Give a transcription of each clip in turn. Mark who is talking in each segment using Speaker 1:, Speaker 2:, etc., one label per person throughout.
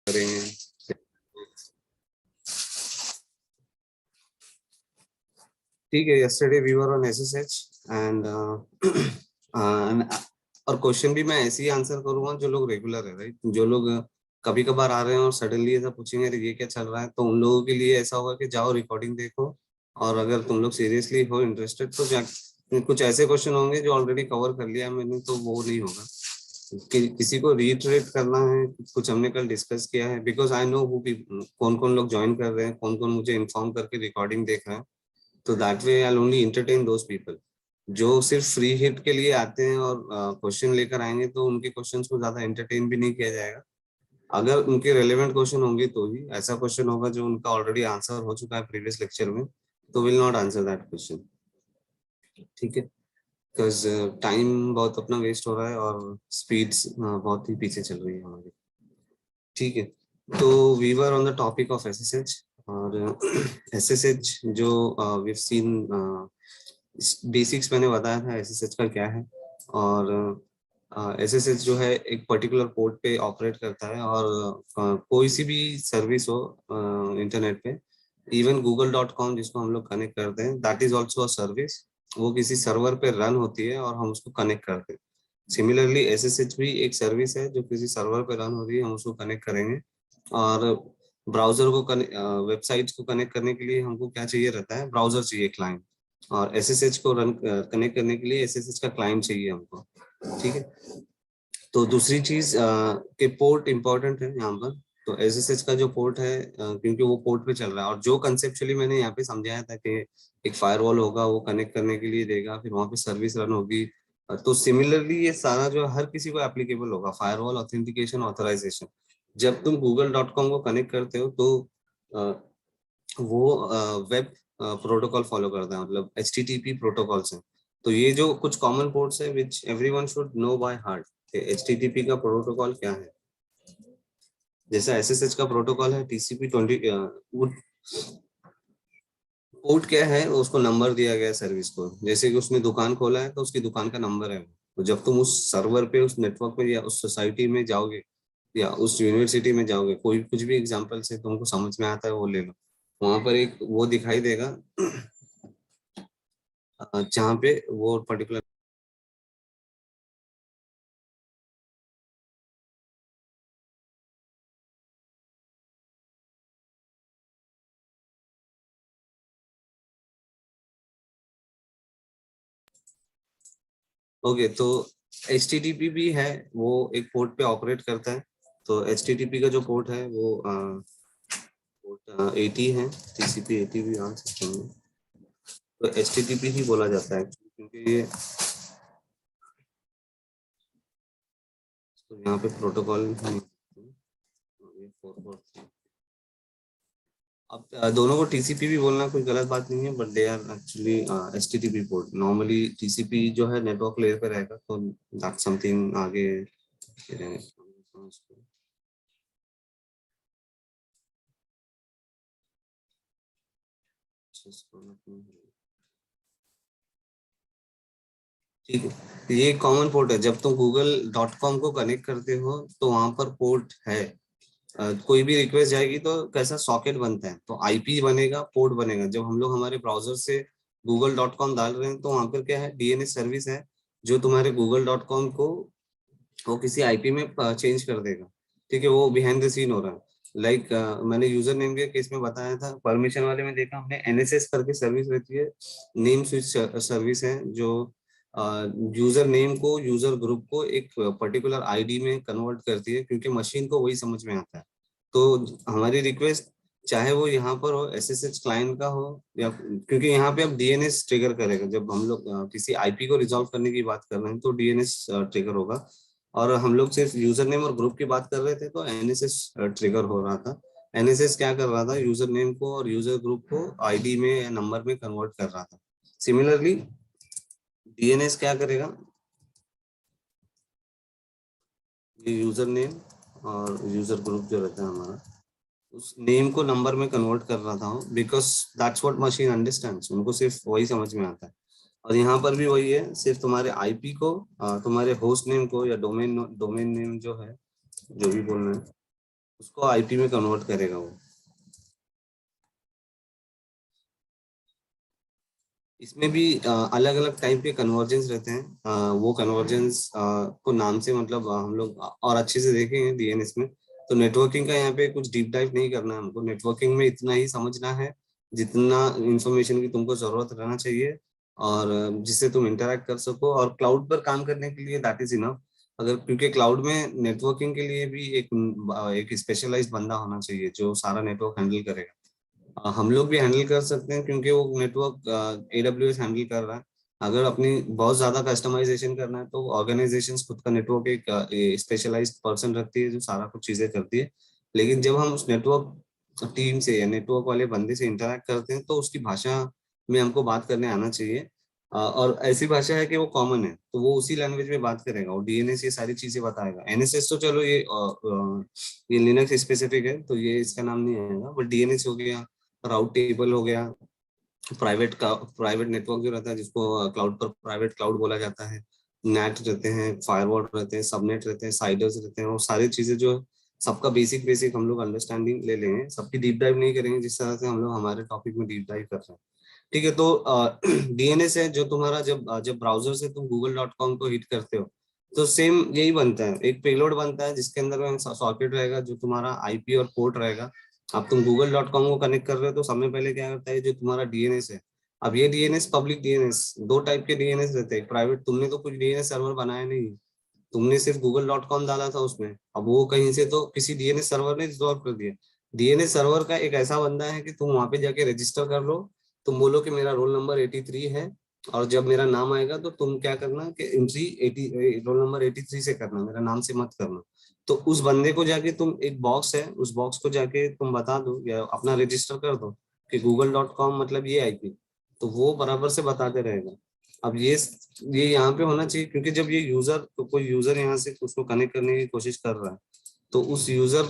Speaker 1: करेंगे। ठीक है, yesterday we were on SSH and और क्वेश्चन भी मैं ऐसे ही आंसर करूंगा जो लोग रेगुलर है, राइट। जो लोग कभी कभार आ रहे हैं और सडनली ऐसा पूछेंगे अरे ये क्या चल रहा है, तो उन लोगों के लिए ऐसा होगा कि जाओ रिकॉर्डिंग देखो, और अगर तुम लोग सीरियसली हो इंटरेस्टेड तो कुछ ऐसे क्वेश्चन होंगे जो ऑलरेडी कवर कर लिया है मैंने, तो वो नहीं होगा। किसी को रीइटरेट करना है कुछ हमने कल डिस्कस किया है, बिकॉज आई नो कौन कौन लोग ज्वाइन कर रहे हैं, कौन कौन मुझे इन्फॉर्म करके रिकॉर्डिंग देख रहे हैं। तो that way I only entertain those people जो सिर्फ फ्री हिट के लिए आते हैं और क्वेश्चन लेकर आएंगे, तो उनके क्वेश्चंस को ज्यादा एंटरटेन भी नहीं किया जाएगा। अगर उनके रेलेवेंट क्वेश्चन होंगे तो ही ऐसा क्वेश्चन होगा जो उनका ऑलरेडी आंसर हो चुका है प्रीवियस लेक्चर में, तो will not answer that question. ठीक है, बिकॉज टाइम बहुत अपना वेस्ट हो रहा है और स्पीड्स बहुत ही पीछे चल रही है हमारी। ठीक है, तो we were on the topic of SSH, और एसएसएच जो वी हैव सीन बेसिक्स मैंने बताया था एसएसएच का क्या है। और एसएसएच जो है एक पर्टिकुलर पोर्ट पे ऑपरेट करता है, और कोई सी भी सर्विस हो इंटरनेट पे, इवन google.com जिसको हम लोग कनेक्ट करते हैं, that is also a service. वो किसी सर्वर पे रन होती है और हम उसको कनेक्ट करते हैं। सिमिलरली एसएसएच भी एक सर्विस है जो किसी सर्वर पे रन हो रही है, हम उसको कनेक्ट करेंगे। और ब्राउजर को वेबसाइट्स को कनेक्ट करने के लिए हमको क्या चाहिए रहता है, ब्राउजर चाहिए, क्लाइंट। और एसएसएच को रन कनेक्ट करने के लिए एसएसएच का क्लाइंट चाहिए हमको। ठीक है, तो दूसरी चीज के पोर्ट इंपॉर्टेंट है यहाँ पर। तो एसएसएच का जो पोर्ट है, क्योंकि वो पोर्ट पे चल रहा है, और जो कंसेप्चुअली मैंने यहाँ पे समझाया था कि एक फायरवॉल होगा, वो कनेक्ट करने के लिए देगा, फिर वहां पे सर्विस रन होगी। तो सिमिलरली ये सारा जो हर किसी को एप्लीकेबल होगा, फायरवॉल, ऑथेंटिकेशन, ऑथराइजेशन। जब तुम google.com को कनेक्ट करते हो तो वो वेब प्रोटोकॉल फॉलो करता है, मतलब HTTP प्रोटोकॉल्स हैं। तो ये जो कुछ कॉमन पोर्ट्स है which everyone should know by heart, HTTP का प्रोटोकॉल क्या है। जैसा SSH का प्रोटोकॉल है TCP 20, पोर्ट क्या है, उसको नंबर दिया गया है सर्विस को। जैसे कि उसने दुकान खोला है तो उसकी दुकान का नंबर है। तो जब तुम उस सर्वर पे, उस नेटवर्क पे, या उस सोसाइटी में जाओगे, या उस यूनिवर्सिटी में जाओगे, कोई कुछ भी एग्जांपल से तुमको समझ में आता है वो ले लो। वहां पर एक वो दिखाई देगा जहाँ पे वो पर्टिकुलर। ओके, तो HTTP भी है, वो एक पोर्ट पे ऑपरेट करता है। तो HTTP का जो पोर्ट है वो पोर्ट 80 है, TCP 80 भी आ सकते हैं। तो HTTP ही बोला जाता है क्योंकि ये तो यहाँ पे प्रोटोकॉल नहीं। अब दोनों को TCP भी बोलना कोई गलत बात नहीं है, but they are actually HTTP port. Normally TCP जो है नेटवर्क लेयर पे रहेगा, तो दैट समथिंग आगे ठीक है। तो ये कॉमन पोर्ट है। जब तुम google.com को कनेक्ट करते हो तो वहां पर पोर्ट है। कोई भी रिक्वेस्ट जाएगी तो कैसा सॉकेट बनता है, तो आईपी बनेगा, पोर्ट बनेगा। जब हम लोग हमारे ब्राउजर से google.com डाल रहे हैं तो वहां पर क्या है, डीएनएस सर्विस है जो तुम्हारे google.com को वो किसी आईपी में चेंज कर देगा। ठीक है, वो बिहाइंड द सीन हो रहा है। लाइक मैंने यूजर नेम के केस में बताया था, परमिशन वाले में देखा हमने, एनएसएस करके सर्विस रहती है, नेम स्विच सर्विस है, जो यूजर नेम को, यूजर ग्रुप को एक पर्टिकुलर आईडी में कन्वर्ट करती है, क्योंकि मशीन को वही समझ में आता है। तो हमारी रिक्वेस्ट, चाहे वो यहाँ पर हो, एसएसएच क्लाइंट का हो, या क्योंकि यहाँ पे अब डीएनएस ट्रिगर करेगा। जब हम लोग किसी आईपी को रिजॉल्व करने की बात कर रहे हैं तो डीएनएस ट्रिगर होगा। और हम लोग सिर्फ यूजर नेम और ग्रुप की बात कर रहे थे तो एनएसएस ट्रिगर हो रहा था। एनएसएस क्या कर रहा था, यूजर नेम को और यूजर ग्रुप को आईडी में या नंबर में कन्वर्ट कर रहा था। सिमिलरली डीएनएस क्या करेगा, ये यूजर नेम और यूजर ग्रुप जो रहता है हमारा, उस नेम को नंबर में कन्वर्ट कर रहा था, because that's what machine understands, उनको सिर्फ वही समझ में आता है। और यहाँ पर भी वही है, सिर्फ तुम्हारे आईपी को, तुम्हारे होस्ट नेम को, या डोमेन डोमेन नेम जो है, जो भी बोलना है, उसको आईपी में कन्वर्ट करेगा वो। इसमें भी अलग अलग टाइप के कन्वर्जेंस रहते हैं। वो कन्वर्जेंस को नाम से मतलब हम लोग और अच्छे से देखेंगे डीएनएस में। तो नेटवर्किंग का यहाँ पे कुछ डीप डाइव नहीं करना है हमको। नेटवर्किंग में इतना ही समझना है जितना इंफॉर्मेशन की तुमको जरूरत रहना चाहिए, और जिससे तुम इंटरेक्ट कर सको, और क्लाउड पर काम करने के लिए दैट इज इनफ। अगर क्योंकि क्लाउड में नेटवर्किंग के लिए भी एक स्पेशलाइज्ड बंदा होना चाहिए जो सारा नेटवर्क हैंडल करेगा। हम लोग भी हैंडल कर सकते हैं क्योंकि वो नेटवर्क एडब्ल्यूएस हैंडल कर रहा है। अगर अपनी बहुत ज्यादा कस्टमाइजेशन करना है तो ऑर्गेनाइजेशंस खुद का नेटवर्क एक स्पेशलाइज्ड पर्सन रखती है जो सारा कुछ चीजें करती है। लेकिन जब हम उस नेटवर्क टीम से या नेटवर्क वाले बंदे से इंटरेक्ट करते हैं तो उसकी भाषा में हमको बात करने आना चाहिए। और ऐसी भाषा है कि वो कॉमन है, तो वो उसी लैंग्वेज में बात करेगा। और डीएनएस ये सारी चीजें बताएगा। एनएसएस तो चलो ये लिनक्स स्पेसिफिक है तो ये इसका नाम नहीं आएगा, बट डीएनएस हो गया, राउट टेबल हो गया, प्राइवेट नेटवर्क जो रहता है जिसको क्लाउड पर प्राइवेट क्लाउड बोला जाता है, नेट रहते हैं, फायरवॉल रहते हैं, सबनेट रहते हैं, साइडर्स रहते हैं, और सारी चीजें जो सबका बेसिक बेसिक हम लोग अंडरस्टैंडिंग ले लेंगे। सबकी डीप डाइव नहीं करेंगे जिस तरह से हम लोग हमारे टॉपिक में डीप डाइव कर रहे हैं। ठीक है, तो डीएनएस है जो तुम्हारा जब ब्राउजर से तुम google.com को हिट करते हो तो सेम यही बनता है। एक पेलोड बनता है जिसके अंदर सॉकेट रहेगा जो तुम्हारा आईपी और पोर्ट रहेगा। अब तुम google.com को कनेक्ट कर रहे हो तो सबसे पहले क्या करता है, जो तुम्हारा डीएनएस है। अब ये डीएनएस पब्लिक डीएनएस, दो टाइप के डीएनएस रहते हैं। प्राइवेट, तुमने तो कुछ डीएनएस सर्वर बनाया नहीं, तुमने सिर्फ google.com डाला था उसमें। अब वो कहीं से तो किसी डीएनएस सर्वर ने रिजॉल्व कर दिया। डीएनएस सर्वर का एक ऐसा बंदा है कि तुम वहां पे जाके रजिस्टर कर लो। तुम बोलो कि मेरा रोल नंबर 83 है, और जब मेरा नाम आएगा तो तुम क्या करना कि एंट्री 80 रोल नंबर 83 से करना, मेरा नाम से मत करना। तो उस बंदे को जाके तुम, एक बॉक्स है, उस बॉक्स को जाके तुम बता दो या अपना रजिस्टर कर दो कि google.com मतलब ये आईपी, तो वो बराबर से बताते रहेगा। अब ये यहाँ पे होना चाहिए क्योंकि जब ये यूजर, तो कोई यूजर यहाँ से उसको कनेक्ट करने की कोशिश कर रहा है तो उस यूजर,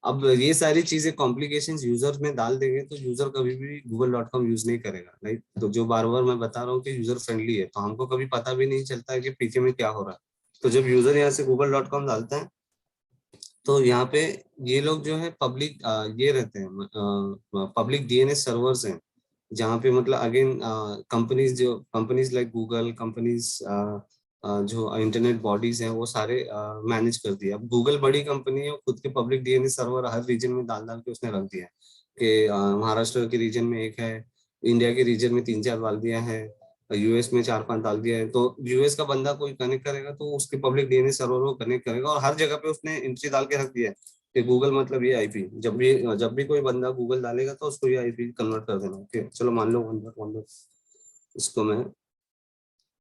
Speaker 1: अब ये सारी चीजें कॉम्प्लिकेशंस यूजर में डाल देंगे तो यूजर कभी भी google.com यूज नहीं करेगा, राइट। तो जो बार बार मैं बता रहा हूँ कि यूजर फ्रेंडली है, तो हमको कभी पता भी नहीं चलता है कि पीछे में क्या हो रहा है। तो जब यूजर यहाँ से google.com डालता है तो यहाँ पे ये लोग जो है पब्लिक ये रहते हैं, पब्लिक डीएनएस सर्वर्स हैं, जहाँ पे मतलब अगेन कंपनीज, जो कंपनीज लाइक गूगल, कंपनीज जो इंटरनेट बॉडीज हैं वो सारे मैनेज कर दिए। अब गूगल बड़ी कंपनी है, खुद के पब्लिक डीएनएस सर्वर हर रीजन में डाल डाल के उसने रख दिया है कि महाराष्ट्र के रीजन में एक है, इंडिया के रीजन में 3-4 डाल दिया है, यूएस में 4-5 डाल दिया है। तो यूएस का बंदा कोई कनेक्ट करेगा तो उसके पब्लिक डीएनएस सर्वर को कनेक्ट करेगा, और हर जगह पे उसने एंट्री डाल के रख दिया है कि गूगल मतलब ये आईपी। जब भी कोई बंदा गूगल डालेगा तो उसको ये आईपी कन्वर्ट कर देना। ओके, चलो मान लो 1.1, इसको मैं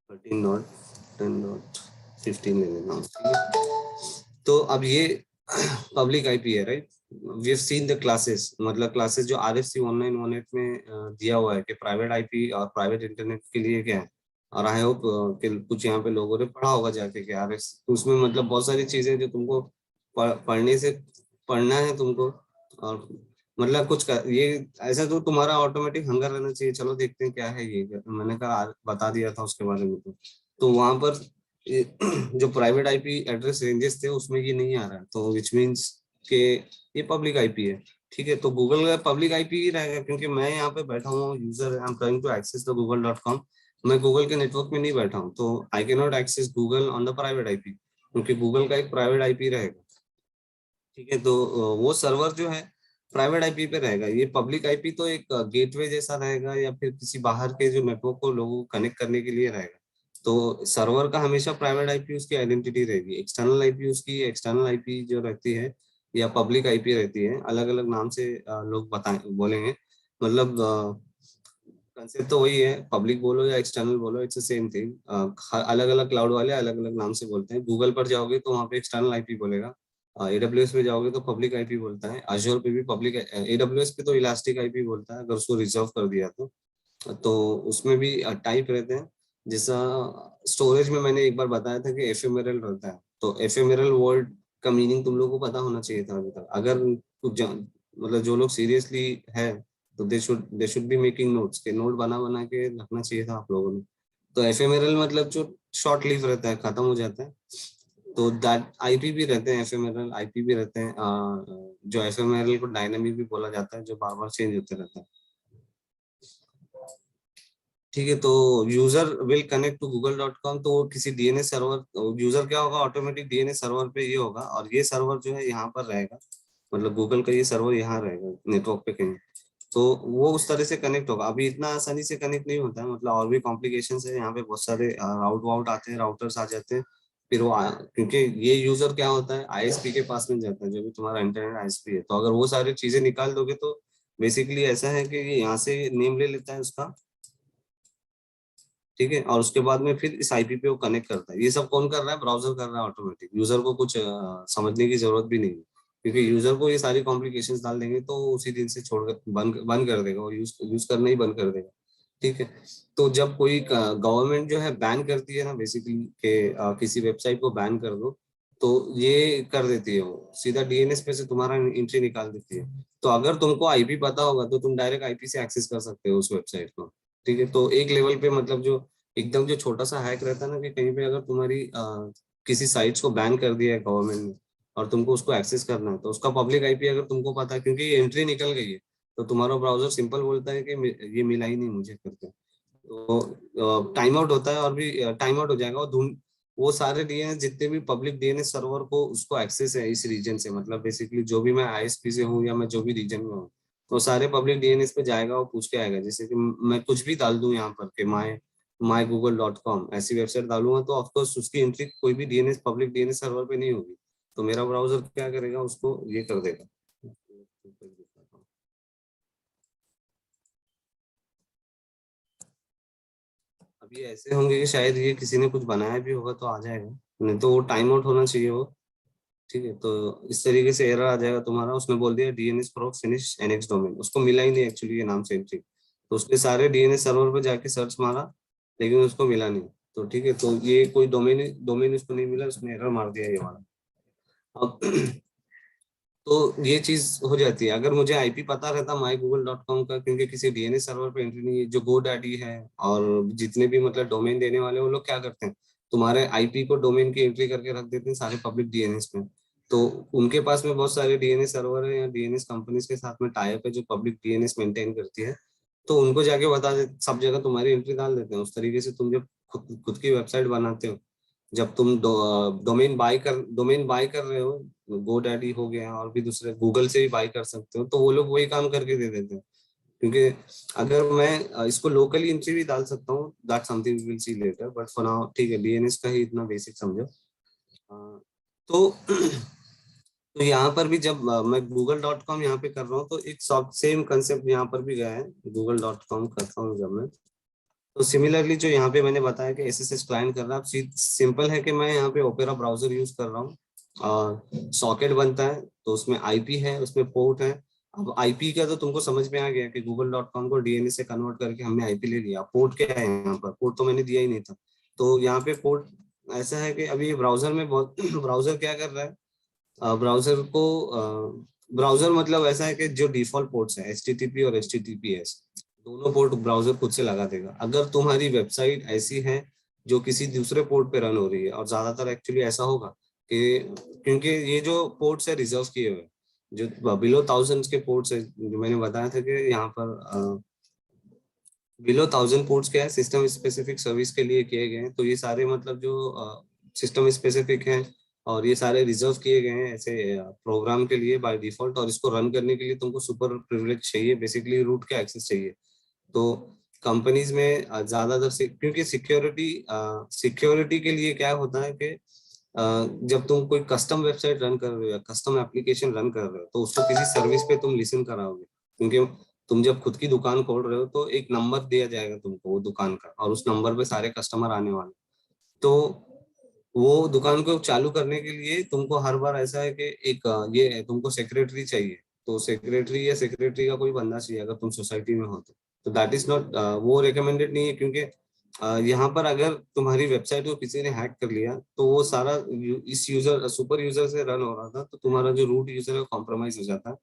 Speaker 1: 13.10.15 ले लेना हूँ, ठीक है। तो अब ये पब्लिक आईपी है, right. We have seen the classes, मतलब क्लासेस जो RFC 1918 में दिया हुआ है कि प्राइवेट आईपी और प्राइवेट इंटरनेट के लिए क्या है। और आई होप कि कुछ यहाँ पे लोगों ने पढ़ा होगा जाके कि RS, उसमें मतलब बहुत सारी चीजें जो तुमको पढ़ने से पढ़ना है तुमको। और मतलब ये ऐसा तो तुम्हारा ऑटोमेटिक हंगर रहना चाहिए, चलो देखते हैं क्या है ये, मैंने कहा बता दिया था उसके बारे में। तो वहां पर जो प्राइवेट आईपी एड्रेस रेंजेस थे उसमें ये नहीं आ रहा है, तो विच मीन्स के ये पब्लिक आईपी है। ठीक है, तो गूगल का पब्लिक आईपी ही रहेगा क्योंकि मैं यहाँ पे बैठा हूँ user, I am trying to access the google.com। मैं गूगल के नेटवर्क में नहीं बैठा हूँ, तो I can not access Google on the private IP, क्योंकि गूगल का एक प्राइवेट आईपी रहेगा। ठीक है, तो वो सर्वर जो है प्राइवेट आईपी पे रहेगा। ये पब्लिक आईपी तो एक गेटवे जैसा रहेगा या फिर किसी बाहर के जो नेटवर्क को लोगों को कनेक्ट करने के लिए रहेगा। तो सर्वर का हमेशा प्राइवेट आईपी उसकी आइडेंटिटी रहेगी, एक्सटर्नल आईपी उसकी एक्सटर्नल आईपी जो रहती है या पब्लिक आईपी रहती है, अलग अलग नाम से लोग बताए बोलेंगे। मतलब कंसेप्ट तो वही है, पब्लिक बोलो या एक्सटर्नल बोलो, इट्स सेम थिंग। अलग अलग क्लाउड वाले अलग अलग नाम से बोलते हैं। गूगल पर जाओगे तो वहाँ पे एक्सटर्नल आईपी बोलेगा, AWS पे जाओगे तो पब्लिक आईपी बोलता है, Azure पे भी पब्लिक, AWS पे तो इलास्टिक आईपी बोलता है अगर उसको रिजर्व कर दिया तो उसमें भी टाइप रहते हैं। जैसा स्टोरेज में मैंने एक बार बताया था कि एफएमआरएल रहता है, तो एफएमआरएल वर्ड का मीनिंग तुम लोगों को पता होना चाहिए था अभी तक। अगर मतलब जो लोग सीरियसली है तो they should be making notes, के नोट बना बना के रखना चाहिए था आप लोगों ने। तो एफएमआरएल मतलब जो शॉर्ट लिव रहता है, खत्म हो जाता है। तो दैट आईपी भी रहते हैं, एफएमएल आईपी भी रहते हैं, जो एफएमएल को डायनामिक भी बोला जाता है, जो बार बार चेंज होते रहता है। ठीक है, तो user will connect to google.com, तो वो किसी डीएनएस सर्वर, यूजर क्या होगा, ऑटोमेटिक डीएनएस सर्वर पे ये होगा, और ये सर्वर जो है यहाँ पर रहेगा, मतलब गूगल का ये सर्वर यहाँ रहेगा नेटवर्क पे कहीं, तो वो उस तरह से कनेक्ट होगा। अभी इतना आसानी से कनेक्ट नहीं होता है, मतलब और भी कॉम्प्लिकेशन है यहाँ पे, बहुत सारे राउट वाउट आते हैं, राउटर्स आ जाते हैं, फिर वो क्योंकि ये यूजर क्या होता है, आईएसपी के पास में जाता है, जो भी तुम्हारा इंटरनेट आईएसपी है, तो अगर वो सारी चीजें निकाल दोगे तो बेसिकली ऐसा है कि ये यहाँ से नेम ले लेता है उसका, ठीक है, और उसके बाद में फिर इस आईपी पे वो कनेक्ट करता है। ये सब कौन कर रहा है, ब्राउजर कर रहा है ऑटोमेटिक, यूजर को कुछ समझने की जरूरत भी नहीं है, क्योंकि यूजर को ये सारी कॉम्प्लिकेशंस डाल देंगे तो वो उसी दिन से छोड़कर बंद बंद कर देगा, और यूज यूज करना ही बंद कर देगा। ठीक है, तो जब कोई गवर्नमेंट जो है बैन करती है ना बेसिकली के किसी वेबसाइट को बैन कर दो, तो ये कर देती है, वो सीधा डीएनएस पे से तुम्हारा एंट्री निकाल देती है। तो अगर तुमको आईपी पता होगा तो तुम डायरेक्ट आईपी से एक्सेस कर सकते हो उस वेबसाइट को। ठीक है, तो एक लेवल पे मतलब जो एकदम जो छोटा सा हैक रहता है ना, कि कहीं पे अगर तुम्हारी किसी साइट्स को बैन कर दिया है गवर्नमेंट ने, और तुमको उसको एक्सेस करना है, तो उसका पब्लिक आईपी अगर तुमको पता है, क्योंकि ये एंट्री निकल गई है, तो तुम्हारा ब्राउजर सिंपल बोलता है कि ये मिला ही नहीं मुझे करके, तो टाइम आउट होता है, और भी टाइम आउट हो जाएगा, और ढूंढ वो सारे डीएनएस जितने भी पब्लिक डीएनएस सर्वर को उसको एक्सेस है इस रीजन से, मतलब बेसिकली जो भी मैं आईएसपी से हूँ या मैं जो भी रीजन में हूँ, तो सारे पब्लिक डीएनएस पे जाएगा और पूछ के आएगा। जैसे कि मैं कुछ भी डाल दूं यहाँ पर कि माई google.com ऐसी वेबसाइट डालूंगा, तो ऑफकोर्स उसकी एंट्री कोई भी डीएनएस पब्लिक डीएनएस सर्वर पे नहीं होगी, तो मेरा ब्राउजर क्या करेगा, उसको ये कर देगा। अभी ऐसे होंगे कि शायद ये किसी ने कुछ बनाया भी होगा तो आ जाएगा, नहीं तो वो टाइम आउट होना चाहिए वो। ठीक है, तो इस तरीके से एरर आ जाएगा तुम्हारा, उसने बोल दिया DNS proc finish NX domain, उसको मिला ही नहीं एक्चुअली ये नाम से एंट्री, तो उसने सारे डीएनएस सर्वर पे जाके सर्च मारा, लेकिन उसको मिला नहीं। तो ठीक है, तो ये कोई डोमेन डोमेन उसको नहीं मिला, उसने एरर मार दिया ये वाला। अब तो ये चीज हो जाती है। अगर मुझे आईपी पता रहता माई google.com का, क्योंकि किसी डीएनएस सर्वर पे एंट्री नहीं है, जो GoDaddy है और जितने भी मतलब डोमेन देने वाले वो लोग क्या करते हैं, तुम्हारे आईपी को डोमेन की एंट्री करके रख देते हैं सारे पब्लिक डीएनएस में। तो उनके पास में बहुत सारे डीएनएस सर्वर है या डीएनएस कंपनीज के साथ में टाई अप है जो पब्लिक डीएनएस मेंटेन करती है, तो उनको जाके बता दे, सब जगह तुम्हारी एंट्री डाल देते हैं। उस तरीके से तुम जब खुद की वेबसाइट बनाते हो, जब तुम डोमेन बाय कर रहे हो, GoDaddy हो गया और भी दूसरे गूगल से भी बाय कर सकते हो, तो वो लोग वही काम करके दे देते हैं। क्योंकि अगर मैं इसको लोकली एंट्री भी डाल सकता हूँ, that something we will see later, but for now ठीक है, डीएनएस का ही इतना बेसिक समझो। तो तो यहाँ पर भी जब मैं google.com यहाँ पे कर रहा हूँ, तो एक सेम कंसेप्ट यहाँ पर भी गया है, google.com करता हूँ जब मैं, तो सिमिलरली जो यहाँ पे मैंने बताया कि एसएसएस क्लाइंट कर रहा है, सिंपल है कि मैं यहाँ पे ओपेरा ब्राउजर यूज कर रहा हूँ, और सॉकेट बनता है, तो उसमें आईपी है, उसमें पोर्ट है। अब आईपी का तो तुमको समझ में आ गया कि google.com को डीएनएस से कन्वर्ट करके हमने आईपी ले लिया। पोर्ट क्या है यहाँ पर, पोर्ट तो मैंने दिया ही नहीं था, तो यहाँ पे पोर्ट ऐसा है कि अभी ब्राउजर में बहुत ब्राउजर क्या कर रहा है, ब्राउजर को ब्राउजर मतलब ऐसा है कि जो डिफॉल्ट पोर्ट्स है एचटीटीपी और एचटीटीपीएस, दोनों पोर्ट ब्राउजर खुद से लगा देगा। अगर तुम्हारी वेबसाइट ऐसी है जो किसी दूसरे पोर्ट पे रन हो रही है, और ज्यादातर एक्चुअली ऐसा होगा कि क्योंकि ये जो पोर्ट्स है रिजर्व किए हुए, जो बिलो थाउजेंड्स के पोर्ट्स है, जो मैंने बताया था कि यहाँ पर बिलो 1000 पोर्ट्स क्या है, सिस्टम स्पेसिफिक सर्विस के लिए किए गए हैं, तो ये सारे मतलब जो सिस्टम स्पेसिफिक हैं, और ये सारे रिजर्व किए गए हैं ऐसे प्रोग्राम के लिए बाय डिफॉल्ट, और इसको रन करने के लिए तुमको सुपर प्रिविलेज चाहिए, बेसिकली रूट का एक्सेस चाहिए। तो कंपनीज में ज्यादातर से, क्योंकि सिक्योरिटी के लिए क्या होता है कि जब तुम कोई कस्टम वेबसाइट रन कर रहे हो या कस्टम एप्लीकेशन रन कर रहे हो, तो उसको किसी सर्विस पे तुम लिसन कराओगे, क्योंकि तुम जब खुद की दुकान खोल रहे हो तो एक नंबर दिया जाएगा तुमको वो दुकान का, और उस नंबर पे सारे कस्टमर आने वाले, तो वो दुकान को चालू करने के लिए तुमको हर बार ऐसा है कि एक ये तुमको सेक्रेटरी चाहिए, तो सेक्रेटरी या सेक्रेटरी का कोई बंदा चाहिए अगर तुम सोसाइटी में हो तो दैट इज नॉट, वो रिकमेंडेड नहीं है, क्योंकि यहाँ पर अगर तुम्हारी वेबसाइट को किसी ने हैक कर लिया तो वो सारा इस यूजर सुपर यूजर से रन हो रहा था, तो तुम्हारा जो रूट यूजर है कॉम्प्रोमाइज हो जाता है।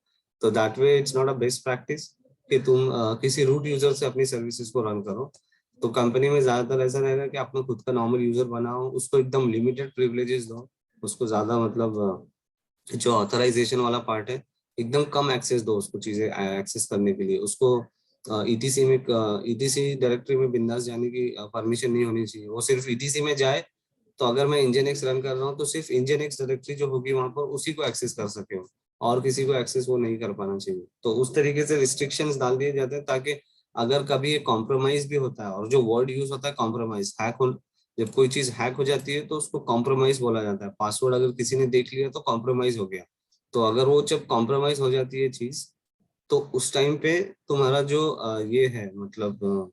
Speaker 1: तो that way it's not a best practice कि तुम किसी रूट यूजर से अपनी सर्विसेज को रन करो। तो कंपनी में ज्यादातर ऐसा रहेगा कि अपना खुद का नॉर्मल यूजर बनाओ, उसको एकदम लिमिटेड प्रिविलेजेस दो, उसको ज्यादा मतलब जो ऑथराइजेशन वाला पार्ट है एकदम कम एक्सेस दो उसको, चीजें एक्सेस करने के लिए उसको ईटीसी में, ईटीसी डायरेक्टरी में बिंदास जाने की परमिशन नहीं होनी चाहिए। वो सिर्फ ईटीसी में जाए तो अगर मैं इंजन एक्स रन कर रहा हूँ तो सिर्फ इंजन एक्स डायरेक्टरी जो होगी वहां पर उसी को एक्सेस कर सके हो, और किसी को एक्सेस वो नहीं कर पाना चाहिए। तो उस तरीके से रिस्ट्रिक्शंस डाल दिए जाते हैं ताकि अगर कभी ये कॉम्प्रोमाइज भी होता है, और जो वर्ड यूज होता है कॉम्प्रोमाइज, हैक हो, जब कोई चीज हैक हो जाती है तो उसको कॉम्प्रोमाइज बोला जाता है। पासवर्ड अगर किसी ने देख लिया तो कॉम्प्रोमाइज हो गया। तो अगर वो जब कॉम्प्रोमाइज हो जाती है चीज, तो उस टाइम पे तुम्हारा जो ये है मतलब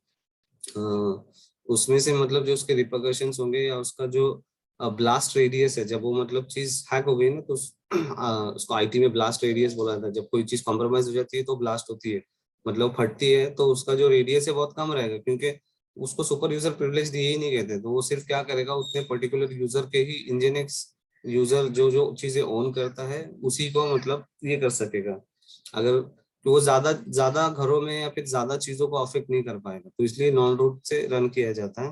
Speaker 1: उसमें से मतलब जो उसके रिpercussions होंगे या उसका जो ब्लास्ट रेडियस है, जब वो मतलब चीज हैक हो गई ना तो उसको आईटी में ब्लास्ट रेडियस बोला जाता है। जब कोई चीज कॉम्प्रोमाइज हो जाती है तो ब्लास्ट होती है, मतलब फटती है, तो उसका जो रेडियस है बहुत कम रहेगा, क्योंकि उसको सुपर यूजर प्रिविलेज दिए ही नहीं कहते। तो वो सिर्फ क्या करेगा, उतने पर्टिकुलर यूजर के ही इंजीनियक्स यूजर जो जो चीजें ऑन करता है उसी को मतलब ये कर सकेगा। अगर तो वो ज्यादा ज्यादा घरों में या फिर ज्यादा चीजों को अफेक्ट नहीं कर पाएगा, तो इसलिए नॉन रूट से रन किया जाता है।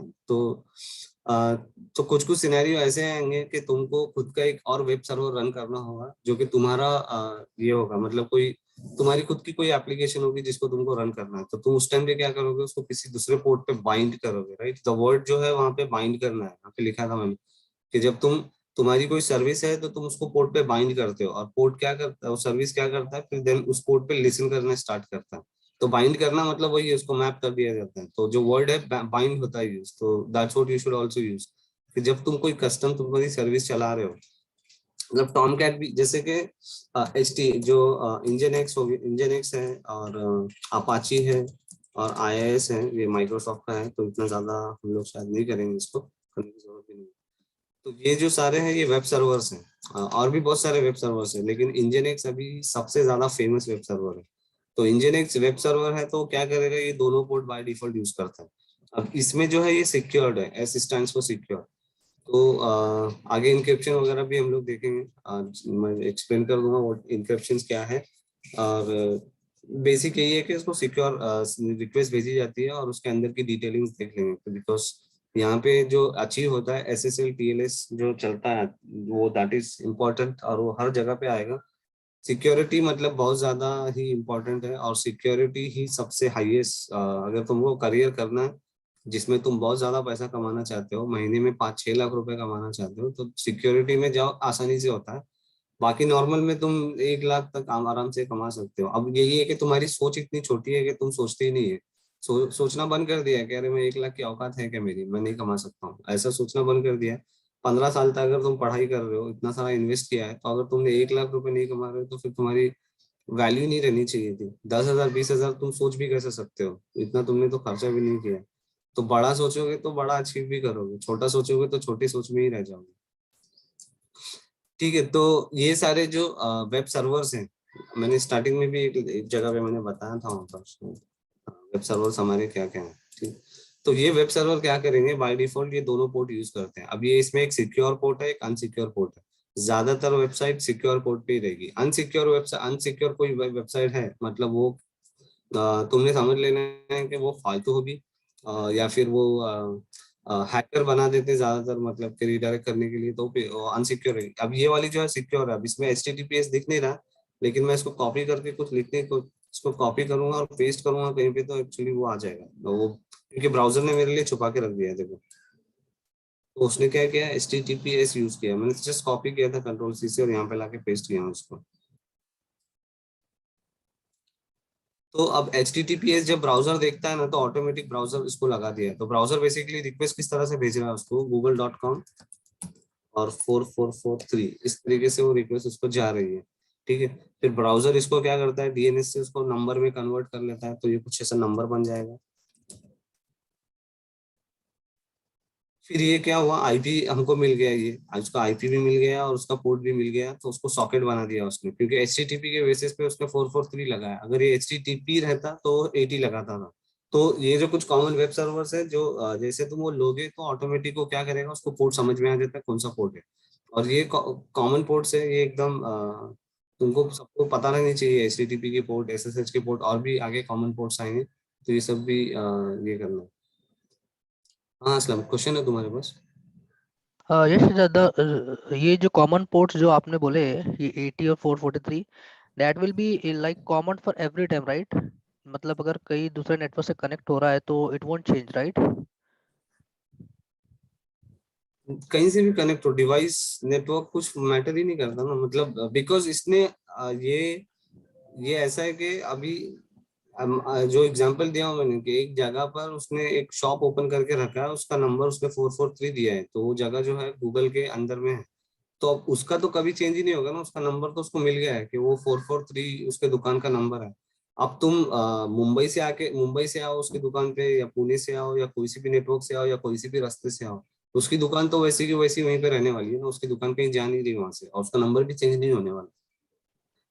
Speaker 1: आ, तो कुछ कुछ सिनेरियो ऐसे आएंगे कि तुमको खुद का एक और वेब सर्वर रन करना होगा, जो कि तुम्हारा ये होगा, मतलब कोई तुम्हारी खुद की कोई एप्लीकेशन होगी जिसको तुमको रन करना है। तो तुम उस टाइम पे क्या करोगे, उसको किसी दूसरे पोर्ट पे बाइंड करोगे, राइट। द वर्ड जो है वहां पे बाइंड करना है, वहां पे लिखा था मैंने कि जब तुम्हारी कोई सर्विस है तो तुम उसको पोर्ट पे बाइंड करते हो, और पोर्ट क्या करता है, वो सर्विस क्या करता है, फिर देन उस पोर्ट पे लिसन करना स्टार्ट करता है। तो बाइंड करना मतलब वही है, उसको मैप कर दिया जाता है। तो जो वर्ड है बाइंड होता है यूज, तो that's what you should also use. कि जब तुम कोई कस्टम तुम्हारी सर्विस चला रहे हो, मतलब टॉम कैट भी, जैसे कि एच टी जो इंजन एक्स हो गया, इंजन एक्स है, और अपाची है, और आईआईएस है, ये माइक्रोसॉफ्ट का है, तो इतना ज्यादा हम लोग शायद नहीं करेंगे, इसको करने की जरूरत भी नहीं। तो ये जो सारे हैं ये वेब सर्वर्स हैं। और भी बहुत सारे वेब सर्वर्स हैं, लेकिन इंजन अभी सबसे ज्यादा फेमस वेब सर्वर है। तो इंजन वेब सर्वर है तो क्या करेगा, ये दोनों पोर्ट बाय डिफॉल्ट यूज करता है। अब इसमें जो है ये सिक्योर्ड है, एस स्टैंड्स फॉर सिक्योर। तो आगे इंक्रिप्शन वगैरह भी हम लोग देखेंगे, मैं एक्सप्लेन कर दूंगा वो इंक्रिप्शन क्या है। और बेसिक यही है कि उसको सिक्योर रिक्वेस्ट भेजी जाती है और उसके अंदर की डिटेलिंग्स देख लेंगे, बिकॉज यहाँ पे जो अचीव होता है एसएसएल टीएलएस जो चलता है, वो दैट इज इम्पोर्टेंट, और वो हर जगह पे आएगा। सिक्योरिटी मतलब बहुत ज्यादा ही इम्पोर्टेंट है, और सिक्योरिटी ही सबसे हाईएस्ट, अगर तुमको करियर करना है जिसमें तुम बहुत ज्यादा पैसा कमाना चाहते हो, महीने में 5-6 लाख रुपए कमाना चाहते हो, तो सिक्योरिटी में जाओ, आसानी से होता है। बाकी नॉर्मल में तुम 1 लाख तक आराम से कमा सकते हो। अब यही है कि तुम्हारी सोच इतनी छोटी है कि तुम सोचते ही नहीं है, सोचना बंद कर दिया है कि अरे मैं 1 लाख की औकात है क्या मेरी, मैं नहीं कमा सकता हूँ, ऐसा सोचना बंद कर दिया है। 15 साल तक अगर तुम पढ़ाई कर रहे हो, इतना सारा इन्वेस्ट किया है, तो अगर तुमने 1 लाख रुपए नहीं कमा रहे हो तो फिर तुम्हारी वैल्यू नहीं रहनी चाहिए थी। 10,000 20,000 तुम सोच भी कैसे सकते हो, इतना तुमने तो खर्चा भी नहीं किया। तो बड़ा सोचोगे तो बड़ा अचीव भी करोगे, छोटा सोचोगे तो छोटी सोच में ही रह जाओगे। ठीक है, तो ये सारे जो वेब सर्वर्स हैं, मैंने स्टार्टिंग में भी एक जगह पे मैंने बताया था वहाँ पर वेब सर्वर्स हमारे क्या क्या हैं। ठीक, तो ये वेब सर्वर क्या करेंगे, बाय डिफॉल्ट ये दोनों पोर्ट यूज करते हैं। अब ये इसमें एक सिक्योर पोर्ट है, एक अनसिक्योर पोर्ट है। ज्यादातर वेबसाइट सिक्योर पोर्ट पे ही रहेगी। अनसिक्योर वेबसाइट, अनसिक्योर कोई वेबसाइट है मतलब वो तुमने समझ लेना है कि वो फालतू होगी, या फिर वो हैकर बना देते हैं ज्यादातर, मतलब कि रिडायरेक्ट करने के लिए, तो अनसिक्योर है। अब ये वाली जो है सिक्योर है। अब इसमें HTTPS दिख नहीं रहा, लेकिन मैं इसको कॉपी करके कुछ लिखने को, इसको कॉपी करूंगा और पेस्ट करूंगा कहीं पे, तो एक्चुअली वो आ जाएगा। तो वो क्योंकि ब्राउजर ने मेरे लिए छुपा के रख दिया है, देखो। तो उसने क्या किया, HTTPS यूज किया, मैंने जस्ट कॉपी किया था Ctrl+C से, और यहाँ पे लाके पेस्ट किया उसको। तो अब HTTPS जब ब्राउजर देखता है ना, तो ऑटोमेटिक ब्राउजर इसको लगा दिया है। तो ब्राउजर बेसिकली रिक्वेस्ट किस तरह से भेज रहा है उसको, google.com और 4443, इस तरीके से वो रिक्वेस्ट उसको जा रही है। ठीक है, फिर ब्राउजर इसको क्या करता है, डीएनएस से उसको नंबर में कन्वर्ट कर लेता है, तो ये कुछ ऐसा नंबर बन जाएगा। फिर ये क्या हुआ, आईपी हमको मिल गया, ये उसका आईपी भी मिल गया और उसका पोर्ट भी मिल गया, तो उसको सॉकेट बना दिया उसने, क्योंकि HTTP के बेसिस पे उसने 443 लगाया। अगर ये HTTP रहता तो 80 लगाता था। तो ये जो कुछ कॉमन वेब सर्वर्स है, जो जैसे तुम वो लोगे तो ऑटोमेटिक वो क्या करेगा, उसको पोर्ट समझ में आ जाता है कौन सा पोर्ट है। और ये कॉमन पोर्ट्स है, ये एकदम तुमको सबको पता रहनी चाहिए, HTTP के पोर्ट, SSH के पोर्ट, और भी आगे कॉमन पोर्ट्स आएंगे, तो ये सब भी ये करना है। हाँ असलम, क्वेश्चन है तुम्हारे पास?
Speaker 2: यस, ये जो कॉमन पोर्ट्स जो आपने बोले, ये 80 और 443, that will be like common for every time, right? मतलब अगर कहीं दूसरे नेटवर्क से कनेक्ट हो रहा है तो इट वोंट चेंज, राइट?
Speaker 1: कहीं से भी कनेक्ट हो, डिवाइस नेटवर्क कुछ मैटर ही नहीं करता ना, मतलब बिकॉज इसने ये ऐसा है कि अभी जो एग्जांपल दिया हूं मैंने कि एक जगह पर उसने एक शॉप ओपन करके रखा है, उसका नंबर उसने 443 दिया है, तो वो जगह जो है गूगल के अंदर में है। तो अब उसका तो कभी चेंज ही नहीं होगा ना, उसका नंबर तो उसको मिल गया है कि वो 443 उसके दुकान का नंबर है। अब तुम मुंबई से आओ उसकी दुकान पे, या पुणे से आओ, या कोई सी भी नेटवर्क से आओ, या कोई सी भी रास्ते से आओ, उसकी दुकान तो वैसी की वैसी वहीं पे रहने वाली है ना, उसकी दुकान कहीं जा नहीं रही वहां से, और उसका नंबर भी चेंज नहीं होने वाला।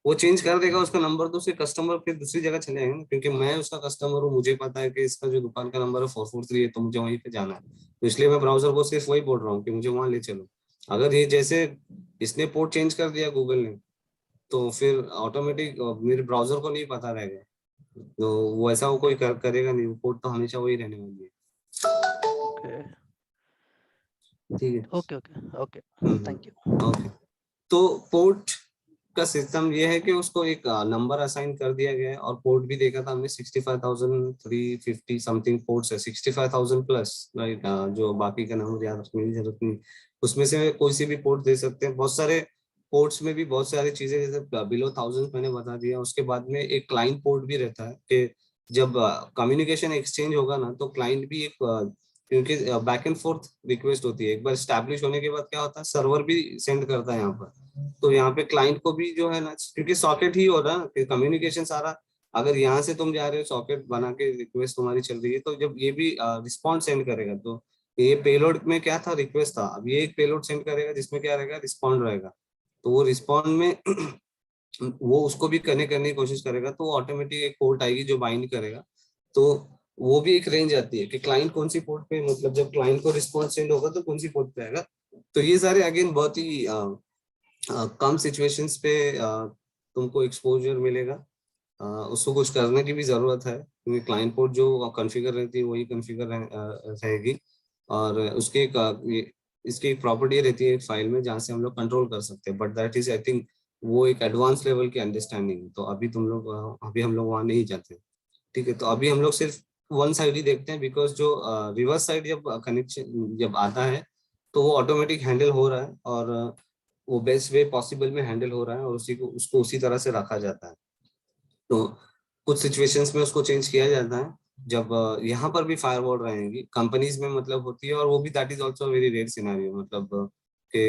Speaker 1: वो चेंज कर देगा उसका नंबर तो उसके कस्टमर फिर दूसरी जगह चले जाएंगे ना, क्योंकि मैं उसका कस्टमर हूँ, मुझे पता है कि इसका जो दुकान का नंबर है 443 है, तो मुझे वहीं पे जाना है, तो इसलिए मैं ब्राउजर को सिर्फ वही बोल रहा हूँ कि मुझे वहां ले चलो। अगर ये जैसे इसने पोर्ट चेंज कर दिया गूगल ने, तो फिर ऑटोमेटिक मेरे ब्राउजर को नहीं पता रहेगा, तो वो ऐसा वो कोई करेगा नहीं, वो पोर्ट तो हमेशा वही रहने वाली है।
Speaker 2: ओके,
Speaker 1: ठीक है।
Speaker 2: Okay, okay, okay. Thank you.
Speaker 1: Okay. तो पोर्ट का सिस्टम ये है कि उसको एक नंबर असाइन कर दिया गया है, और पोर्ट भी देखा था हमने 65,350 समथिंग पोर्ट्स है, 65,000 प्लस, राइट? जो बाकी का नंबर याद रखने की जरूरत नहीं, उसमें से कोई सी भी पोर्ट दे सकते हैं। बहुत सारे पोर्ट्स में भी बहुत सारी चीजें, जैसे बिलो 1000 मैंने बता दिया, उसके बाद में एक क्लाइंट पोर्ट भी रहता है कि जब कम्युनिकेशन एक्सचेंज होगा ना, तो क्लाइंट भी एक क्योंकि बैक एंड फोर्थ रिक्वेस्ट होती है, एक बार स्टैब्लिश होने के बाद क्या होता है, सर्वर भी सेंड करता है यहाँ पर, तो यहाँ पे क्लाइंट को भी जो है ना, क्योंकि सॉकेट ही हो रहा है कम्युनिकेशन सारा, अगर यहाँ से तुम जा रहे हो सॉकेट बना के, रिक्वेस्ट तुम्हारी चल रही है, तो जब ये भी रिस्पॉन्स सेंड करेगा, तो ये पेलोड में क्या था, रिक्वेस्ट था, अब ये एक पेलोड सेंड करेगा जिसमें क्या रहेगा, रिस्पॉन्ड रहेगा, तो वो रिस्पॉन्ड में वो उसको भी कनेक्ट करने की कोशिश करेगा, तो ऑटोमेटिक एक पोर्ट आएगी जो बाइंड करेगा, तो वो भी एक रेंज आती है कि क्लाइंट कौन सी पोर्ट पे, मतलब जब क्लाइंट को रिस्पॉन्स सेंड होगा तो कौन सी पोर्ट पे आएगा। तो ये सारे अगेन बहुत ही कम सिचुएशंस पे तुमको एक्सपोजर मिलेगा। उसको कुछ करने की भी जरूरत है, क्योंकि क्लाइंट पोर्ट जो कॉन्फ़िगर रहती है वही कॉन्फ़िगर रहेगी, और उसके इसकी एक प्रॉपर्टी रहती है एक फाइल में, जहाँ से हम लोग कंट्रोल कर सकते हैं, but that is I think वो एक एडवांस लेवल की अंडरस्टैंडिंग है, तो अभी हम लोग वहाँ नहीं जाते। ठीक है, तो अभी हम लोग सिर्फ वन साइड ही देखते हैं, बिकॉज जो रिवर्स साइड जब कनेक्शन जब आता है, तो वो ऑटोमेटिक हैंडल हो रहा है, और वो बेस्ट वे पॉसिबल में हैंडल हो रहा है, और उसी को उसको उसी तरह से रखा जाता है। तो कुछ सिचुएशंस में उसको चेंज किया जाता है, जब यहाँ पर भी फायरवॉल रहेंगी कंपनीज में, मतलब होती है, और वो भी that is also very rare scenario, मतलब कि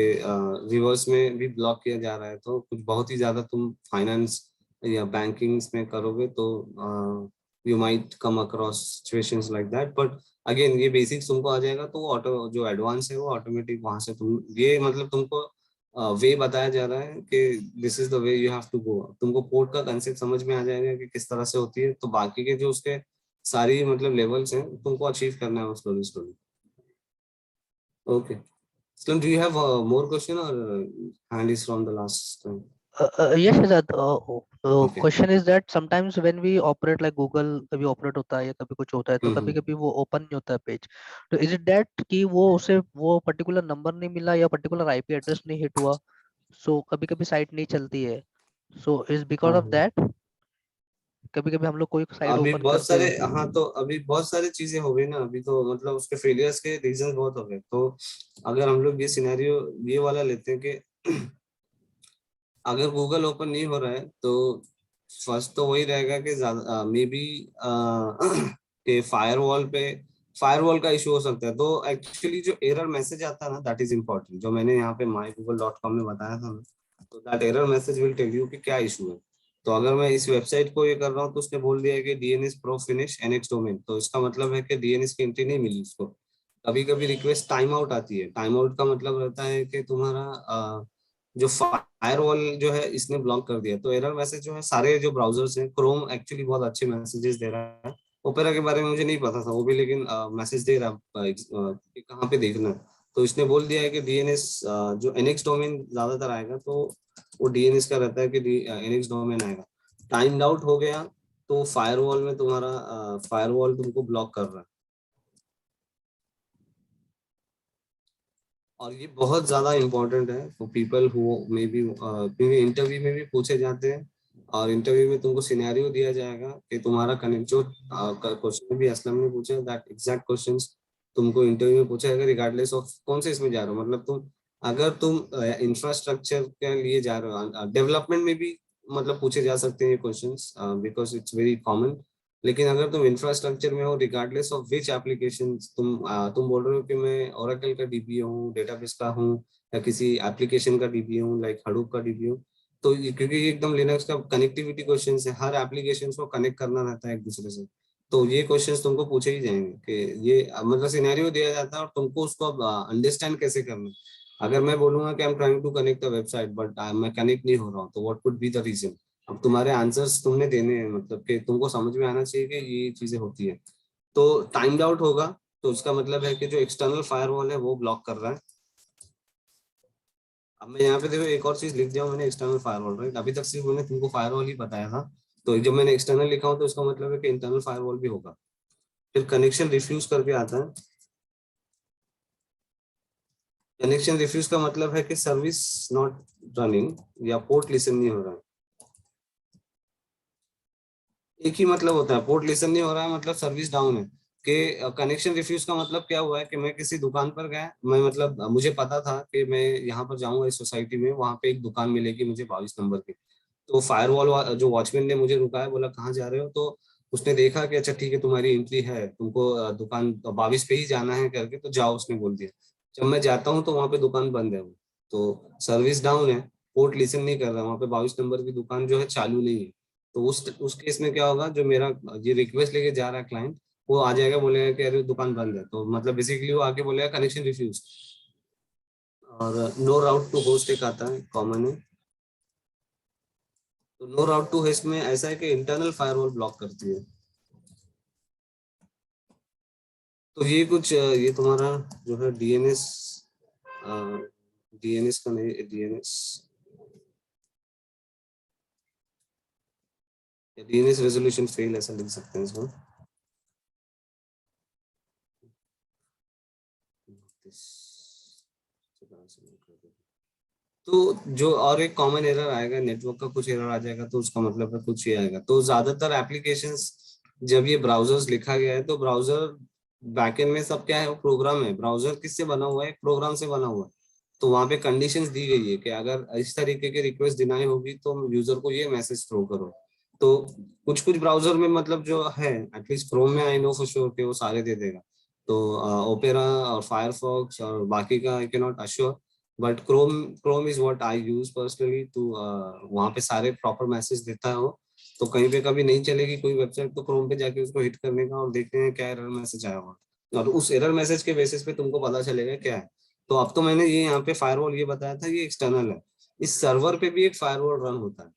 Speaker 1: रिवर्स में भी ब्लॉक किया जा रहा है, तो कुछ बहुत ही ज्यादा तुम फाइनेंस या बैंकिंग में करोगे, तो you might come across situations like that, but again ये बेसिक्स तुमको आ जाएगा, तो वो ऑटो जो एडवांस है वो ऑटोमेटिक वहां से तुम ये मतलब तुमको वे बताया जा रहा है कि this is the way you have to go. तुमको पोर्ट का कंसेप्ट समझ में आ जाएगा कि किस तरह से होती है, तो बाकी के जो उसके सारी मतलब लेवल्स हैं तुमको अचीव करना है slowly slowly. Okay, so do you have more question, or hand is from the last time?
Speaker 2: Yes, Shazad.
Speaker 1: Okay.
Speaker 2: Question is that sometimes when we operate like Google, कभी ऑपरेट होता है या कभी कुछ होता है, तो कभी
Speaker 1: हम्म।
Speaker 2: कभी वो ओपन नहीं होता है पेज। तो इज इट दैट कि वो उसे वो पर्टिकुलर नंबर नहीं मिला या पर्टिकुलर आईपी एड्रेस नहीं हिट हुआ, सो कभी कभी साइट नहीं चलती है, सो इज बिकॉज
Speaker 1: हाँ
Speaker 2: ऑफ
Speaker 1: हाँ।
Speaker 2: दैट कभी कभी हम लोग कोई साइट
Speaker 1: अभी
Speaker 2: ओपन
Speaker 1: बहुत
Speaker 2: करते
Speaker 1: सारे,
Speaker 2: हैं।
Speaker 1: हाँ तो अभी बहुत सारी चीजें हो गई ना, अभी तो मतलब उसके फेलियर्स के रीजन बहुत हो गए, तो अगर हम लोग ये सिनेरियो ये वाला लेते हैं कि अगर गूगल ओपन नहीं हो रहा है, तो फर्स्ट तो वही रहेगा कि मे बी कि फायरवॉल का इशू हो सकता है, तो एक्चुअली जो एरर मैसेज आता है ना, दैट इज इम्पोर्टेंट, जो मैंने यहाँ पे mygoogle.com में बताया था ना, तो that error message will tell you कि क्या इशू है। तो अगर मैं इस वेबसाइट को ये कर रहा हूँ, तो उसने बोल दिया है कि DNS pro finish NX domain, तो इसका मतलब है कि डीएनएस की एंट्री नहीं मिली उसको। कभी कभी रिक्वेस्ट टाइम आउट आती है, टाइम आउट का मतलब रहता है कि तुम्हारा जो फायरवॉल जो है इसने ब्लॉक कर दिया, तो एरर मैसेज जो है सारे जो ब्राउजर्स हैं, क्रोम एक्चुअली बहुत अच्छे मैसेजेस दे रहा है, ओपेरा के बारे में मुझे नहीं पता था वो भी, लेकिन मैसेज दे रहा है कि कहाँ पे देखना है। तो इसने बोल दिया है कि डीएनएस जो एनएक्स डोमेन ज्यादातर आएगा, तो वो डीएनएस का रहता है कि एनएक्स डोमेन आएगा। टाइम्ड आउट हो गया, तो फायरवॉल में तुम्हारा फायरवॉल तुमको ब्लॉक कर रहा है। और ये बहुत ज्यादा इम्पोर्टेंट है for people who may be, क्योंकि इंटरव्यू में भी पूछे जाते हैं, और इंटरव्यू में तुमको सिनेरियो दिया जाएगा कि तुम्हारा कनेक्ट, जो क्वेश्चन भी असलम ने पूछा, दैट एग्जैक्ट क्वेश्चंस तुमको इंटरव्यू में पूछा जाएगा, रिगार्डलेस ऑफ कौन से इसमें जा रहे हो। मतलब तुम, अगर तुम इंफ्रास्ट्रक्चर के लिए जा रहे हो, डेवलपमेंट में भी मतलब पूछे जा सकते हैं ये questions, because it's very common. लेकिन अगर तुम इंफ्रास्ट्रक्चर में हो, रिगार्डलेस ऑफ विच एप्लीकेशन, तुम बोल रहे हो कि मैं ओरेकल का डीबीए हूँ, डेटाबेस का हूँ, या किसी एप्लीकेशन का डीबीए हूँ लाइक हडूप का डीबीए हूँ, तो क्योंकि ये एकदम लिनक्स का कनेक्टिविटी क्वेश्चन है, हर एप्लीकेशन को कनेक्ट करना रहता है एक दूसरे से, तो ये क्वेश्चंस तुमको पूछे ही जाएंगे कि ये मतलब सिनेरियो दिया जाता है और तुमको उसको अंडरस्टैंड कैसे करना है। अगर मैं बोलूंगा कि I am trying to connect the website but मैं कनेक्ट नहीं हो रहा हूँ, तो what could be the reason. अब तुम्हारे आंसर्स तुमने देने हैं, मतलब कि तुमको समझ में आना चाहिए कि ये चीजें होती है। तो टाइम्ड आउट होगा, तो इसका मतलब है कि जो एक्सटर्नल फायरवॉल है वो ब्लॉक कर रहा है। अब मैं यहाँ पे देखो एक और चीज लिख दिया हूँ मैंने, एक्सटर्नल फायरवॉल, राइट। अभी तक सिर्फ मैंने तुमको फायरवॉल ही बताया था, तो जब मैंने एक्सटर्नल लिखा हूँ तो इसका मतलब है कि इंटरनल फायरवॉल भी होगा। फिर कनेक्शन रिफ्यूज करके आता है। कनेक्शन रिफ्यूज का मतलब है कि सर्विस नॉट रनिंग, या पोर्ट लिसन नहीं हो रहा है। एक ही मतलब होता है, पोर्ट लिसन नहीं हो रहा है मतलब सर्विस डाउन है। कि कनेक्शन रिफ्यूज का मतलब क्या हुआ है कि मैं किसी दुकान पर गया, मैं मतलब मुझे पता था कि मैं यहाँ पर जाऊंगा इस सोसाइटी में, वहां पे एक दुकान मिलेगी मुझे 22 नंबर की। तो फायरवॉल जो वॉचमैन ने मुझे रुकाया, बोला कहाँ जा रहे हो, तो उसने देखा कि अच्छा ठीक है तुम्हारी एंट्री है, तुमको दुकान 22 पे ही जाना है करके, तो जाओ उसने बोल दिया। जब मैं जाता हूँ तो वहाँ पे दुकान बंद है वो, तो सर्विस डाउन है, पोर्ट लिसन नहीं कर रहा, वहाँ पे 22 नंबर की दुकान जो है चालू नहीं है। तो उस केस में क्या होगा, जो मेरा ये रिक्वेस्ट लेके जा रहा है क्लाइंट, वो आ जाएगा, बोलेगा कि अरे दुकान बंद है, तो मतलब बेसिकली वो आके बोलेगा कनेक्शन रिफ्यूज। और नो राउट टू होस्ट एक आता है, कॉमन है। तो नो राउट टू होस्ट में ऐसा है कि इंटरनल फायरवॉल ब्लॉक करती है। तो ये कुछ ये तुम्हारा जो है डीएनएस, डीएनएस का नहीं, डीएनएस, डीएनएस रेजोल्यूशन फेल ऐसा लिख सकते हैं इसको। तो जो और एक कॉमन एरर आएगा, नेटवर्क का कुछ एरर आ जाएगा, तो उसका मतलब है कुछ ये आएगा। तो ज्यादातर एप्लीकेशंस, जब ये ब्राउजर्स लिखा गया है, तो ब्राउजर बैकएंड में सब क्या है, वो प्रोग्राम है। ब्राउजर किससे बना हुआ है, एक प्रोग्राम से बना हुआ है। तो वहां पे कंडीशंस दी गई है कि अगर इस तरीके की रिक्वेस्ट डिनाई होगी तो यूजर को ये मैसेज थ्रो करो। तो कुछ कुछ ब्राउजर में मतलब जो है, एटलीस्ट क्रोम में आई नो फॉर श्योर कि वो सारे दे देगा। तो ओपेरा और फायरफॉक्स और बाकी का आई can not assure, but Chrome is what I use personally, तो वहाँ पे सारे प्रॉपर मैसेज देता है वो। तो कहीं पे कभी नहीं चलेगी कोई वेबसाइट, तो क्रोम पे जाके उसको हिट करने का और देखते हैं क्या एरर मैसेज आया हुआ, और उस एरर मैसेज के बेसिस पे तुमको पता चलेगा क्या है। तो अब तो मैंने ये यहाँ पे फायरवॉल ये बताया था, ये एक्सटर्नल है। इस सर्वर पे भी एक फायरवॉल रन होता है,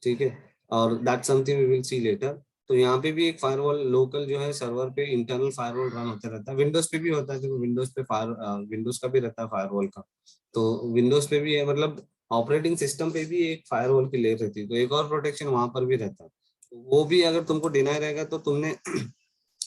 Speaker 1: ठीक है, और that something we will see later. तो यहाँ पे भी एक फायरवॉल लोकल जो है सर्वर पे इंटरनल फायरवॉल रन होता रहता है। विंडोज पे भी होता है, देखो विंडोज पे विंडोज का भी रहता है फायरवॉल का। तो विंडोज पे भी है, मतलब ऑपरेटिंग सिस्टम पे भी एक फायरवॉल की लेयर रहती है, तो एक और प्रोटेक्शन वहां पर भी रहता है। तो वो भी अगर तुमको डिनाई रहेगा तो तुमने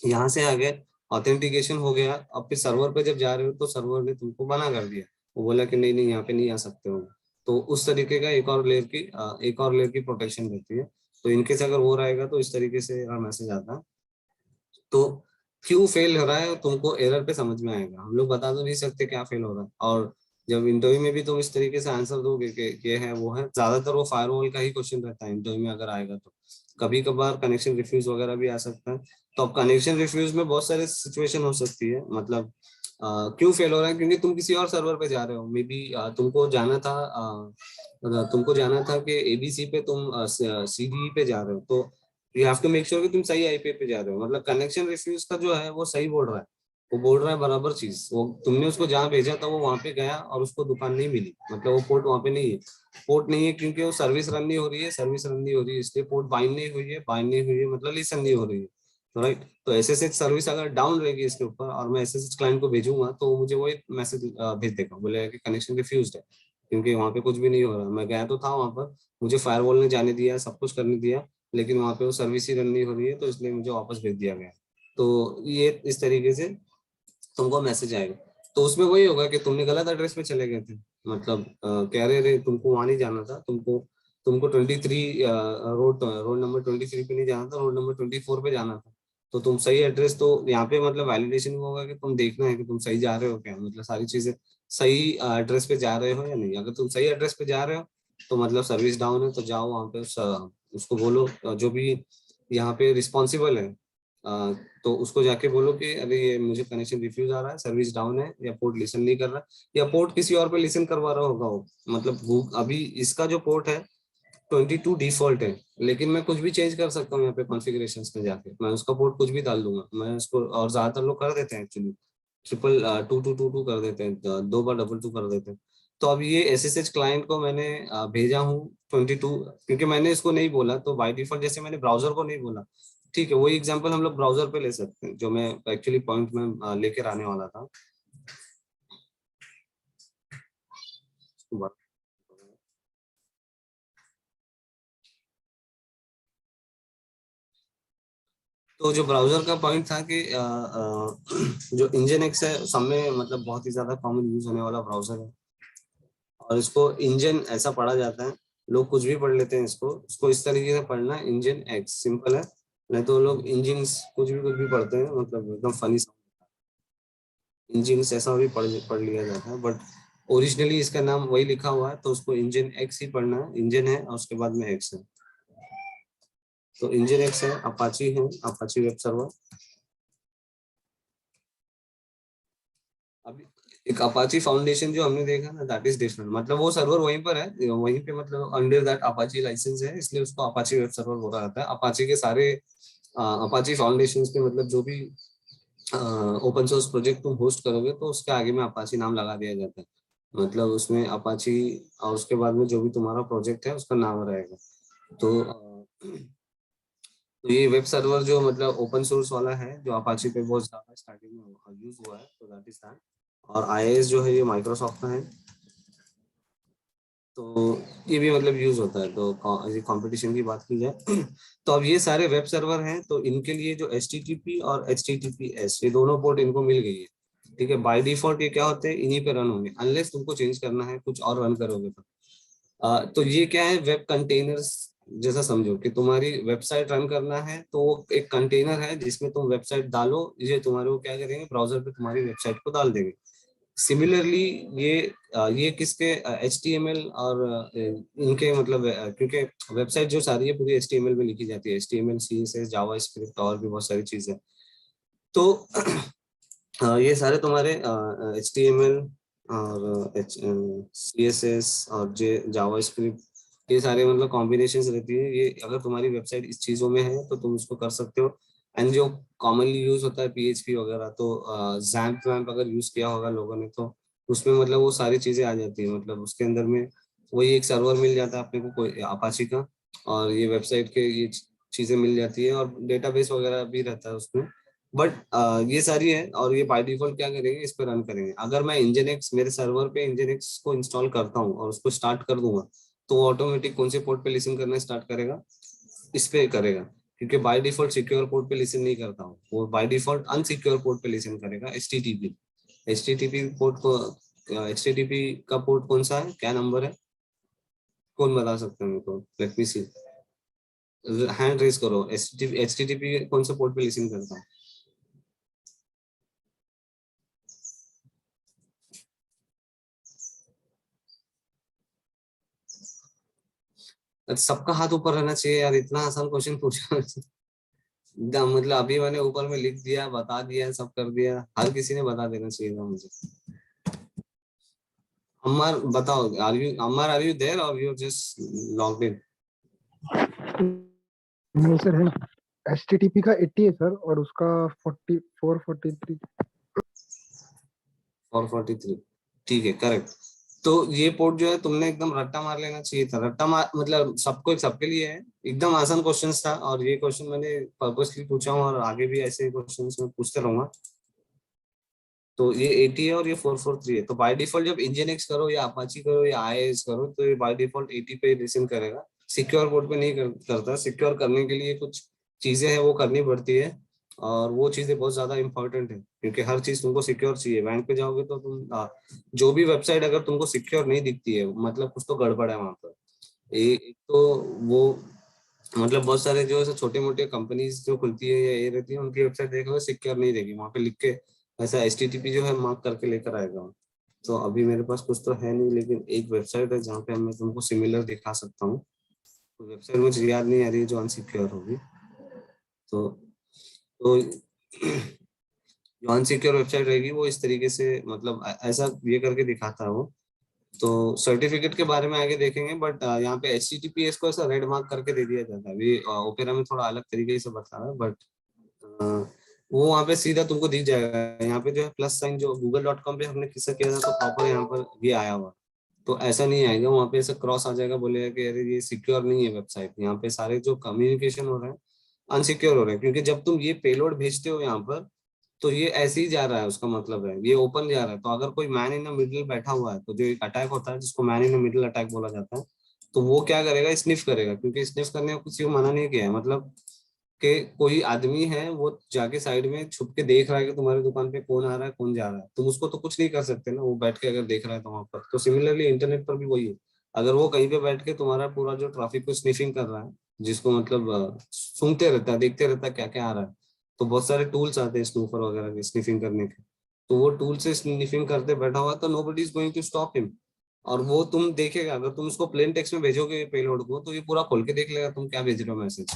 Speaker 1: यहाँ से आगे ऑथेंटिकेशन हो गया, अब फिर सर्वर पे जब जा रहे हो तो सर्वर ने तुमको मना कर दिया, वो बोला कि नहीं नहीं यहाँ पे नहीं आ सकते हो। तो उस तरीके का एक और लेयर की प्रोटेक्शन रहती है। तो इनकेस अगर वो रहेगा तो इस तरीके से मैसेज आता है। तो क्यों फेल हो रहा है तुमको एरर पे समझ में आएगा, हम लोग बता तो नहीं सकते क्या फेल हो रहा है। और जब इंटरव्यू में भी तुम इस तरीके से आंसर दोगे कि ये है वो है, ज्यादातर वो फायरवॉल का ही क्वेश्चन रहता है इंटरव्यू में अगर आएगा तो। कभी कभार कनेक्शन रिफ्यूज वगैरह भी आ सकता है। तो अब कनेक्शन रिफ्यूज में बहुत सारे सिचुएशन हो सकती है, मतलब क्यों फेल हो रहा है, क्योंकि तुम किसी और सर्वर पे जा रहे हो, मे बी तुमको जाना था कि एबीसी पे, तुम सीडी पे जा रहे हो, तो you have to make sure कि तुम सही आईपी पे जा रहे हो। मतलब कनेक्शन रिफ्यूज का जो है वो सही बोल रहा है, वो बोल रहा है बराबर चीज, वो तुमने उसको जहाँ भेजा था वो वहां पे गया और उसको दुकान नहीं मिली, मतलब वो पोर्ट वहां पे नहीं है। पोर्ट नहीं है क्योंकि वो सर्विस रन नहीं हो रही है, सर्विस रन नहीं हो रही है इसलिए पोर्ट बाइंड नहीं हुई है, बाइंड नहीं हुई है मतलब लिसन नहीं हो रही है, राइट। तो एसएसएच सर्विस अगर डाउन रहेगी इसके ऊपर और मैं एसएसएच क्लाइंट को भेजूंगा, तो मुझे वो एक मैसेज भेज देगा, बोलेगा कि कनेक्शन रिफ्यूज्ड है, क्योंकि वहां पे कुछ भी नहीं हो रहा। मैं गया तो था वहां पर, मुझे फायरवॉल ने जाने दिया, सब कुछ करने दिया, लेकिन वहां पे वो सर्विस ही रन नहीं हो रही है, तो इसलिए मुझे वापस भेज दिया गया। तो ये इस तरीके से तुमको मैसेज आएगा। तो उसमें वही होगा कि तुमने गलत एड्रेस पे चले गए थे, मतलब कह रहे थे तुमको वहां नहीं जाना था, तुमको तुमको 23 रोड रोड नंबर 23 पे नहीं जाना था, रोड नंबर 24 पे जाना था। तो तुम सही एड्रेस, तो यहाँ पे मतलब वैलिडेशन होगा कि तुम देखना है कि तुम सही जा रहे हो क्या, मतलब सारी चीजें सही एड्रेस पे जा रहे हो या नहीं। अगर तुम सही एड्रेस पे जा रहे हो तो मतलब सर्विस डाउन है, तो जाओ वहाँ पे उसको बोलो, जो भी यहाँ पे रिस्पॉन्सिबल है, तो उसको जाके बोलो कि अरे ये मुझे कनेक्शन रिफ्यूज आ रहा है, सर्विस डाउन है, या पोर्ट लिसन नहीं कर रहा, या पोर्ट किसी और पे लिसन करवा रहा होगा वो, मतलब वो अभी इसका जो पोर्ट है 22 डिफॉल्ट है, लेकिन मैं कुछ भी चेंज कर सकता हूँ यहाँ पे कॉन्फ़िगरेशंस में जाके, मैं उसका पोर्ट कुछ भी डाल दूंगा मैं उसको, और ज्यादातर लोग कर देते हैं एक्चुअली, ट्रिपल 2222 कर देते हैं, 2 बार डबल 2 कर देते हैं। तो अब ये एसएसएच क्लाइंट को मैंने भेजा हूँ 22, क्योंकि मैंने इसको नहीं बोला, तो बाय डिफॉल्ट जैसे मैंने ब्राउजर को नहीं बोला, ठीक है, वही एग्जांपल हम लोग ब्राउजर पे ले सकते हैं, जो मैं एक्चुअली पॉइंट में लेकर आने वाला था। तो जो ब्राउजर का पॉइंट था कि जो इंजन एक्स है सब में मतलब बहुत ही ज्यादा कॉमन यूज होने वाला ब्राउजर है, और इसको इंजन ऐसा पढ़ा जाता है, लोग कुछ भी पढ़ लेते हैं इसको, इसको इस तरीके से पढ़ना है, इंजन एक्स सिंपल है, नहीं तो लोग इंजिन कुछ भी पढ़ते हैं, मतलब एकदम फनी, इंजिन ऐसा भी पढ़ लिया जाता है, बट ओरिजिनली इसका नाम वही लिखा हुआ है, तो उसको इंजन एक्स ही पढ़ना है, इंजन है और उसके बाद में एक्स है। तो इंजन एक्स है, अपाची है, अपाची वेब सर्वर। अभी एक अपाची फाउंडेशन जो हमने देखा ना, दैट इज डिफरेंट, मतलब वो सर्वर वहीं पर है, वहीं पे मतलब अंडर दैट अपाची लाइसेंस है, इसलिए उसको अपाची वेब सर्वर बोला जाता है। अपाची के सारे अपाची फाउंडेशन के मतलब जो भी ओपन सोर्स प्रोजेक्ट तुम होस्ट करोगे तो उसके आगे में अपाची नाम लगा दिया जाता है, मतलब उसमें अपाची, और उसके बाद में जो भी तुम्हारा प्रोजेक्ट है उसका नाम रहेगा। तो तो ये वेब सर्वर जो मतलब ओपन सोर्स वाला है, जो अपाची पे बहुत ज्यादा स्टार्टिंग में यूज हुआ है, तो दैट इज दैट। और आईएएस जो है ये माइक्रोसॉफ्ट का है, तो ये भी मतलब यूज होता है। तो ये कंपटीशन की बात की जाए तो अब ये सारे वेब सर्वर हैं, तो इनके लिए जो HTTP और HTTPS ये दोनों पोर्ट इनको मिल गई है, ठीक है। बाय डिफॉल्ट ये क्या होते हैं, इन्हीं पे रन होंगे, अनलेस तुमको चेंज करना है कुछ और रन करोगे तो। तो ये क्या है, वेब कंटेनर्स जैसा समझो कि तुम्हारी वेबसाइट रन करना है, तो वो एक कंटेनर है जिसमें तुम वेबसाइट डालो, ये तुम्हारे वो क्या करेंगे, ब्राउजर पे तुम्हारी वेबसाइट को डाल देंगे। सिमिलरली ये ये किसके HTML और इनके मतलब क्योंकि वेबसाइट जो सारी है पूरी HTML में लिखी जाती है, HTML CSS जावास्क्रिप्ट और भी बहुत सारी चीजें। तो ये सारे तुम्हारे HTML और CSS और जावास्क्रिप्ट, ये सारे मतलब कॉम्बिनेशंस रहती है, ये अगर तुम्हारी वेबसाइट इस चीजों में है तो तुम उसको कर सकते हो। एंड जो कॉमनली यूज होता है PHP वगैरह, तो जैम्प वैम्प अगर यूज किया होगा लोगों ने तो उसमें मतलब वो सारी चीजें आ जाती है, मतलब उसके अंदर में वही एक सर्वर मिल जाता है अपने को कोई अपाची का, और ये वेबसाइट के ये चीजें मिल जाती है, और डेटाबेस वगैरह भी रहता है उसमें। बट ये सारी है, और ये बाय डिफॉल्ट क्या करेंगे, इस पे रन करेंगे। अगर मैं इंजन मेरे सर्वर पे इंजन को इंस्टॉल करता हूँ और उसको स्टार्ट कर दूंगा, तो वो ऑटोमेटिक कौन से पोर्ट पे लिसन करना स्टार्ट करेगा, इस पे करेगा, क्योंकि बाय डिफॉल्ट सिक्योर पोर्ट पे लिसन नहीं करता हूँ, वो बाय डिफॉल्ट अनसिक्योर पोर्ट पे लिसन करेगा, एचटीटीपी पोर्ट को। एचटीटीपी का पोर्ट कौन सा है, क्या नंबर है, कौन बता सकता है मेरे को, लेट मी सी, हैंड रेज करो, एचटीटीपी कौन सा पोर्ट पे लिसन करता है। सबका हाथ ऊपर रहना चाहिए यार, इतना आसान क्वेश्चन पूछा मतलब अभी मैंने ऊपर में लिख दिया, बता दिया, सब कर दिया, हर किसी ने बता देना चाहिए था मुझे। अमर बताओ, आर यू देयर और यू जस्ट लॉग्ड इन।
Speaker 3: नहीं सर, है ना। HTTP का 80 है सर, और उसका 44 43।
Speaker 1: 443, ठीक है, करेक्ट। तो ये पोर्ट जो है तुमने एकदम रट्टा मार लेना चाहिए था, रट्टा मार मतलब सबको सबके लिए है, एकदम आसान क्वेश्चन था, और ये क्वेश्चन मैंने पर्पसली पूछा हूँ, और आगे भी ऐसे क्वेश्चन मैं पूछते रहूंगा। तो ये 80 है और ये 443 है, तो बाय डिफॉल्ट जब इंजन एक्स करो या अपाची करो या आईएएस करो, तो ये बाय डिफॉल्ट 80 पे लिसन करेगा, सिक्योर पोर्ट पे नहीं करता। सिक्योर करने के लिए कुछ चीजें हैं वो करनी पड़ती है, और वो चीजें बहुत ज्यादा इंपॉर्टेंट है, क्योंकि हर चीज तुमको सिक्योर चाहिए। बैंक पे जाओगे तो तुम जो भी वेबसाइट अगर तुमको सिक्योर नहीं दिखती है, मतलब कुछ तो गड़बड़ है वहां पर। एक तो वो मतलब बहुत सारे जो ऐसे छोटे मोटे कंपनीज जो खुलती है या ये रहती है, उनकी वेबसाइट देखोगे सिक्योर नहीं रहेगी, वहां पे लिख के ऐसा HTTP जो है मार्क करके लेकर आएगा। तो अभी मेरे पास कुछ तो है नहीं, लेकिन एक वेबसाइट है जहाँ पे मैं तुमको सिमिलर दिखा सकता हूँ। तो वेबसाइट मुझे याद नहीं आ रही है जो अनसिक्योर होगी। तो जो अनसिक्योर वेबसाइट रहेगी वो इस तरीके से मतलब ऐसा ये करके दिखाता है वो। तो सर्टिफिकेट के बारे में आगे देखेंगे, बट यहाँ पे HTTPS को ऐसा रेड मार्क करके दे दिया जाता है। अभी ओपेरा में थोड़ा अलग तरीके से बता रहा है, बट वो वहाँ पे सीधा तुमको दिख जाएगा। यहाँ पे जो है प्लस साइन, जो google.com पे हमने किस्सा किया था तो प्रॉपर यहाँ पर ये आया हुआ। तो ऐसा नहीं आएगा, वहाँ पे ऐसा क्रॉस आ जाएगा, बोलेगा कि अरे ये सिक्योर नहीं है वेबसाइट। यहाँ पे सारे जो कम्युनिकेशन हो रहे हैं अनसिक्योर हो रहे हैं, क्योंकि जब तुम ये पेलोड भेजते हो यहाँ पर, तो ये ऐसे ही जा रहा है, उसका मतलब है ये ओपन जा रहा है। तो अगर कोई मैन इन द मिडिल बैठा हुआ है, तो जो एक अटैक होता है जिसको man in the middle attack बोला जाता है, तो वो क्या करेगा, स्निफ करेगा। क्योंकि स्निफ करने को किसी को मना नहीं किया है, मतलब कि कोई आदमी है वो जाके साइड में छुप के देख रहा है कि तुम्हारी दुकान पे कौन आ रहा है कौन जा रहा है। तुम उसको तो कुछ नहीं कर सकते ना, वो बैठ के अगर देख रहा है तो वहां पर। तो सिमिलरली इंटरनेट पर भी वही है, अगर वो कहीं पे बैठ के तुम्हारा पूरा जो ट्रैफिक को स्निफिंग कर रहा है, जिसको मतलब सूंघते रहता है, देखते रहता है क्या क्या आ रहा है। तो बहुत सारे टूल्स आते हैं स्नूफर वगैरह के स्निफिंग करने के। तो वो टूल से स्निफिंग करते बैठा हुआ, तो nobody is going to stop him. और वो तुम देखेगा, अगर तुम उसको प्लेन टेक्स्ट में भेजोगे पेलोड को, तो ये पूरा खोल के देख लेगा तुम क्या भेज रहे हो मैसेज।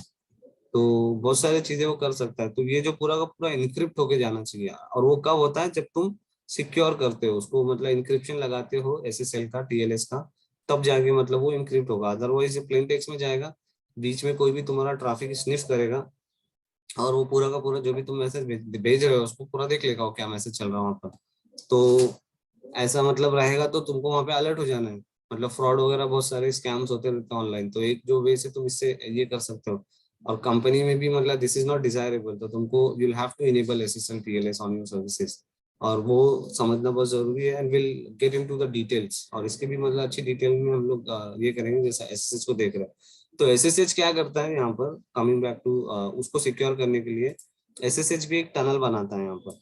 Speaker 1: तो बहुत सारी चीजें वो कर सकता है। तो ये जो पूरा का पूरा इनक्रिप्ट होके जाना चाहिए। और वो कब होता है, जब तुम सिक्योर करते हो उसको, मतलब इंक्रिप्शन लगाते हो SSL का, TLS का, तब जाके मतलब वो इंक्रिप्ट होगा। अदरवाइज प्लेन टेक्स्ट में जाएगा, बीच में कोई भी तुम्हारा ट्रैफिक स्निफ करेगा, और वो पूरा का पूरा जो भी तुम मैसेज भेज रहे हो उसको पूरा देख लेगा वो क्या मैसेज चल रहा है वहां पर। तो ऐसा मतलब रहेगा, तो तुमको वहां पे अलर्ट हो जाना है। मतलब फ्रॉड वगैरह बहुत सारे स्कैम्स होते रहते हैं ऑनलाइन, तो एक जो वे से तुम इससे ये कर सकते हो। और कंपनी में भी मतलब दिस इज नॉट डिजायरेबल, तो तुमको you will have to enable SSL TLS on your services. और वो समझना बहुत जरूरी है, and will get into the details. और इसके भी मतलब अच्छी डिटेल में हम लोग ये करेंगे, जैसा SSH को देख रहे हैं। तो SSH क्या करता है यहाँ पर, कमिंग बैक टू उसको सिक्योर करने के लिए SSH भी एक टनल बनाता है यहाँ पर।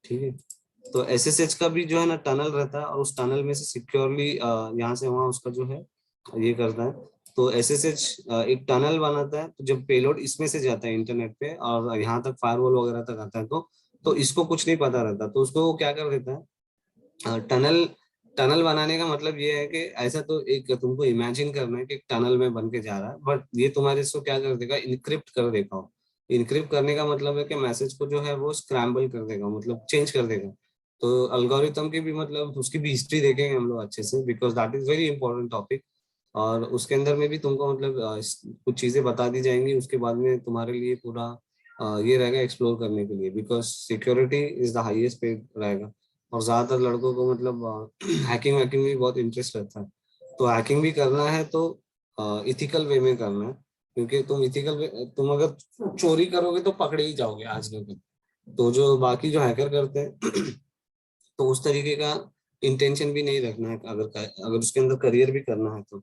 Speaker 1: ठीक है, तो SSH का भी जो है ना टनल रहता है, और उस टनल में से सिक्योरली यहाँ से वहाँ उसका जो है ये करता है। तो SSH एक टनल बनाता है, तो जब पेलोड इसमें से जाता है इंटरनेट पे और यहाँ तक फायरवॉल वगैरह तक आता है, तो इसको कुछ नहीं पता रहता, तो उसको वो क्या कर देता है, टनल टनल बनाने का मतलब ये है कि ऐसा तो एक तुमको इमेजिन करना है कि एक टनल में बन के जा रहा है, बट ये तुम्हारे इसको क्या कर देगा, इनक्रिप्ट कर देगा। इनक्रिप्ट करने का मतलब है कि मैसेज को जो है वो स्क्रैम्बल कर देगा, मतलब चेंज कर देगा। तो अल्गोरिथम की भी मतलब उसकी भी हिस्ट्री देखेंगे हम लोग अच्छे से, because that is very important topic. और उसके अंदर में भी तुमको मतलब कुछ चीजें बता दी जाएंगी, उसके बाद में तुम्हारे लिए पूरा ये रहेगा एक्सप्लोर करने के लिए, because security is the highest पे रहेगा। और ज्यादातर लड़कों को मतलब हैकिंग वैकिंग में बहुत इंटरेस्ट रहता है। तो हैकिंग भी करना है तो इथिकल वे में करना है, क्योंकि तुम अगर चोरी करोगे तो पकड़े ही जाओगे आज के दिन। तो जो बाकी जो हैकर करते हैं तो उस तरीके का इंटेंशन भी नहीं रखना है, अगर उसके अंदर करियर भी करना है तो।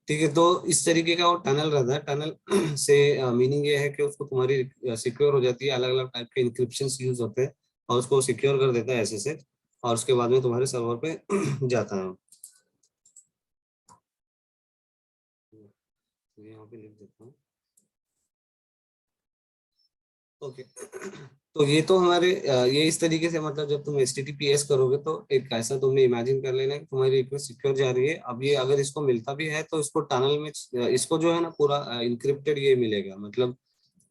Speaker 1: ठीक है, तो इस तरीके का वो टनल रहता है। टनल से मीनिंग ये है कि उसको तुम्हारी सिक्योर हो जाती है, अलग अलग टाइप के इंक्रिप्शन यूज होते हैं, और उसको सिक्योर कर देता है SSH, और उसके बाद में तुम्हारे सर्वर पे जाता है। तो यहाँ पे लिख देता हूँ। ओके तो ये तो हमारे ये इस तरीके से मतलब जब तुम HTTPS करोगे तो एक ऐसा तुमने इमेजिन कर लेना कि तुम्हारी रिक्वेस्ट सिक्योर जा रही है। अब ये अगर इसको मिलता भी है तो इसको टनल में इसको जो है ना पूरा इंक्रिप्टेड ये मिलेगा। मतलब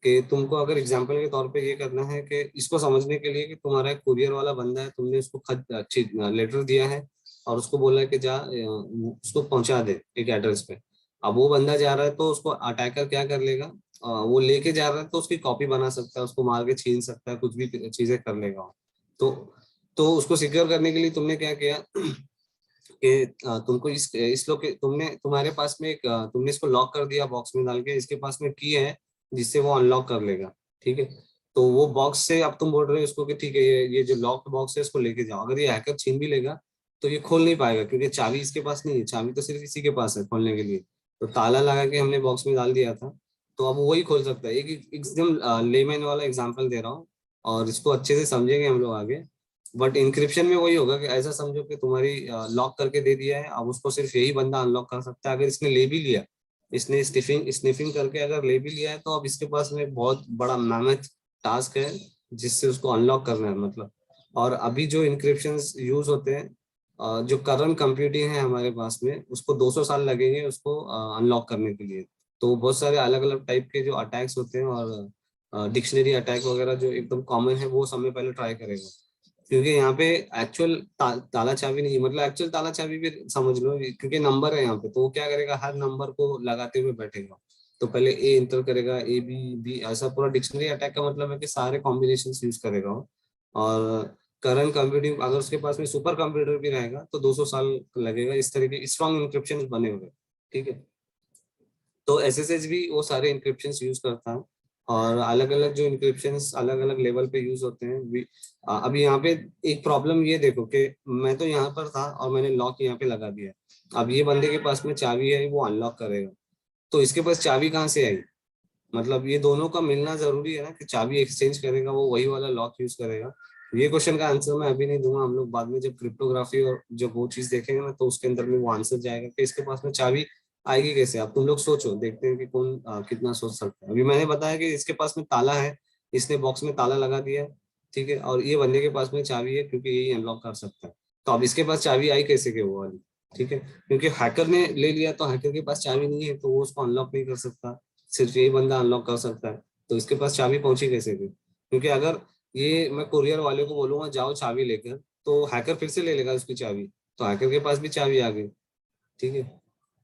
Speaker 1: कि तुमको अगर एग्जांपल के तौर पे ये करना है कि इसको समझने के लिए कि तुम्हारा एक कुरियर वाला बंदा है, तुमने उसको खत अच्छी लेटर दिया है और उसको बोला है कि जा उसको पहुंचा दे एक एड्रेस पे। अब वो बंदा जा रहा है तो उसको अटैकर क्या कर लेगा, वो लेके जा रहा है तो उसकी कॉपी बना सकता है, उसको मार के छीन सकता है, कुछ भी चीजें कर लेगा। तो तो उसको सिक्योर करने के लिए तुमने क्या किया कि तुमको इस लोग तुमने तुम्हारे पास में एक तुमने इसको लॉक कर दिया बॉक्स में डाल के, इसके पास में की है जिससे वो अनलॉक कर लेगा। ठीक है, तो वो बॉक्स से अब तुम बोल रहे हो इसको कि ठीक है ये जो लॉक्ड बॉक्स है इसको लेके जाओ। अगर ये हैकर छीन भी लेगा तो ये खोल नहीं पाएगा, क्योंकि चाबी इसके पास नहीं है, चाबी तो सिर्फ इसी के पास है खोलने के लिए। तो ताला लगा के हमने बॉक्स में डाल दिया था, तो अब वही खोल सकता है। एक एकदम लेमैन वाला एग्जांपल दे रहा हूँ और इसको अच्छे से समझेंगे हम लोग आगे। बट इंक्रिप्शन में वही होगा कि ऐसा समझो कि तुम्हारी लॉक करके दे दिया है, अब उसको सिर्फ यही बंदा अनलॉक कर सकता है। अगर इसने ले भी लिया, इसने स्निफिंग करके अगर ले भी लिया है, तो अब इसके पास में बहुत बड़ा मेहनत टास्क है जिससे उसको अनलॉक करना है मतलब। और अभी जो इंक्रिप्शन यूज होते हैं, जो करंट कंप्यूटिंग है हमारे पास में, उसको 200 साल लगेंगे उसको अनलॉक करने के लिए। तो बहुत सारे अलग अलग टाइप के जो अटैक्स होते हैं, और डिक्शनरी अटैक वगैरह जो एकदम कॉमन है, वो समय पहले ट्राई करेगा। क्योंकि यहाँ पे एक्चुअल ताला चाबी नहीं, मतलब एक्चुअल ताला चाबी भी समझ लो, क्योंकि नंबर है यहाँ पे, तो वो क्या करेगा, हर नंबर को लगाते हुए बैठेगा। तो पहले ए इंटर करेगा, ए बी बी, ऐसा पूरा डिक्शनरी अटैक का मतलब है कि सारे कॉम्बिनेशन यूज करेगा वो। और करंट कंप्यूटिंग, अगर उसके पास में सुपर कंप्यूटर भी रहेगा तो 200 साल लगेगा। इस तरह के स्ट्रॉन्ग इंक्रिप्शन बने हुए, ठीक है। तो एसएसएच भी वो सारे इंक्रिप्शन यूज करता है। और अलग अलग जो इंक्रिप्शन अलग अलग लेवल पे यूज होते हैं भी। अभी यहाँ पे एक प्रॉब्लम ये देखो कि मैं तो यहाँ पर था और मैंने लॉक यहाँ पे लगा दिया। अब ये बंदे के पास में चाबी है, वो अनलॉक करेगा, तो इसके पास चाबी कहाँ से आई? मतलब ये दोनों का मिलना जरूरी है ना, कि चाबी एक्सचेंज करेगा वो वही वाला लॉक यूज करेगा। ये क्वेश्चन का आंसर मैं अभी नहीं दूंगा, हम लोग बाद में जब क्रिप्टोग्राफी और जब वो चीज देखेंगे ना, तो उसके अंदर में वो आंसर जाएगा कि इसके पास में चाबी आएगी कैसे। अब तुम लोग सोचो, देखते हैं कि कौन कितना सोच सकता है। अभी मैंने बताया कि इसके पास में ताला है, इसने बॉक्स में ताला लगा दिया है, ठीक है, और ये बंदे के पास में चाबी है क्योंकि यही अनलॉक कर सकता है। तो अब इसके पास चाबी आई कैसे के वो वाली, ठीक है, क्योंकि हैकर ने ले लिया, तो हैकर के पास चाबी नहीं है, तो वो उसको अनलॉक नहीं कर सकता, सिर्फ यही बंदा अनलॉक कर सकता है। तो इसके पास चाबी पहुंची कैसे थी? क्योंकि अगर ये मैं कुरियर वाले को बोलूंगा जाओ चाबी लेकर, तो हैकर फिर से ले लेगा उसकी चाबी, तो हैकर के पास भी चाबी आ गई, ठीक है।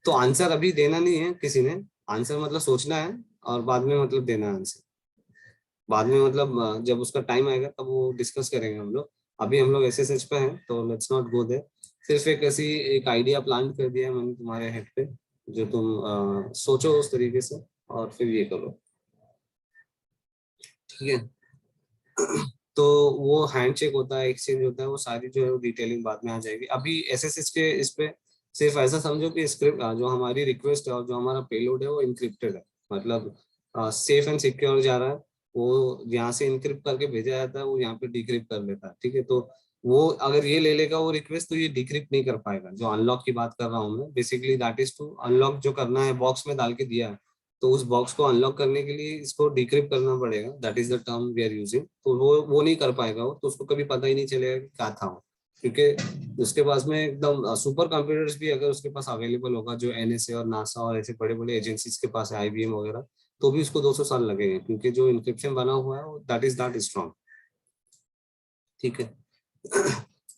Speaker 1: तो आंसर अभी देना नहीं है किसी ने, आंसर मतलब सोचना है और बाद में मतलब देना है आंसर। बाद में मतलब जब उसका टाइम आएगा तब वो डिस्कस करेंगे हम लोग। अभी हम लोग एसएसएच पे हैं, तो लेट्स नॉट गो देयर। सिर्फ एक ऐसी एक आइडिया प्लांट कर दिया है मैंने तुम्हारे हेड पे, जो तुम सोचो उस तरीके से और फिर ये करो, ठीक है। तो वो हैंडशेक होता है, एक्सचेंज होता है, वो सारी जो है वो डिटेलिंग बाद में आ जाएगी। अभी एसएसएच के इस पे सिर्फ ऐसा समझो कि स्क्रिप्ट जो हमारी रिक्वेस्ट है और जो हमारा पेलोड है वो इंक्रिप्टेड है, मतलब सेफ एंड सिक्योर जा रहा है। वो यहाँ से इनक्रिप्ट करके भेजा जाता है, वो यहाँ पे डिक्रिप्ट कर लेता है, ठीक है। तो वो अगर ये ले लेगा वो रिक्वेस्ट, तो ये डिक्रिप्ट नहीं कर पाएगा। जो अनलॉक की बात कर रहा हूँ मैं, basically that is to unlock जो करना है, बॉक्स में डाल के दिया है, तो उस बॉक्स को अनलॉक करने के लिए इसको डिक्रिप्ट करना पड़ेगा, that is the term we are using. तो वो नहीं कर पाएगा वो, तो उसको कभी पता ही नहीं चलेगा कि क्या था वो। क्योंकि उसके पास में एकदम सुपर कंप्यूटर्स भी अगर उसके पास अवेलेबल होगा, जो एनएसए और नासा और ऐसे बड़े बड़े एजेंसीज के पास है, आईबीएम वगैरह, तो भी उसको 200 साल लगेंगे, क्योंकि जो इंक्रिप्शन बना हुआ है दैट इज दैट स्ट्रॉन्ग, ठीक है।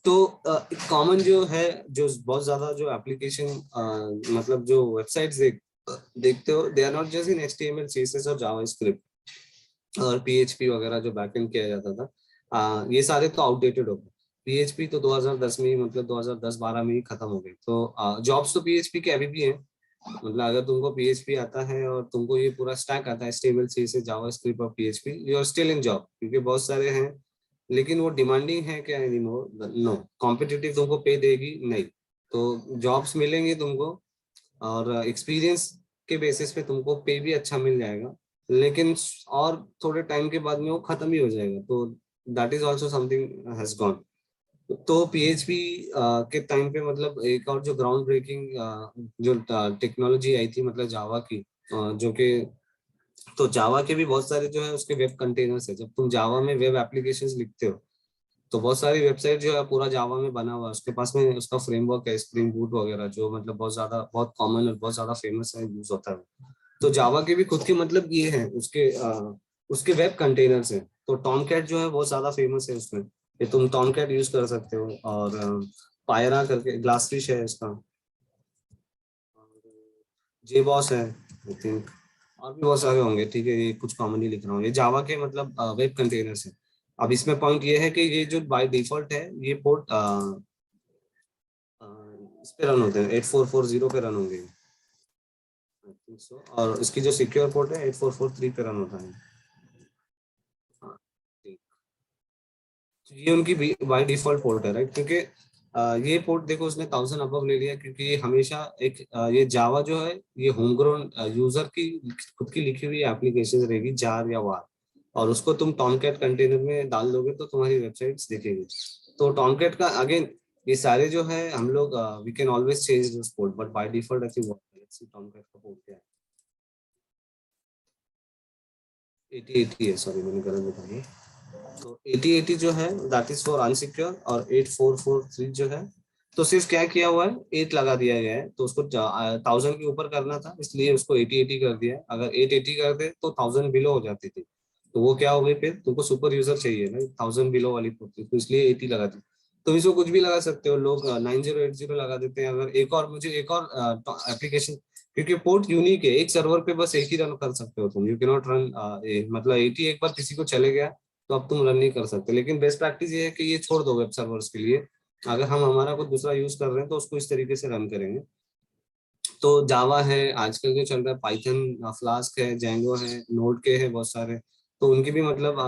Speaker 1: तो कॉमन जो है, जो बहुत ज्यादा जो एप्लीकेशन मतलब जो वेबसाइट्स देखते हो, they are not just in HTML CSS और जावास्क्रिप्ट और पीएचपी वगैरह जो बैकएंड किया जाता था। ये सारे तो आउटडेटेड हो गए। पीएचपी तो 2010 में ही, मतलब 2010-12 में ही खत्म हो गई। तो जॉब्स तो पीएचपी के अभी भी हैं। मतलब अगर तुमको पीएचपी आता है और तुमको ये पूरा स्टैक आता है, एचटीएमएल सीएसएस जावास्क्रिप्ट और PHP, you are still in job, क्योंकि बहुत सारे हैं। लेकिन वो डिमांडिंग है क्या? Anymore no. कॉम्पिटिटिव तुमको पे देगी नहीं। तो जॉब्स मिलेंगे तुमको, और एक्सपीरियंस के बेसिस पे तुमको पे भी अच्छा मिल जाएगा, लेकिन और थोड़े टाइम के बाद में वो खत्म ही हो जाएगा। तो that is also something has gone. तो पीएचपी के टाइम पे मतलब एक और जो ग्राउंड ब्रेकिंग जो टेक्नोलॉजी आई थी, मतलब जावा की, जो कि, तो जावा के भी बहुत सारे जो है उसके वेब कंटेनर्स है। जब तुम जावा में वेब एप्लीकेशंस लिखते हो, तो बहुत सारी वेबसाइट जो है पूरा जावा में बना हुआ है। उसके पास में उसका फ्रेमवर्क है, स्प्रिंग बूट वगैरह, जो मतलब बहुत ज्यादा बहुत कॉमन और बहुत ज्यादा फेमस है, यूज होता है। तो जावा के भी खुद के मतलब ये है, उसके वेब कंटेनर्स हैं। तो टॉमकैट जो है बहुत ज्यादा फेमस है उसमें, ये तुम टॉमकैट यूज कर सकते हो। और पायरा करके ग्लासफिश है इसका, जेबॉस है आई थिंक, और भी बहुत सारे होंगे, ठीक है। ये कुछ कॉमन ही लिख रहा हूँ, ये जावा के मतलब वेब कंटेनर्स है। अब इसमें पॉइंट ये है कि ये जो बाय डिफॉल्ट है, ये पोर्ट इस पे रन होते हैं, 8440 पे रन होंगे, I think so। और इसकी जो सिक्योर पोर्ट है 8443 पे रन होता है। हाँ, ठीक। तो ये उनकी बाय डिफॉल्ट पोर्ट है, राइट, क्योंकि ये पोर्ट देखो उसने 1000 अबव ले लिया क्योंकि ये हमेशा एक ये जावा जो है ये होम ग्रोन यूजर की खुद की लिखी हुई एप्लीकेशन रहेगी जार या वार, और उसको तुम टॉमकैट कंटेनर में डाल दोगे तो तुम्हारी वेबसाइट्स दिखेगी। तो टॉमकैट का अगेन ये सारे जो है हम लोग we can always change this port, but by default ऐसे लेट्स सी टॉमकैट का पोर्ट क्या है। 8080 है, सॉरी मैंने गलत बता दिया। तो 8080 जो है दैट इज फॉर अनसिक्योर, और 8443 जो है तो सिर्फ क्या किया हुआ है 8 लगा दिया गया है, तो उसको 1000 के ऊपर करना था इसलिए उसको 8080 कर दिया है। अगर 880 कर दे तो 1000 बिलो हो जाती थी, तो वो क्या हो गई फिर तुमको सुपर यूजर चाहिए ना 1000 बिलो वाली पड़ती, तो इसलिए 80 लगा दी। तुम इसको कुछ भी लगा सकते हो, लोग 9080 लगा देते हैं। अगर एक और मुझे एक और एप्लीकेशन, क्योंकि पोर्ट यूनिक है, एक सर्वर पे बस एक ही रन कर सकते हो तुम, यू कैन नॉट रन मतलब 80 एक बार किसी को चले गया तो अब तुम रन नहीं कर सकते। लेकिन बेस्ट प्रैक्टिस ये है कि ये छोड़ दो वेब सर्वर्स के लिए, अगर हम हमारा कोई दूसरा यूज कर रहे हैं तो उसको इस तरीके से रन करेंगे। तो जावा है आजकल जो चल रहा है, पाइथन फ्लास्क है, जेंगो है, नोड के है बहुत सारे, तो उनकी भी मतलब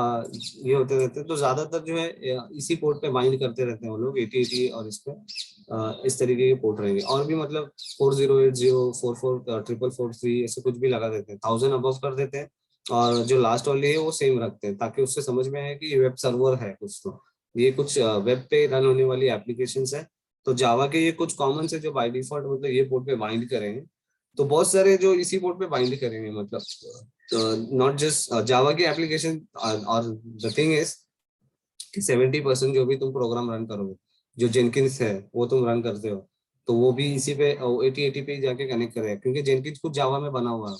Speaker 1: ये होते रहते हैं। तो ज्यादातर जो है इसी पोर्ट पे बाइंड करते रहते हैं वो लोग 8080, और इस पे इस तरीके के पोर्ट रहेंगे। और भी मतलब 4080 444443 ऐसे कुछ भी लगा देते हैं, 1000 अबव कर देते हैं, और जो लास्ट वाली है वो सेम रखते हैं ताकि उससे समझ में आए कि ये वेब सर्वर है कुछ, तो ये कुछ वेब पे रन होने वाली एप्लीकेशंस है। तो जावा के ये कुछ कॉमन है जो बाय डिफॉल्ट मतलब ये पोर्ट पे बाइंड करेंगे। तो बहुत सारे जो इसी पोर्ट पे बाइंड करेंगे, मतलब नॉट जस्ट जावा की एप्लीकेशन। और द थिंग इज कि 70% जो भी तुम प्रोग्राम रन करोगे, जो जेनकिंस है वो तुम रन करते हो, तो वो भी इसी पे 8080 पे जाके कनेक्ट करेगा, क्योंकि जेनकिंस खुद जावा में बना हुआ है।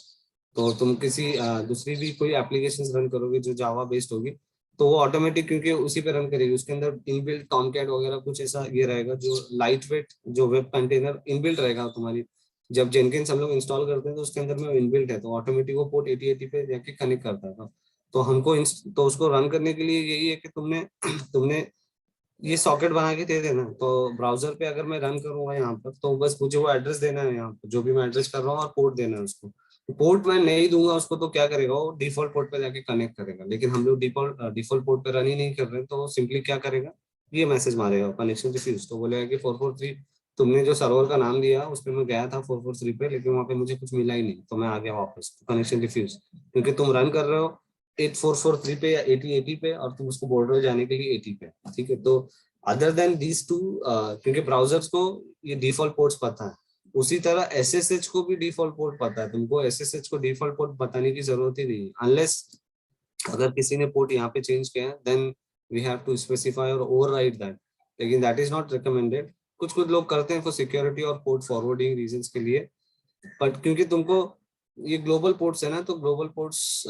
Speaker 1: तो तुम किसी दूसरी भी कोई एप्लीकेशन रन करोगे जो जावा बेस्ड होगी, तो वो ऑटोमेटिक क्योंकि उसी पे रन करेगी, उसके अंदर इनबिल्ट टॉमकैट वगैरह कुछ ऐसा ये रहेगा, जो लाइट वेट जो वेब कंटेनर इनबिल्ट रहेगा तुम्हारी। जब जेनकिंस हम लोग इंस्टॉल करते हैं तो उसके अंदर में इनबिल्ट है, तो ऑटोमेटिक वो पोर्ट 8080 पे जाके कनेक्ट करता है। तो हमको तो उसको रन करने के लिए यही है कि तुमने तुमने ये सॉकेट बना के दे देना। तो ब्राउजर पे अगर मैं रन करूंगा यहाँ पर, तो बस मुझे वो एड्रेस देना है यहाँ पर जो भी मैं एड्रेस कर रहा हूँ, और पोर्ट देना है उसको। पोर्ट मैं नहीं दूंगा उसको तो क्या करेगा, वो डिफॉल्ट पोर्ट पे जाके कनेक्ट करेगा। लेकिन हम लोग डिफॉल्ट पोर्ट पे रन ही नहीं कर रहे, तो सिंपली क्या करेगा, ये मैसेज मारेगा कनेक्शन रिफ्यूज, तो बोलेगा कि 443 तुमने जो सर्वर का नाम दिया उस पर मैं गया था 443 पे, लेकिन वहाँ पे मुझे कुछ मिला ही नहीं, तो मैं आ गया वापस, कनेक्शन रिफ्यूज। क्योंकि तुम रन कर रहे हो 8443 पे या 8080 पे, और तुम उसको बोल रहे हो जाने के लिए 80 पे, ठीक है। तो अदर देन दीज टू, क्योंकि ब्राउजर्स को ये डिफॉल्ट पोर्ट्स पता है, उसी तरह एसएसएच को भी डिफॉल्ट पोर्ट पता है। तुमको एसएसएच को डिफॉल्ट पोर्ट बताने की जरूरत ही नहीं, अनलेस अगर किसी ने पोर्ट यहाँ पे चेंज किया है, then we have to specify और ओवरराइड दैट, लेकिन दैट इज नॉट रिकमेंडेड। कुछ कुछ लोग करते हैं फॉर सिक्योरिटी और पोर्ट फॉरवर्डिंग रीजंस के लिए, बट क्योंकि तुमको ये ग्लोबल पोर्ट्स है ना, तो ग्लोबल पोर्ट्स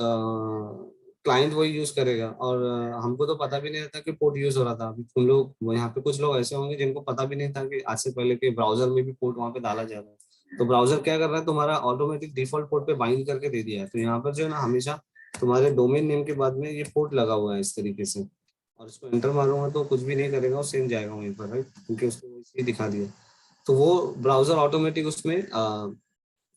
Speaker 1: क्लाइंट वही यूज करेगा, और हमको तो पता भी नहीं रहता कि पोर्ट यूज हो रहा था। अभी तुम लोग यहाँ पे कुछ लोग ऐसे होंगे जिनको पता भी नहीं था कि आज से पहले के ब्राउजर में भी पोर्ट वहाँ पे डाला जा रहा है। तो ब्राउजर क्या कर रहा है, तुम्हारा ऑटोमेटिक डिफॉल्ट पोर्ट पे बाइंड करके दे दिया है। तो यहाँ पर जो है ना, हमेशा तुम्हारे डोमेन नेम के बाद में ये पोर्ट लगा हुआ है इस तरीके से, और इसको एंटर मारूंगा तो कुछ भी नहीं करेगा, वो सेम जाएगा वहीं पर, राइट, क्योंकि उसको वैसे ही दिखा दिया। तो वो ब्राउजर ऑटोमेटिक उसमें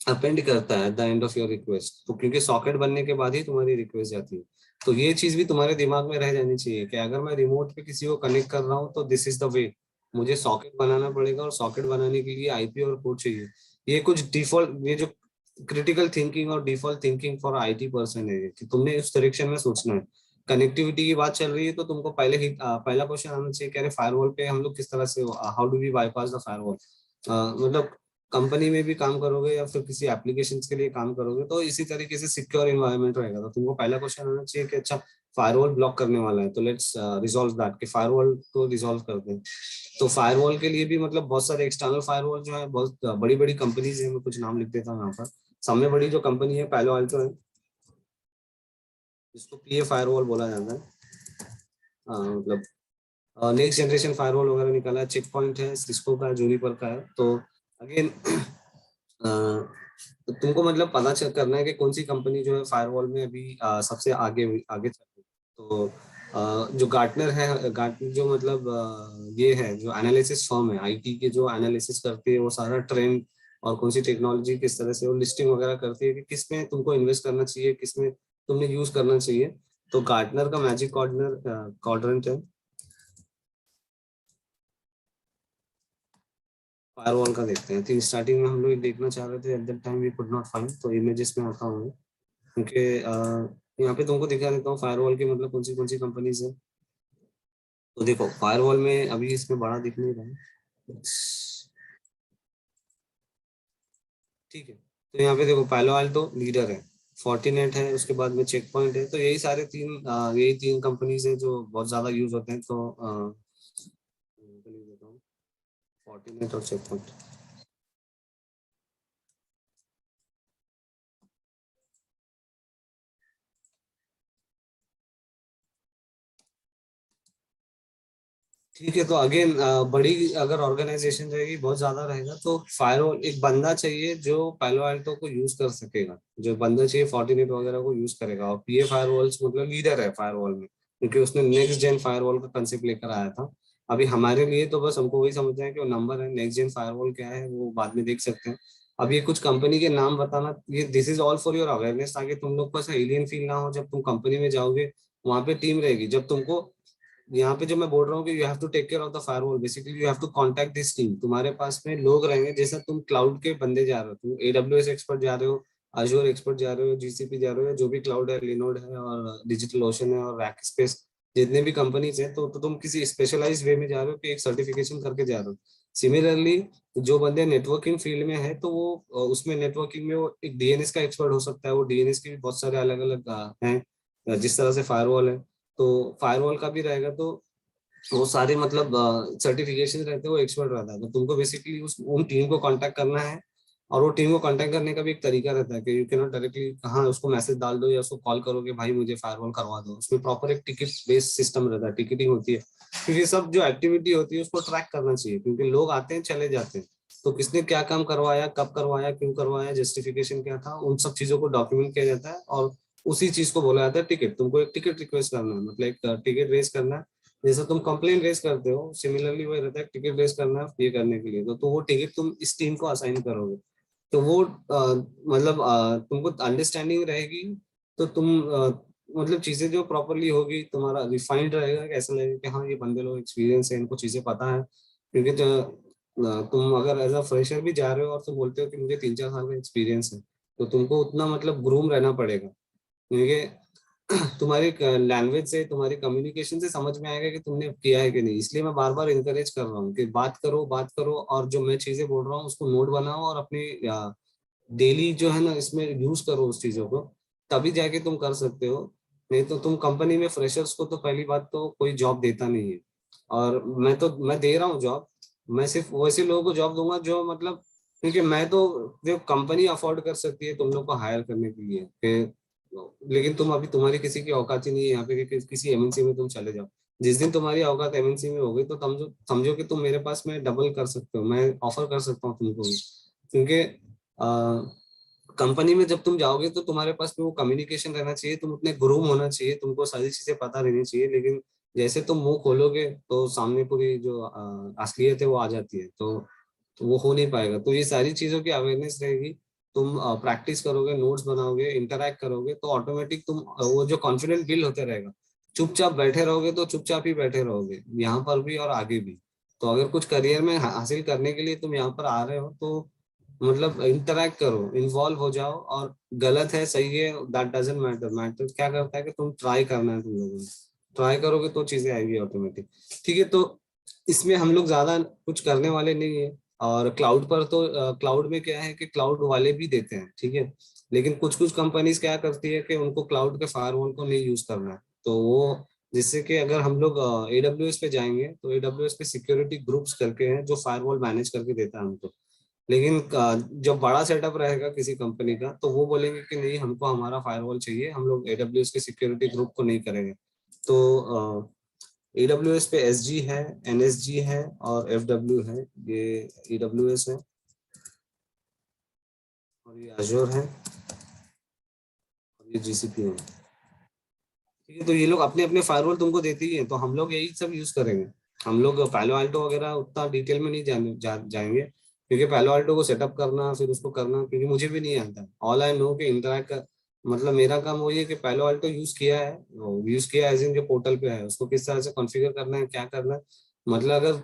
Speaker 1: अपेंड करता है at the end of your request, तो क्योंकि सॉकेट बनने के बाद ही तुम्हारी रिक्वेस्ट जाती है। तो ये चीज भी तुम्हारे दिमाग में रह जानी चाहिए कि अगर मैं रिमोट पे किसी को कनेक्ट कर रहा हूँ तो दिस इज द वे, मुझे सॉकेट बनाना पड़ेगा, और सॉकेट बनाने के लिए आईपी और पोर्ट चाहिए। ये कुछ डिफॉल्ट, ये जो क्रिटिकल थिंकिंग और default thinking for IT person है कि तुमने इस डायरेक्शन में सोचना है। कनेक्टिविटी की बात चल रही है तो तुमको पहले ही पहला क्वेश्चन आना चाहिए कि अरे फायरवॉल पे हम लोग किस तरह से, how do we bypass the firewall. मतलब कंपनी में भी काम करोगे या फिर किसी एप्लीकेशन के लिए काम करोगे तो इसी तरीके से सिक्योर एनवायरनमेंट रहेगा। तो तुमको पहला क्वेश्चन आना चाहिए कि अच्छा फायरवॉल ब्लॉक करने वाला है, तो लेट्स रिजॉल्व दैट, कि फायरवॉल को रिजॉल्व कर दें। तो फायरवॉल के लिए भी मतलब बहुत सारे एक्सटर्नल फायरवॉल जो है, बहुत बड़ी बड़ी कंपनीज है, मैं कुछ नाम लिख देता हूँ यहाँ पर। सबसे बड़ी जो कंपनी है पैलो अल्टो है, जिसको पीए फायरवॉल बोला जाता है। मतलब नेक्स्ट जनरेशन फायरवॉल वगैरह निकाला है, चेक पॉइंट है, सिस्को का, जूनिपर का है। तो अगेन तो तुमको मतलब पता चेक करना है कि कौन सी कंपनी जो है फायरवॉल में अभी सबसे आगे आगे चल रही है। तो जो गार्टनर है, गार्टनर जो मतलब ये है जो एनालिसिस फर्म है आईटी के, जो एनालिसिस करती है वो सारा ट्रेंड और कौन सी टेक्नोलॉजी किस तरह से वो लिस्टिंग वगैरह करती है कि किस में तुमको इन्वेस्ट करना चाहिए, किस में तुमने यूज करना चाहिए। तो गार्टनर का मैजिक क्वाड्रेंट है, फायरवॉल का देखते हैं। तो स्टार्टिंग में हम लोग देखना चाह रहे थे, at that time we could not find, तो इमेजेस में आता हूँ क्योंकि यहाँ पे तुमको दिखा देता हूँ फायरवॉल की मतलब कौन सी कंपनीज है। तो देखो फायरवॉल में अभी इसमें बड़ा दिख नहीं रहा है, ठीक है। तो यहाँ पे देखो पालो अल्टो लीडर है, फोर्टिनेट है, उसके बाद में चेक पॉइंट है। तो यही तीन कंपनीज हैं जो बहुत ज्यादा यूज होते हैं। तो फोर्टिनेट और चेक पॉइंट। ठीक है। तो अगेन बड़ी अगर ऑर्गेनाइजेशन रहेगी, बहुत ज्यादा रहेगा, तो फायरवॉल एक बंदा चाहिए जो पालो अल्टो को यूज कर सकेगा, जो बंदा चाहिए फोर्टिनेट वगैरह को यूज करेगा। और पीए फायरवॉल्स मतलब लीडर है फायरवॉल में, क्योंकि उसने नेक्स्ट जेन फायरवॉल का कंसेप्ट लेकर आया था। अभी हमारे लिए तो बस हमको वही समझना है कि वो नंबर है, नेक्स्ट जेन फायरवॉल क्या है वो बाद में देख सकते हैं। अब ये कुछ कंपनी के नाम बताना, ये this is all for your awareness, ताकि तुम लोग को ऐसा एलियन फील ना हो जब तुम कंपनी में जाओगे। वहां पे टीम रहेगी, जब तुमको यहाँ पे जो मैं बोल रहा हूँ कि you have to take care of the firewall, basically you have to contact this team. तुम्हारे पास में लोग रहेंगे, जैसा तुम क्लाउड के बंदे जा रहे हो, तुम एडब्ल्यूएस एक्सपर्ट जा रहे हो, अजूर एक्सपर्ट जा रहे हो, जीसीपी जा रहे हो, जो भी क्लाउड है, लिनोड है और डिजिटल ओशन है और रैक स्पेस, जितने भी कंपनीज हैं, तो तुम किसी स्पेशलाइज वे में जा रहे हो कि एक सर्टिफिकेशन करके जा रहे हो। सिमिलरली जो बंदे नेटवर्किंग फील्ड में है, तो वो उसमें नेटवर्किंग में वो एक डीएनएस का एक्सपर्ट हो सकता है। वो डीएनएस के भी बहुत सारे अलग अलग हैं, जिस तरह से फायरवॉल है तो फायरवॉल का भी रहेगा। तो वो सारे मतलब सर्टिफिकेशन रहते हैं, वो एक्सपर्ट रहता है। तो तुमको बेसिकली उस उन टीम को कांटेक्ट करना है। और वो टीम को कांटेक्ट करने का भी एक तरीका रहता है कि यू कैन नॉट डायरेक्टली कहाँ उसको मैसेज डाल दो या उसको कॉल करो कि भाई मुझे फायरवॉल करवा दो। उसमें प्रॉपर एक टिकट बेस्ड सिस्टम रहता है, टिकटिंग होती है, क्योंकि सब जो एक्टिविटी होती है उसको ट्रैक करना चाहिए, क्योंकि लोग आते हैं चले जाते हैं। तो किसने क्या काम करवाया, कब करवाया, क्यों करवाया, जस्टिफिकेशन क्या था, उन सब चीजों को डॉक्यूमेंट किया जाता है। और उसी चीज को बोला जाता है टिकट। तुमको एक टिकट रिक्वेस्ट करना है, मतलब एक टिकट रेज करना है। जैसा तुम कंप्लेन रेज करते हो, सिमिलरली वही रहता है, टिकट रेज करना है पे करने के लिए। तो वो टिकट तुम इस टीम को असाइन करोगे। तो वो मतलब तुमको अंडरस्टैंडिंग रहेगी। तो तुम मतलब चीजें जो प्रॉपरली होगी, तुम्हारा रिफाइंड रहेगा, कि ऐसा लगेगा कि हाँ ये बंदे लोग एक्सपीरियंस है, इनको चीजें पता है। क्योंकि तुम अगर एज अ फ्रेशर भी जा रहे हो और तुम बोलते हो कि मुझे 3-4 साल का एक्सपीरियंस है, तो तुमको उतना मतलब ग्रूम रहना पड़ेगा। क्योंकि तुम्हारी लैंग्वेज से, तुम्हारी कम्युनिकेशन से समझ में आएगा कि तुमने किया है कि नहीं। इसलिए मैं बार बार इंकरेज कर रहा हूँ कि बात करो, बात करो, और जो मैं चीजें बोल रहा हूँ उसको नोट बनाओ और अपनी डेली जो है ना इसमें यूज करो उस चीजों को, तभी जाके तुम कर सकते हो। नहीं तो तुम कंपनी में फ्रेशर्स को तो पहली बात तो कोई जॉब देता नहीं है। और मैं दे रहा हूँ जॉब, मैं सिर्फ वैसे लोगों को जॉब दूंगा जो मतलब, क्योंकि मैं तो, जो कंपनी अफोर्ड कर सकती है तुम लोग को हायर करने के लिए लेकिन तुम अभी, तुम्हारी किसी की औकात ही नहीं है यहाँ पे कि किसी एमएनसी में तुम चले जाओ। जिस दिन तुम्हारी औकात एमएनसी में हो गई तो समझो समझो कि तुम मेरे पास में डबल कर सकते हो, मैं ऑफर कर सकता हूँ तुमको भी। क्योंकि कंपनी में जब तुम जाओगे तो तुम्हारे पास में वो कम्युनिकेशन रहना चाहिए, तुम उतने ग्रूम होना चाहिए, तुमको सारी चीजें पता रहनी चाहिए। लेकिन जैसे तुम मुंह खोलोगे तो सामने पूरी जो असलियत है वो आ जाती है। तो वो हो नहीं पाएगा। तो ये सारी चीजों की अवेयरनेस रहेगी। तुम प्रैक्टिस करोगे, नोट्स बनाओगे, इंटरैक्ट करोगे, तो ऑटोमेटिक तुम वो जो कॉन्फिडेंस बिल्ड होते रहेगा। चुपचाप बैठे रहोगे तो चुपचाप ही बैठे रहोगे, यहाँ पर भी और आगे भी। तो अगर कुछ करियर में हासिल करने के लिए तुम यहाँ पर आ रहे हो, तो मतलब इंटरैक्ट करो, इन्वॉल्व हो जाओ। और गलत है सही है दैट डजंट मैटर, मैटर क्या करता है कि तुम ट्राई करना है। तुम लोगों ने ट्राई करोगे तो चीजें आएगी ऑटोमेटिक। ठीक है। तो इसमें हम लोग ज्यादा कुछ करने वाले नहीं है। और क्लाउड पर तो क्लाउड में क्या है कि क्लाउड वाले भी देते हैं, ठीक है। लेकिन कुछ कुछ कंपनीज क्या करती है कि उनको क्लाउड के फायरवॉल को नहीं यूज करना है। तो वो, जिससे कि अगर हम लोग एडब्ल्यूएस पे जाएंगे तो एडब्ल्यूएस पे सिक्योरिटी ग्रुप्स करके हैं जो फायरवॉल मैनेज करके देता है हमको। लेकिन जब बड़ा सेटअप रहेगा किसी कंपनी का, तो वो बोलेंगे कि नहीं हमको हमारा फायरवॉल चाहिए, हम लोग एडब्ल्यूएस के सिक्योरिटी ग्रुप को नहीं करेंगे। तो एडब्ल्यूएस पे एसजी है, एनएसजी है और एफडब्ल्यू है। ये एडब्ल्यूएस है और ये अजोर है और ये जीसीपी है। ठीक है। तो ये लोग अपने अपने फायरवॉल तुमको देते ही हैं, तो हम लोग यही सब यूज करेंगे। हम लोग पैलो अल्टो वगैरह उतना डिटेल में नहीं जाएंगे, क्योंकि पैलो अल्टो को सेटअप करना फिर उसको करना, क्योंकि मुझे भी नहीं आता। ऑल आई नो कि इंटरैक्ट कर, मतलब मेरा काम वही है कि पैलो अल्टो यूज किया है एज इन जो पोर्टल पे है, उसको किस तरह से कॉन्फ़िगर करना है, क्या करना है। मतलब अगर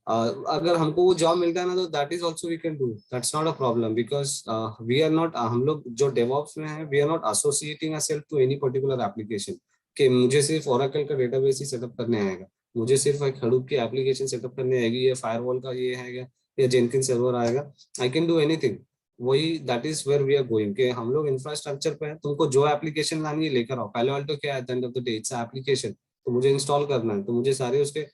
Speaker 1: अगर हमको वो जॉब मिलता है ना तो that is also we can do, that's not a problem, because we are not, हम लोग जो डेवऑप्स में है we are not associating ourselves to any particular application कि मुझे सिर्फ ओरेकल का डेटाबेस ही सेटअप करने आएगा, मुझे सिर्फ एक हडूप की एप्लीकेशन सेटअप करने आएगी, या फायरवॉल का ये है या जेनकिन सर्वर आएगा, आई कैन डू एनीथिंग। वही that is where we are going कि हम लोग इंफ्रास्ट्रक्चर पे हैं, तुमको जो एप्लीकेशन लानी है लेकर आओ। पहले वाले तो क्या है, at the end of the day its application, तो मुझे इंस्टॉल करना है, तो मुझे सारे उसके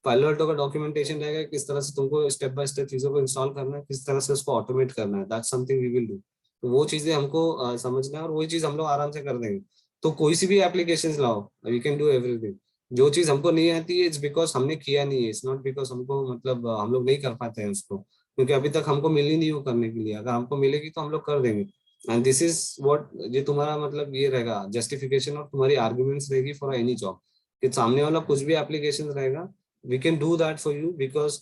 Speaker 1: पालो अल्टो का डॉक्यूमेंटेशन रहेगा, किस तरह से तुमको स्टेप बाय स्टेप चीजों को इंस्टॉल करना है, किस तरह से उसको ऑटोमेट करना है, that's something we will do. तो वो चीजें हमको समझना है, और वही चीज हम लोग आराम से कर देंगे। तो कोई सी भी एप्लीकेशन लाओ, वी कैन डू एवरीथिंग। जो चीज हमको नहीं आती है इट्स बिकॉज हमने किया नहीं है, इट्स नॉट बिकॉज हमको मतलब हम लोग नहीं कर पाते हैं उसको, क्योंकि अभी तक हमको मिली नहीं वो करने के लिए। अगर हमको मिलेगी तो हम लोग कर देंगे। एंड दिस इज व्हाट, ये तुम्हारा मतलब ये रहेगा जस्टिफिकेशन और तुम्हारी आर्ग्यूमेंट्स रहेगी फॉर एनी जॉब, कि सामने वाला कुछ भी एप्लीकेशन रहेगा we can do that for you, because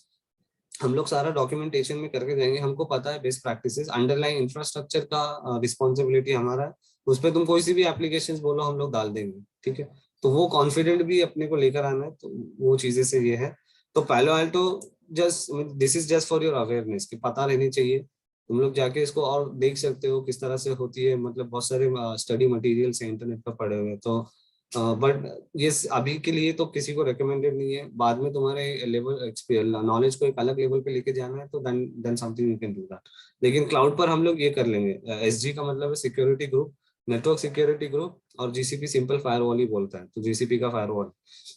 Speaker 1: हम लोग सारा डॉक्यूमेंटेशन में करके देंगे, हमको पता है बेस्ट प्रैक्टिसेस, अंडरलाइन इंफ्रास्ट्रक्चर का रिस्पॉन्सिबिलिटी हमारा है, उस पर तुम कोई सी भी एप्लीकेशन बोलो हम लोग डाल देंगे, ठीक है। तो वो कॉन्फिडेंट भी अपने को लेकर आना है, तो वो चीजें से ये है। तो पालो Alto just, this is just for your awareness कि पता रहनी चाहिए, तुम लोग जाके इसको और देख सकते हो किस तरह से होती है, मतलब बहुत सारे स्टडी मटेरियल्स हैं इंटरनेट पर पड़े हुए, तो बट ये अभी के लिए तो किसी को रिकमेंडेड नहीं है। बाद में तुम्हारे लेवल नॉलेज को एक अलग लेवल पे लेके जाना है तो then something you can do that. लेकिन क्लाउड पर हम लोग ये कर लेंगे, एसजी का मतलब है security group, network security group, और जीसीपी सिंपल फायरवॉल ही बोलता है, तो जीसीपी का फायरवॉल,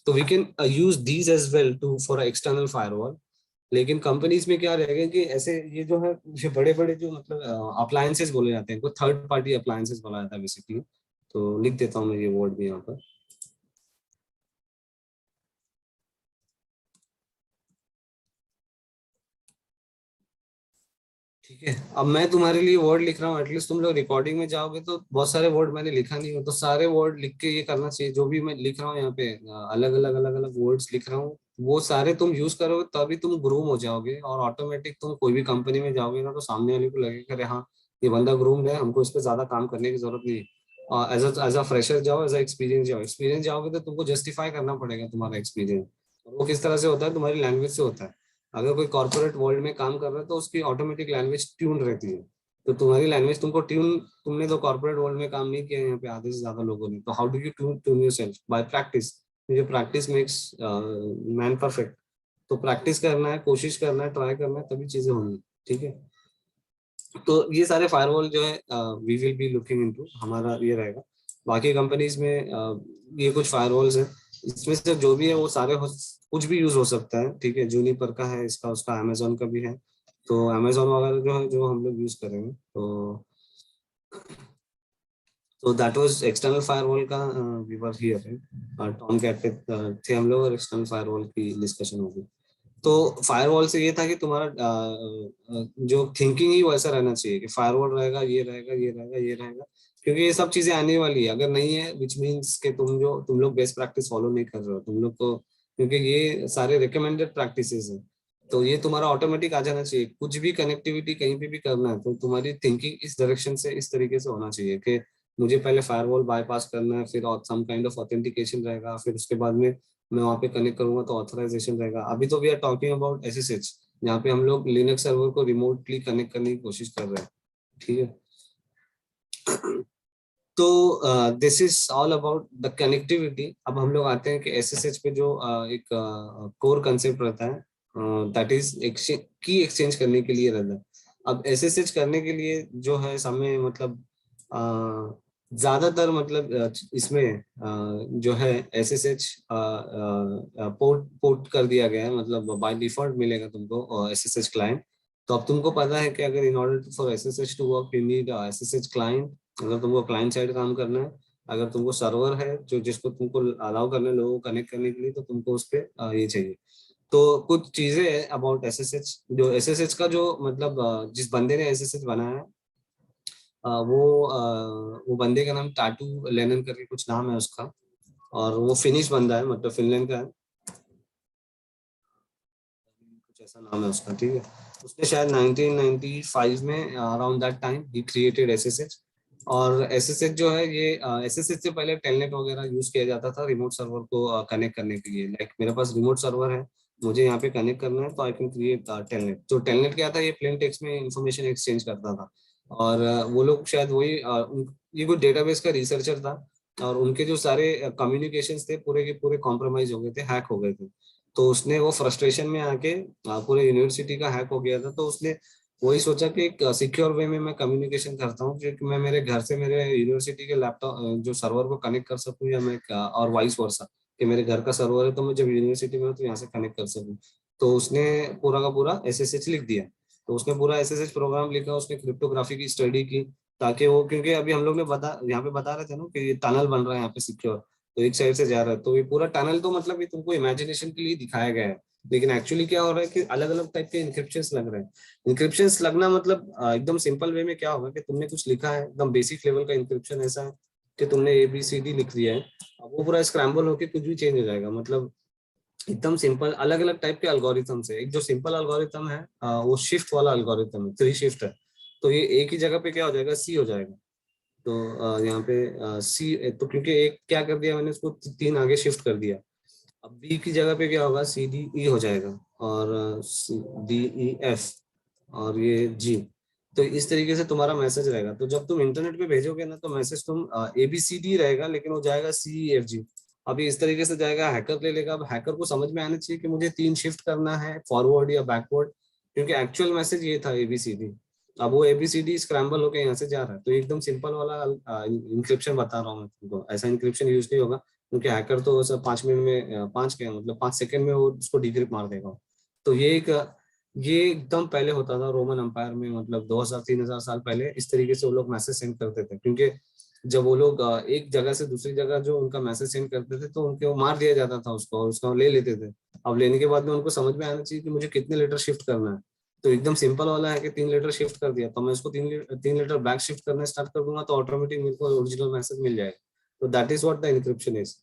Speaker 1: तो we can use these as well to for external firewall. लेकिन कंपनीज में क्या रहेगा कि ऐसे ये जो है, ये बड़े बड़े जो मतलब अप्लायंसेस बोले जाते हैं, को थर्ड पार्टी अप्लायंसेस बोला जाता है बेसिकली। तो लिख देता हूँ मैं ये वर्ड भी यहाँ पर। ठीक है, अब मैं तुम्हारे लिए वर्ड लिख रहा हूँ, एटलीस्ट तुम लोग रिकॉर्डिंग में जाओगे तो बहुत सारे वर्ड मैंने लिखा नहीं हो, तो सारे वर्ड लिख के ये करना चाहिए, जो भी मैं लिख रहा हूँ यहाँ पे अलग अलग वर्ड्स लिख रहा हूँ, वो सारे तुम यूज करोगे तभी तुम ग्रूम हो जाओगे, और ऑटोमेटिक तुम कोई भी कंपनी में जाओगे ना तो सामने वाले को लगेगा अरे हाँ ये बंदा ग्रूम्ड है, हमको इस पर ज्यादा काम करने की जरूरत नहीं है। एज अ फ्रेशर जाओ, एज अ एक्सपीरियंस जाओ, एक्सपीरियंस जाओगे तो तुमको जस्टिफाई करना पड़ेगा तुम्हारा एक्सपीरियंस, और वो किस तरह से होता है, तुम्हारी लैंग्वेज से होता है। अगर कोई कॉर्पोरेट वर्ल्ड में काम कर रहा है तो उसकी ऑटोमेटिक लैंग्वेज ट्यून रहती है, तो तुम्हारी लैंग्वेज तुमको ट्यून, तुमने तो कॉर्पोरेट वर्ल्ड में काम नहीं किया यहाँ पे आधे से ज्यादा लोगों ने, तो how do you tune yourself? Bye practice. ये प्रैक्टिस मेक्स मैन परफेक्ट। तो प्रैक्टिस करना है, कोशिश करना है, ट्राई करना है, तभी चीजें होंगी, ठीक है। तो ये सारे फायरवॉल जो है we will be looking into, हमारा ये रहेगा। बाकी कंपनीज में ये कुछ फायरवॉल्स है, इसमें से जो भी है वो सारे कुछ भी यूज हो सकता है, ठीक है। जूनिपर का है, इसका उसका अमेजोन का भी है, तो अमेजोन वगैरह जो है जो हम लोग यूज करेंगे। तो दैट वाज एक्सटर्नल फायरवॉल का, we were here Tomcat पे थे हम लोग, और एक्सटर्नल फायरवॉल की डिस्कशन होगी। तो फायरवॉल से ये था कि तुम्हारा जो थिंकिंग ही वैसा रहना चाहिए कि फायरवॉल रहेगा, ये रहेगा, ये रहेगा, ये रहेगा, क्योंकि ये सब चीजें आने वाली है। अगर नहीं है विच मीन्स कि तुम लोग बेस्ट प्रैक्टिस फॉलो नहीं कर रहे हो तुम लोग को, क्योंकि ये सारे रिकमेंडेड प्रैक्टिसेस हैं, तो ये तुम्हारा ऑटोमेटिक आ जाना चाहिए। कुछ भी कनेक्टिविटी कहीं पे भी करना है तो तुम्हारी थिंकिंग इस डायरेक्शन से, इस तरीके से होना चाहिए कि मुझे पहले फायरवॉल बाईपास करना है, फिर सम काइंड ऑफ ऑथेंटिकेशन रहेगा, फिर उसके बाद में मैं वहाँ पे कनेक्ट करूंगा तो ऑथराइजेशन रहेगा। अभी तो we are talking about SSH, जहाँ पे हम लोग लिनक्स सर्वर को रिमोटली कनेक्ट करने की कोशिश कर रहे हैं, ठीक है। तो this is all about the connectivity. अब हम लोग आते हैं कि एसएसएच पे जो एक कोर कंसेप्ट रहता है, दैट इज की एक्सचेंज करने के लिए रहता है। अब एसएसएच करने के लिए जो है समय मतलब ज्यादातर मतलब इसमें जो है एसएसएच पोर्ट कर दिया गया है, मतलब बाय डिफॉल्ट मिलेगा तुमको एसएसएच क्लाइंट। तो अब तुमको पता है कि अगर in order for SSH to work you need SSH client. अगर तुमको क्लाइंट साइड काम करना है, अगर तुमको सर्वर है जो जिसको तुमको अलाउ करना है लोगों को कनेक्ट करने के लिए, तो तुमको उस पर ये चाहिए। तो कुछ चीजें है अबाउट एसएसएच, जो एसएसएच का जो मतलब जिस बंदे ने एसएसएच बनाया है, वो बंदे का नाम टाटू लेनन करके कुछ नाम है उसका, और वो फिनिश बंदा है, मतलब फिनलैंड का है, कुछ ऐसा नाम है उसका, ठीक है। उसने शायद 1995 में around that time he created SSH. और एसएसएच जो है ये एसएसएच से पहले टेलनेट वगैरह यूज किया जाता था रिमोट सर्वर को कनेक्ट करने के लिए। लाइक मेरे पास रिमोट सर्वर है, मुझे यहाँ पे कनेक्ट करना है तो आई कैन क्रिएट टेलनेट। तो टेलनेट क्या था, ये प्लेन टेक्स्ट में इंफॉर्मेशन एक्सचेंज करता था। और वो लोग शायद वही ये कोई डेटाबेस का रिसर्चर था, और उनके जो सारे कम्युनिकेशंस थे पूरे के पूरे कॉम्प्रोमाइज हो गए थे, हैक हो गए थे। तो उसने वो फ्रस्ट्रेशन में आके पूरे यूनिवर्सिटी का हैक हो गया था, तो उसने वही सोचा कि एक सिक्योर वे में मैं कम्युनिकेशन करता हूँ, क्योंकि मैं मेरे घर से मेरे यूनिवर्सिटी के लैपटॉप जो सर्वर को कनेक्ट कर सकूँ, या मैं और वाइस वर्सा कि मेरे घर का सर्वर है तो मैं जब यूनिवर्सिटी में हूँ तो यहाँ से कनेक्ट कर सकूँ। तो उसने पूरा का पूरा एसएसएच लिख दिया। तो उसने पूरा एसएसएच प्रोग्राम लिखा, उसने क्रिप्टोग्राफी की स्टडी की, ताकि वो, क्योंकि अभी हम लोग ने यहाँ पे बता रहे थे ना कि ये टनल बन रहा है यहाँ पे सिक्योर, तो एक साइड से जा रहा है, तो ये पूरा टनल तो मतलब ये तुमको इमेजिनेशन के लिए दिखाया गया है, लेकिन एक्चुअली क्या हो रहा है कि अलग अलग टाइप के इंक्रिप्शंस लग रहे हैं। इंक्रिप्शंस लगना मतलब एकदम सिंपल वे में क्या होगा कि तुमने कुछ लिखा है, एकदम बेसिक लेवल का इंक्रिप्शन ऐसा है कि तुमने ABCD लिख दिया है, अब वो पूरा स्क्रैम्बल होके कुछ भी चेंज हो जाएगा। मतलब एकदम सिंपल अलग अलग टाइप के अल्गोरिथम है। एक जो सिंपल अल्गोरिथम है वो शिफ्ट वाला अल्गोरिथम है, 3 शिफ्ट है। तो ये एक ही जगह पे क्या हो जाएगा, C हो जाएगा। तो यहाँ पे C, तो क्योंकि एक क्या कर दिया मैंने, उसको 3 आगे शिफ्ट कर दिया। अब B की जगह पे क्या होगा, CD E हो जाएगा, और DEF, और ये G। तो इस तरीके से तुम्हारा मैसेज रहेगा। तो जब तुम इंटरनेट पे भेजोगे ना, तो मैसेज तुम ABCD रहेगा, लेकिन वो जाएगा CEFG। अभी इस तरीके से जाएगा, हैकर ले लेगा। अब हैकर को समझ में आना चाहिए कि मुझे 3 शिफ्ट करना है, फॉरवर्ड या बैकवर्ड, क्योंकि एक्चुअल मैसेज ये था ABCD। अब वो ABCD स्क्रैम्बल होकर यहाँ से जा रहा है। तो एकदम सिंपल वाला इंक्रिप्शन बता रहा हूँ मैं तुमको। ऐसा इंक्रिप्शन यूज नहीं होगा, क्योंकि हैकर तो सब 5 मिनट में 5 सेकंड में वो उसको डिक्रिप्ट मार देगा। तो ये एकदम पहले होता था रोमन एम्पायर में, मतलब 2000-3000 साल पहले इस तरीके से वो लोग मैसेज सेंड करते थे। क्योंकि जब वो लोग एक जगह से दूसरी जगह जो उनका मैसेज सेंड करते थे, तो उनके वो मार दिया जाता था उसको, और उसका ले लेते थे। अब लेने के बाद में उनको समझ में आना चाहिए कि मुझे कितने लीटर शिफ्ट करना है। तो एकदम सिंपल वाला है कि 3 लीटर शिफ्ट कर दिया, तो मैं इसको 3 लीटर बैक शिफ्ट करना स्टार्ट कर दूंगा, तो ऑटोमेटिक मेरे को ओरिजिनल मैसेज मिल जाएगा। तो that is what the encryption is.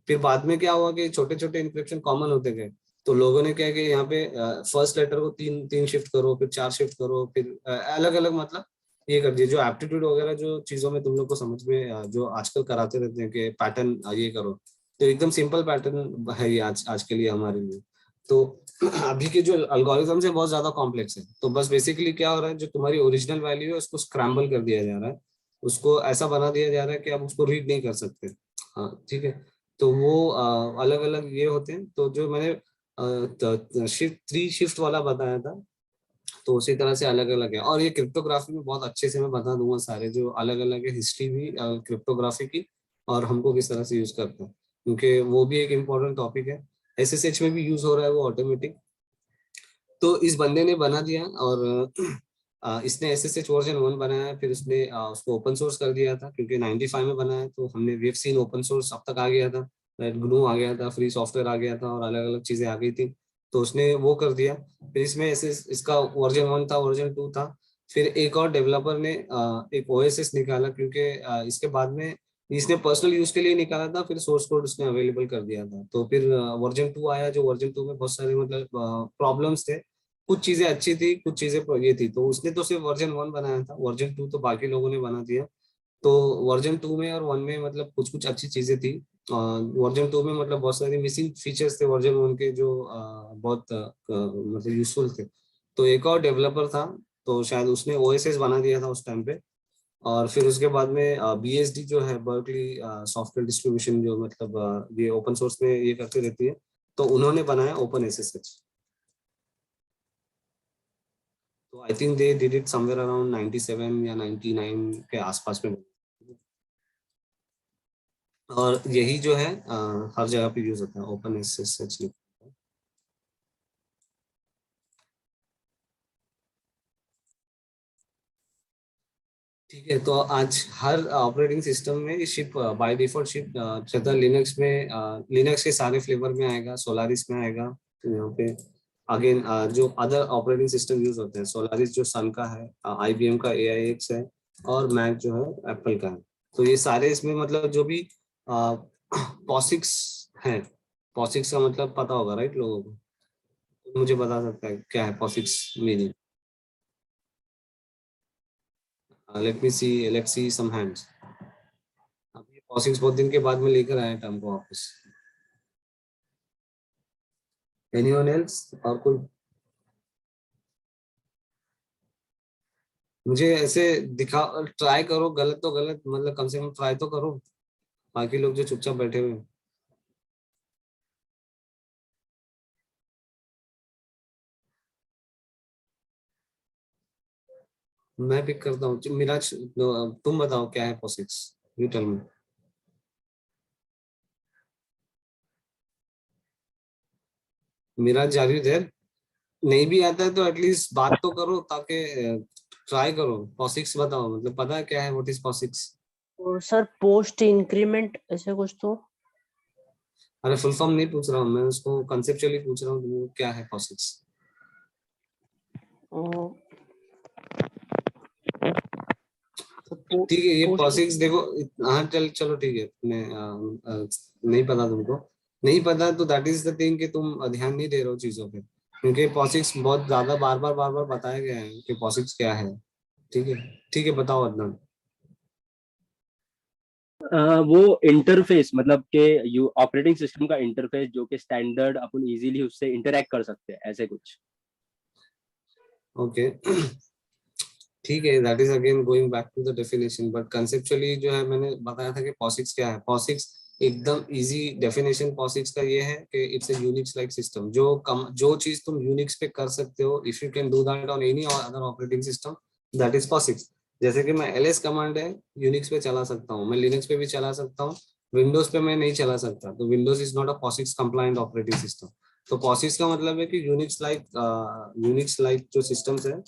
Speaker 1: फिर बाद में क्या हुआ कि छोटे छोटे इंक्रिप्शन कॉमन होते गए। तो लोगों ने क्या कि यहाँ पे फर्स्ट लेटर को 3 3 शिफ्ट करो, फिर 4 शिफ्ट करो, फिर अलग अलग, मतलब ये कर दिए। जो एप्टीट्यूड वगैरह जो चीजों में तुम लोग को समझ में जो आजकल कराते रहते हैं कि पैटर्न ये करो, तो एकदम सिंपल पैटर्न है ये आज के लिए हमारे लिए। तो अभी के जो अल्गोरिथम्स है बहुत ज्यादा कॉम्प्लेक्स है। तो बस बेसिकली क्या हो रहा है, जो तुम्हारी ओरिजिनल वैल्यू है उसको स्क्रैम्बल कर दिया जा रहा है, उसको ऐसा बना दिया जा रहा है कि आप उसको रीड नहीं कर सकते। हाँ ठीक है। तो वो अलग अलग ये होते हैं। तो जो मैंने शिफ्ट 3 शिफ्ट वाला बताया था, तो उसी तरह से अलग अलग है। और ये क्रिप्टोग्राफी में बहुत अच्छे से मैं बता दूंगा सारे जो अलग अलग है, हिस्ट्री भी क्रिप्टोग्राफी की, और हमको किस तरह से यूज करते हैं, क्योंकि वो भी एक इम्पोर्टेंट टॉपिक है। SSH में भी यूज हो रहा है वो ऑटोमेटिक। तो इस बंदे ने बना दिया, और इसने SSH वर्जन 1 बनाया, फिर उसने उसको ओपन सोर्स कर दिया था, क्योंकि 95 में बनाया। तो हमने वेव सीन ओपन सोर्स अब तक आ गया था, GNU आ गया था, फ्री सॉफ्टवेयर आ गया था, और अलग अलग चीजें आ गई थी। तो उसने वो कर दिया। फिर इसमें इसका वर्जन 1 था, वर्जन 2 था। फिर एक और डेवलपर ने एक OSS निकाला, क्योंकि इसके बाद में इसने पर्सनल यूज के लिए निकाला था, फिर सोर्स कोड उसने अवेलेबल कर दिया था। तो फिर वर्जन 2 आया, जो वर्जन 2 में बहुत सारे मतलब प्रॉब्लम्स थे। कुछ चीजें अच्छी थी, कुछ चीजें ये थी। तो उसने तो सिर्फ वर्जन 1 बनाया था, वर्जन 2 तो बाकी लोगों ने बना दिया। तो वर्जन 2 में और 1 में मतलब कुछ कुछ अच्छी चीजें थी। वर्जन 2 में मतलब बहुत सारे मिसिंग फीचर्स थे वर्जन 1 के, जो बहुत मतलब यूजफुल थे। तो एक और डेवलपर था, तो शायद उसने OSS बना दिया था उस टाइम पे। और फिर उसके बाद में BSD जो है, बर्कली सॉफ्टवेयर डिस्ट्रीब्यूशन, जो मतलब ये ओपन सोर्स में ये करती रहती है, तो उन्होंने बनाया OpenSSH। तो I think they did it somewhere around 97 या 99 के आसपास में। और यही जो है हर जगह पे यूज होता है, OpenSSH। ठीक है। तो आज हर ऑपरेटिंग सिस्टम में शिप बाय डिफॉल्ट शिप रहता है। लिनक्स में लिनक्स के सारे फ्लेवर में आएगा, सोलारिस में आएगा। तो यहाँ पे अगेन जो अदर ऑपरेटिंग सिस्टम यूज होते हैं, सोलारिस जो सन का है, IBM का AIX है, और मैक जो है एप्पल का है। तो ये सारे इसमें मतलब जो भी पॉसिक्स है, पॉसिक्स का मतलब पता होगा राइट लोगों को? तो मुझे बता सकता है क्या है पॉसिक्स मीनिंग? लेट सी सम हैंड्स। अब ये पॉसिक्स बहुत दिन के बाद में लेकर आया टर्म को वापस। Anyone else? और कोई? मुझे ऐसे दिखा, ट्राई करो, गलत तो गलत, मतलब कम से कम ट्राई तो करो, बाकी लोग जो चुपचाप बैठे हुए हैं। मैं पिक करता हूँ। मिराज, तुम बताओ क्या है POSIX, you tell me. Miraj, are you there? नहीं भी आता है तो एटलीस्ट बात तो करो, ताकि ट्राई करो। POSIX बताओ, मतलब पता है क्या है, व्हाट इज POSIX?
Speaker 4: और सर पोस्ट इंक्रीमेंट ऐसे कुछ तो।
Speaker 1: अरे फुल फॉर्म नहीं पूछ रहा हूँ मैं, उसको कंसेप्चुअली पूछ रहा हूँ, तुमको क्या है POSIX। ठीक है, ये POSIX देखो। हाँ चल चलो ठीक है, मैं नहीं पता तुमको, नहीं पता तो दैट इज द थिंग कि तुम ध्यान नहीं दे रहे हो चीजों पे, क्योंकि POSIX बहुत ज्यादा बार बार बताया गया है कि POSIX क्या है। ठीक है, ठीक है, बताओ अदनान।
Speaker 5: वो इंटरफेस मतलब कि यू ऑपरेटिंग सिस्टम का इंटरफेस जो कि स्टैंडर्ड अपन इजीली उससे इंटरेक्ट कर सकते हैं, ऐसे कुछ।
Speaker 1: ओके ठीक है, that is again going back to the definition, but conceptually जो है मैंने बताया था कि POSIX क्या है। POSIX एकदम इजी डेफिनेशन POSIX का ये है कि it's a Unix like system. जो चीज तुम यूनिक्स पे कर सकते हो, if you can do that on any other operating system, that is POSIX। जैसे कि मैं ls कमांड है यूनिक्स पे चला सकता हूँ, मैं लिनक्स पे भी चला सकता हूँ, विंडोज पे मैं नहीं चला सकता, तो Windows is not a POSIX compliant operating system. तो POSIX का मतलब है कि यूनिक्स लाइक जो सिस्टम्स है,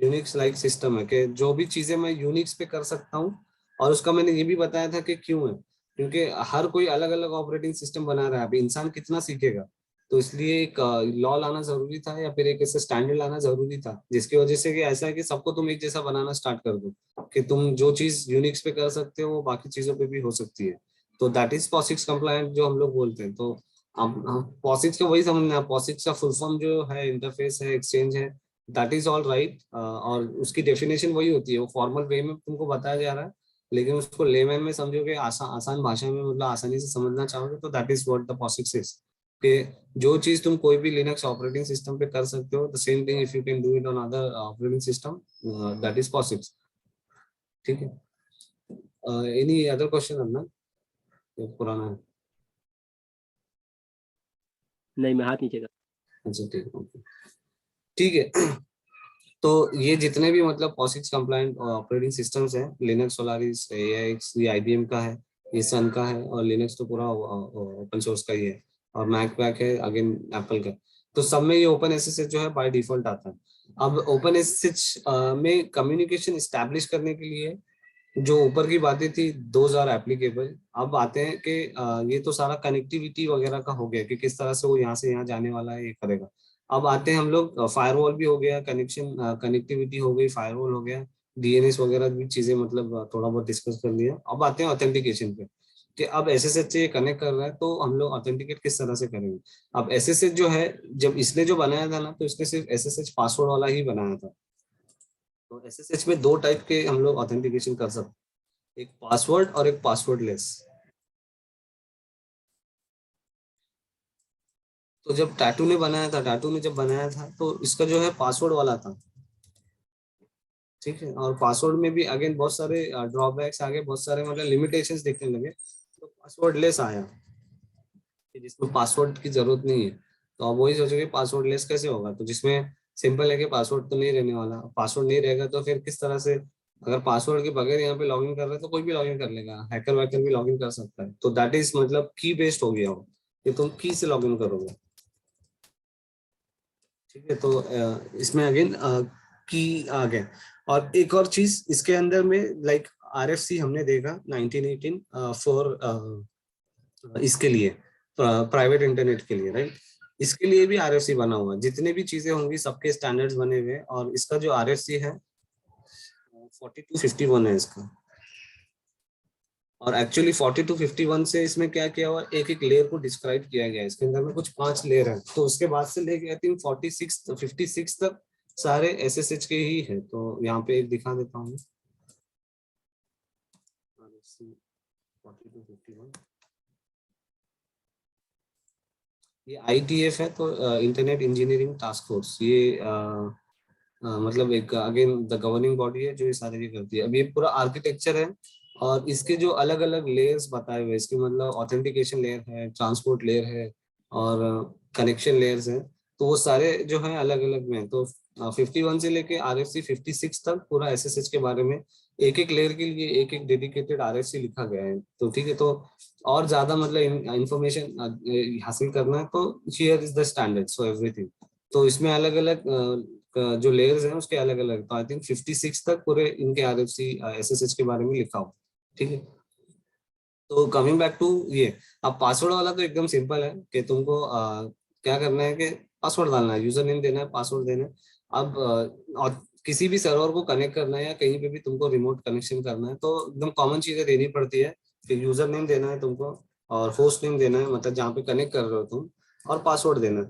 Speaker 1: यूनिक्स लाइक सिस्टम है कि जो भी चीजें मैं यूनिक्स पे कर सकता हूँ। और उसका मैंने ये भी बताया था कि क्यों है, क्योंकि हर कोई अलग अलग ऑपरेटिंग सिस्टम बना रहा है, अभी इंसान कितना सीखेगा, तो इसलिए एक लॉ लाना जरूरी था, या फिर एक ऐसे स्टैंडर्ड लाना जरूरी था, जिसकी वजह से कि ऐसा है कि सबको तुम एक जैसा बनाना स्टार्ट कर दो, कि तुम जो चीज यूनिक्स पे कर सकते हो वो बाकी चीजों पे भी हो सकती है। तो दैट इज POSIX कंप्लायंट जो हम लोग बोलते हैं। तो अब POSIX का वही समझना है, POSIX का फुल फॉर्म जो है इंटरफेस है, एक्सचेंज है, दैट इज ऑल राइट। और उसकी डेफिनेशन वही होती है, वो फॉर्मल वे में तुमको बताया जा रहा है, लेकिन उसको लेमैन में समझोगे, आसान भाषा में, मतलब आसानी से समझना चाहोगे, तो that is what the POSIX is. कि जो चीज तुम कोई भी लिनक्स ऑपरेटिंग सिस्टम पे कर सकते हो, the same thing if you can do it on other operating system, that is POSIX। ठीक है, एनी अदर क्वेश्चन अपना, ये पुराना है?
Speaker 5: नहीं, मैं हाथ नीचे कर।
Speaker 1: अच्छा ठीक है, okay। ठीक है तो ये जितने भी मतलब POSIX कंप्लायंट ऑपरेटिंग सिस्टम्स हैं, लिनक्स, सोलारिस, AIX, ये IBM का है, ये सन का है, और लिनक्स तो पूरा ओपन सोर्स का ही है, और मैक पैक है अगेन एप्पल का। तो सब में ये ओपन एसएसएच जो है बाय डिफॉल्ट आता है। अब ओपन एसएसएच में कम्युनिकेशन स्टैब्लिश करने के लिए जो ऊपर की बातें थी, दोज आर एप्लीकेबल। अब आते हैं कि ये तो सारा कनेक्टिविटी वगैरह का हो गया कि किस तरह से वो यहाँ से यहाँ जाने वाला है, ये करेगा। अब आते हैं हम लोग, फायरवॉल भी हो गया, कनेक्टिविटी हो गई, फायरवॉल हो गया, DNS वगैरह भी चीजें, मतलब थोड़ा बहुत डिस्कस कर लिया। अब आते हैं ऑथेंटिकेशन पे, कि अब SSH से कनेक्ट कर रहा है तो हम लोग ऑथेंटिकेट किस तरह से करेंगे। अब SSH जो है, जब इसने जो बनाया था ना, तो इसने सिर्फ SSH पासवर्ड वाला ही बनाया था। तो SSH में दो टाइप के हम लोग ऑथेंटिकेशन कर सकते हैं, एक पासवर्ड और एक पासवर्ड लेस। तो जब टाटू ने बनाया था, टाटू ने जब बनाया था, तो इसका जो है पासवर्ड वाला था। ठीक है, और पासवर्ड में भी अगेन बहुत सारे ड्रॉबैक्स आ गए, बहुत सारे मतलब लिमिटेशंस देखने लगे, तो पासवर्ड लेस आया, कि जिसमें पासवर्ड की जरूरत नहीं है। तो आप वही सोचोगे पासवर्ड लेस कैसे होगा, तो जिसमें सिंपल है कि पासवर्ड तो नहीं रहने वाला, पासवर्ड नहीं रहेगा तो फिर किस तरह से, अगर पासवर्ड के बगैर यहाँ पे लॉगिन कर रहे हैं तो कोई भी लॉगिन कर लेगा, हैकर वैकर भी लॉगिन कर सकता है। तो दैट इज मतलब की बेस्ड हो गया हो, कि तुम की से लॉगिन करोगे। ठीक है, तो इसमें अगेन की आ गया। और एक और चीज इसके अंदर में, लाइक RFC हमने देखा 1918 फॉर इसके लिए, प्राइवेट इंटरनेट के लिए, राइट। इसके लिए भी RFC बना हुआ है, जितने भी चीजें होंगी सबके स्टैंडर्ड्स बने हुए हैं, और इसका जो RFC है 4251 है इसका। और एक्चुअली 4251 से इसमें क्या किया हुआ, एक एक लेयर को डिस्क्राइब किया गया है, इसके अंदर में कुछ 5 लेयर है, तो उसके बाद से लेके आई थिंक 56 तक सारे SSH के ही है। तो यहाँ पे एक दिखा देता हूँ, RFC 4251। ये ITF है, तो इंटरनेट इंजीनियरिंग टास्क फोर्स, ये मतलब एक अगेन द गवर्निंग बॉडी है जो ये सारी चीज करती है। अब ये पूरा आर्किटेक्चर है और इसके जो अलग अलग लेयर्स बताए हुए हैं, इसके मतलब ऑथेंटिकेशन लेयर है, ट्रांसपोर्ट लेयर है और कनेक्शन लेयर्स हैं, तो वो सारे जो है अलग अलग में हैं। तो 51 से लेके RFC 56 तक पूरा SSH के बारे में एक एक लेयर के लिए एक एक डेडिकेटेड RFC लिखा गया है। तो ठीक है, तो और ज्यादा मतलब इंफॉर्मेशन हासिल करना है तो here is the standard for everything. तो इसमें अलग अलग जो लेयर्स हैं उसके अलग अलग, तो आई थिंक 56 तक पूरे इनके RFC SSH के बारे में लिखा हो। ठीक है, तो कमिंग बैक टू ये, अब पासवर्ड वाला तो एकदम सिंपल है कि तुमको क्या करना है कि पासवर्ड डालना है, यूजर नेम देना है, पासवर्ड देना है। अब और किसी भी सर्वर को कनेक्ट करना है या कहीं पे भी तुमको रिमोट कनेक्शन करना है तो एकदम कॉमन चीजें देनी पड़ती है कि यूजर नेम देना है तुमको और होस्ट नेम देना है, मतलब जहाँ पे कनेक्ट कर रहे हो तुम, और पासवर्ड देना है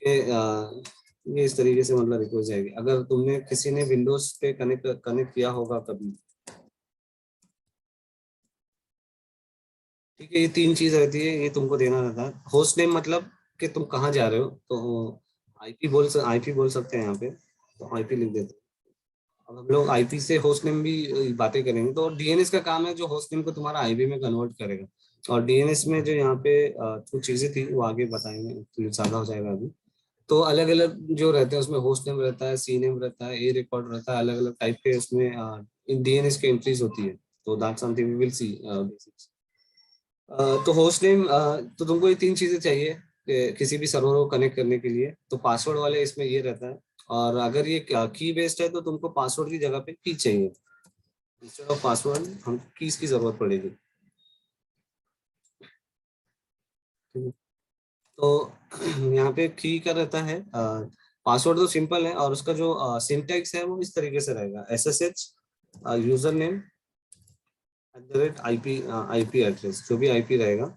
Speaker 1: कि ये इस तरीके से मतलब रिक्वेस्ट जाएगी। अगर तुमने किसी ने विंडोज पे कनेक्ट किया होगा कभी, ठीक है, ये 3 चीज रहती है, ये तुमको देना रहता है। होस्ट नेम मतलब कि तुम कहाँ जा रहे हो, तो आईपी बोल सकते हैं यहाँ पे, तो आईपी लिख देते हैं। अब हम लोग आईपी से होस्ट नेम भी बातें करेंगे, तो डीएनएस का काम है जो होस्ट नेम को तुम्हारा आईपी में कन्वर्ट करेगा। और डीएनएस में जो यहाँ पे कुछ चीजें थी वो आगे बताएंगे, तो ज्यादा हो जाएगा अभी। तो अलग अलग जो रहते हैं उसमें होस्ट नेम रहता है, सी नेम रहता है, ए रिकॉर्ड रहता है, अलग अलग टाइप के उसमें डीएनएस की एंट्रीज होती है। तो that's something we will see basics. तो होस्ट नेम, तो तुमको ये 3 चीजें चाहिए किसी भी सर्वर को कनेक्ट करने के लिए। तो पासवर्ड वाले इसमें ये रहता है, और अगर ये की बेस्ड है तो तुमको पासवर्ड की जगह पे की चाहिए, इंस्टेड ऑफ पासवर्ड हम कीज की जरूरत पड़ेगी। ठीक है? तो यहाँ पे की का रहता है, पासवर्ड तो सिंपल है और उसका जो सिंटैक्स है वो इस तरीके से रहेगा, SSH user name @IP address, जो भी IP रहेगा,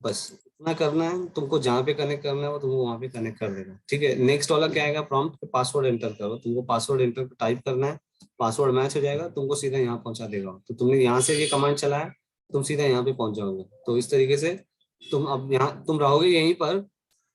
Speaker 1: बस इतना करना है तुमको। जहाँ पे कनेक्ट करना है वो तुमको वहाँ पे कनेक्ट कर देगा। ठीक है, नेक्स्ट वाला क्या आएगा, प्रॉम्प्ट पासवर्ड एंटर करो, तुमको पासवर्ड एंटर टाइप करना है, पासवर्ड मैच हो जाएगा, तुमको सीधा यहाँ पहुंचा देगा। तो तुमने यहाँ से ये कमांड चलाया, तुम सीधा यहाँ पे पहुंच जाओगे। तो इस तरीके से तुम अब यहाँ तुम रहोगे यहीं पर,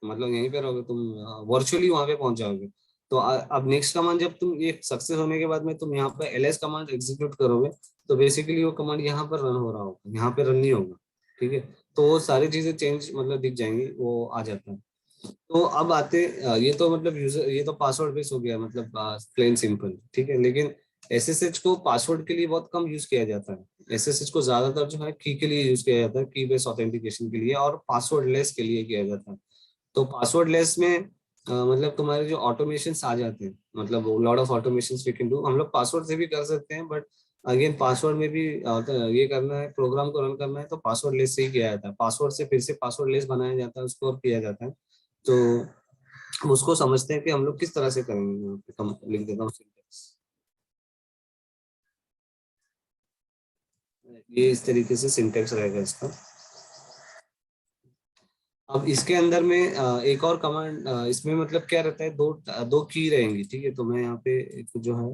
Speaker 1: मतलब यहीं पे रहोगे तुम, वर्चुअली वहां पे पहुंच जाओगे। तो अब नेक्स्ट कमांड जब तुम ये सक्सेस होने के बाद में तुम यहाँ पे ls कमांड एग्जीक्यूट करोगे, तो बेसिकली वो कमांड यहाँ पर रन हो रहा होगा, यहाँ पे रन नहीं होगा। ठीक है, तो वो सारी चीजें चेंज मतलब दिख जाएंगी, वो आ जाता है। तो अब आते ये तो मतलब यूजर, ये तो पासवर्ड बेस हो गया, मतलब प्लेन सिंपल। ठीक है, लेकिन SSH को पासवर्ड के लिए बहुत कम यूज किया जाता है। SSH को ज्यादातर जो है की के लिए यूज किया जाता है, की बेस ऑथेंटिकेशन के लिए, और पासवर्ड लेस के लिए किया जाता है। तो पासवर्ड लेस में मतलब तुम्हारे जो ऑटोमेशन आ जाते हैं, मतलब lot of automation we can do, हम लोग पासवर्ड से भी कर सकते हैं, बट अगेन पासवर्ड में भी ये करना है, प्रोग्राम को रन करना है तो पासवर्ड लेस से ही किया जाता है। पासवर्ड से फिर से पासवर्ड लेस बनाया जाता है, उसको और किया जाता है। तो हम उसको समझते हैं कि हम लोग किस तरह से करेंगे। यहाँ पे हम लिख देता हूँ सिंटेक्स, ये इस तरीके से सिंटेक्स रहेगा इसका। अब इसके अंदर में एक और कमांड, इसमें मतलब क्या रहता है, दो दो की रहेंगी। ठीक है, तो मैं यहाँ पे एक जो है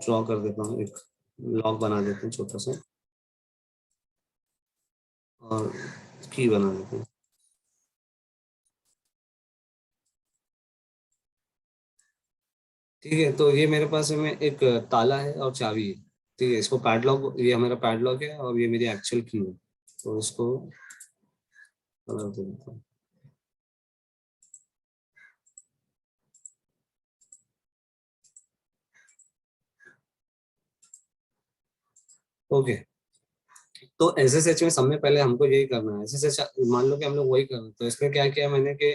Speaker 1: ड्रॉ कर देता हूँ, एक लॉग बना देते हैं छोटा सा, और की बना देते हैं। ठीक है, तो ये मेरे पास में एक ताला है और चाबी है। ठीक है, इसको पैडलॉक, ये हमारा पैडलॉक है और ये मेरी एक्चुअल की है, तो इसको बना देता हूँ। ओके, तो SSH में सबसे पहले हमको यही करना है। SSH मान लो कि हम लोग वही कर रहे हैं, तो इसमें क्या किया मैंने कि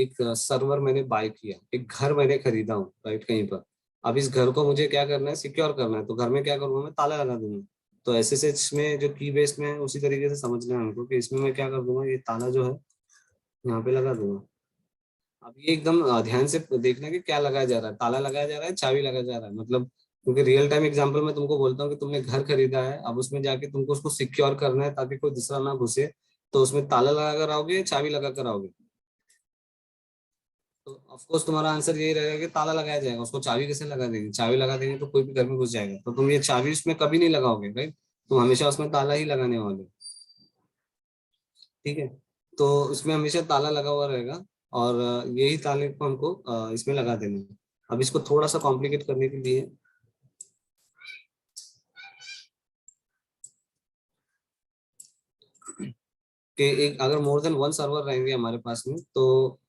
Speaker 1: एक सर्वर मैंने बाय किया, एक घर मैंने खरीदा हूँ राइट कहीं पर। अब इस घर को मुझे क्या करना है, सिक्योर करना है, तो घर में क्या करूंगा, मैं ताला लगा दूंगा। तो SSH में जो की बेस्ड में है उसी तरीके से समझना है हमको कि इसमें मैं क्या कर दूंगा, ये ताला जो है यहाँ पे लगा दूंगा। अब ये एकदम ध्यान से देखना कि क्या लगाया जा रहा है, ताला लगाया जा रहा है, चाबी लगाया जा रहा है, मतलब क्योंकि रियल टाइम एग्जांपल में तुमको बोलता हूँ कि तुमने घर खरीदा है, अब उसमें जाके तुमको उसको सिक्योर करना है ताकि कोई दूसरा ना घुसे, तो उसमें ताला लगा कर आओगे, चाबी लगा कर आओगे। तो ऑफ कोर्स तुम्हारा आंसर यही रहेगा कि ताला लगाया जाएगा, उसको चाबी कैसे लगा देंगे, चाबी लगा देंगे तो कोई भी घर में घुस जाएगा, तो तुम ये चाबी उसमें कभी नहीं लगाओगे राइट, तुम हमेशा उसमें ताला ही लगाने वाले हो। ठीक है, तो उसमें हमेशा ताला लगा हुआ रहेगा और यही ताले को हमको इसमें लगा देना है। अब इसको थोड़ा सा कॉम्प्लिकेट करने के लिए कि एक अगर मोर देन वन सर्वर रहेंगे हमारे पास में, तो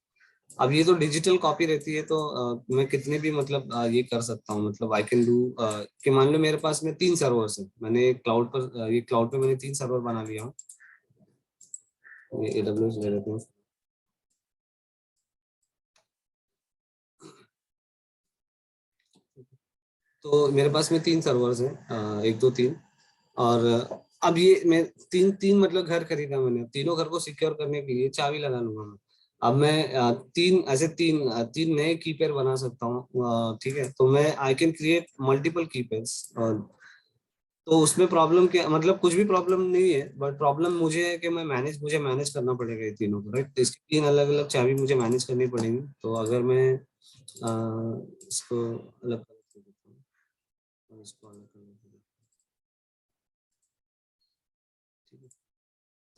Speaker 1: अब ये तो डिजिटल कॉपी रहती है, तो मैं कितने भी मतलब ये कर सकता हूँ, मतलब आई कैन डू कि मान लो मेरे पास में 3 सर्वर्स है, मैंने क्लाउड पर ये क्लाउड पे मैंने 3 सर्वर बना लिया हूँ। ये AWS ले लेते हैं। तो मेरे पास में 3 सर्वर्स हैं, 1 2 3, और अब ये मैं तीन मतलब घर खरीदा मैंने, तीनों घर को सिक्योर करने के लिए चाबी लगा लूंगा मैं। अब मैं तीन नए कीपैड बना सकता हूँ, ठीक है। तो मैं I can create multiple keypads, तो उसमें प्रॉब्लम क्या, मतलब कुछ भी प्रॉब्लम नहीं है, बट प्रॉब्लम मुझे है कि मुझे मैनेज करना पड़ेगा ये तीनों को, राइट। इसकी 3 अलग अलग चाबी मुझे मैनेज करनी पड़ेगी। तो अगर मैं इसको अलग कर देता हूँ और इसको अलग कर देता हूँ, ठीक है।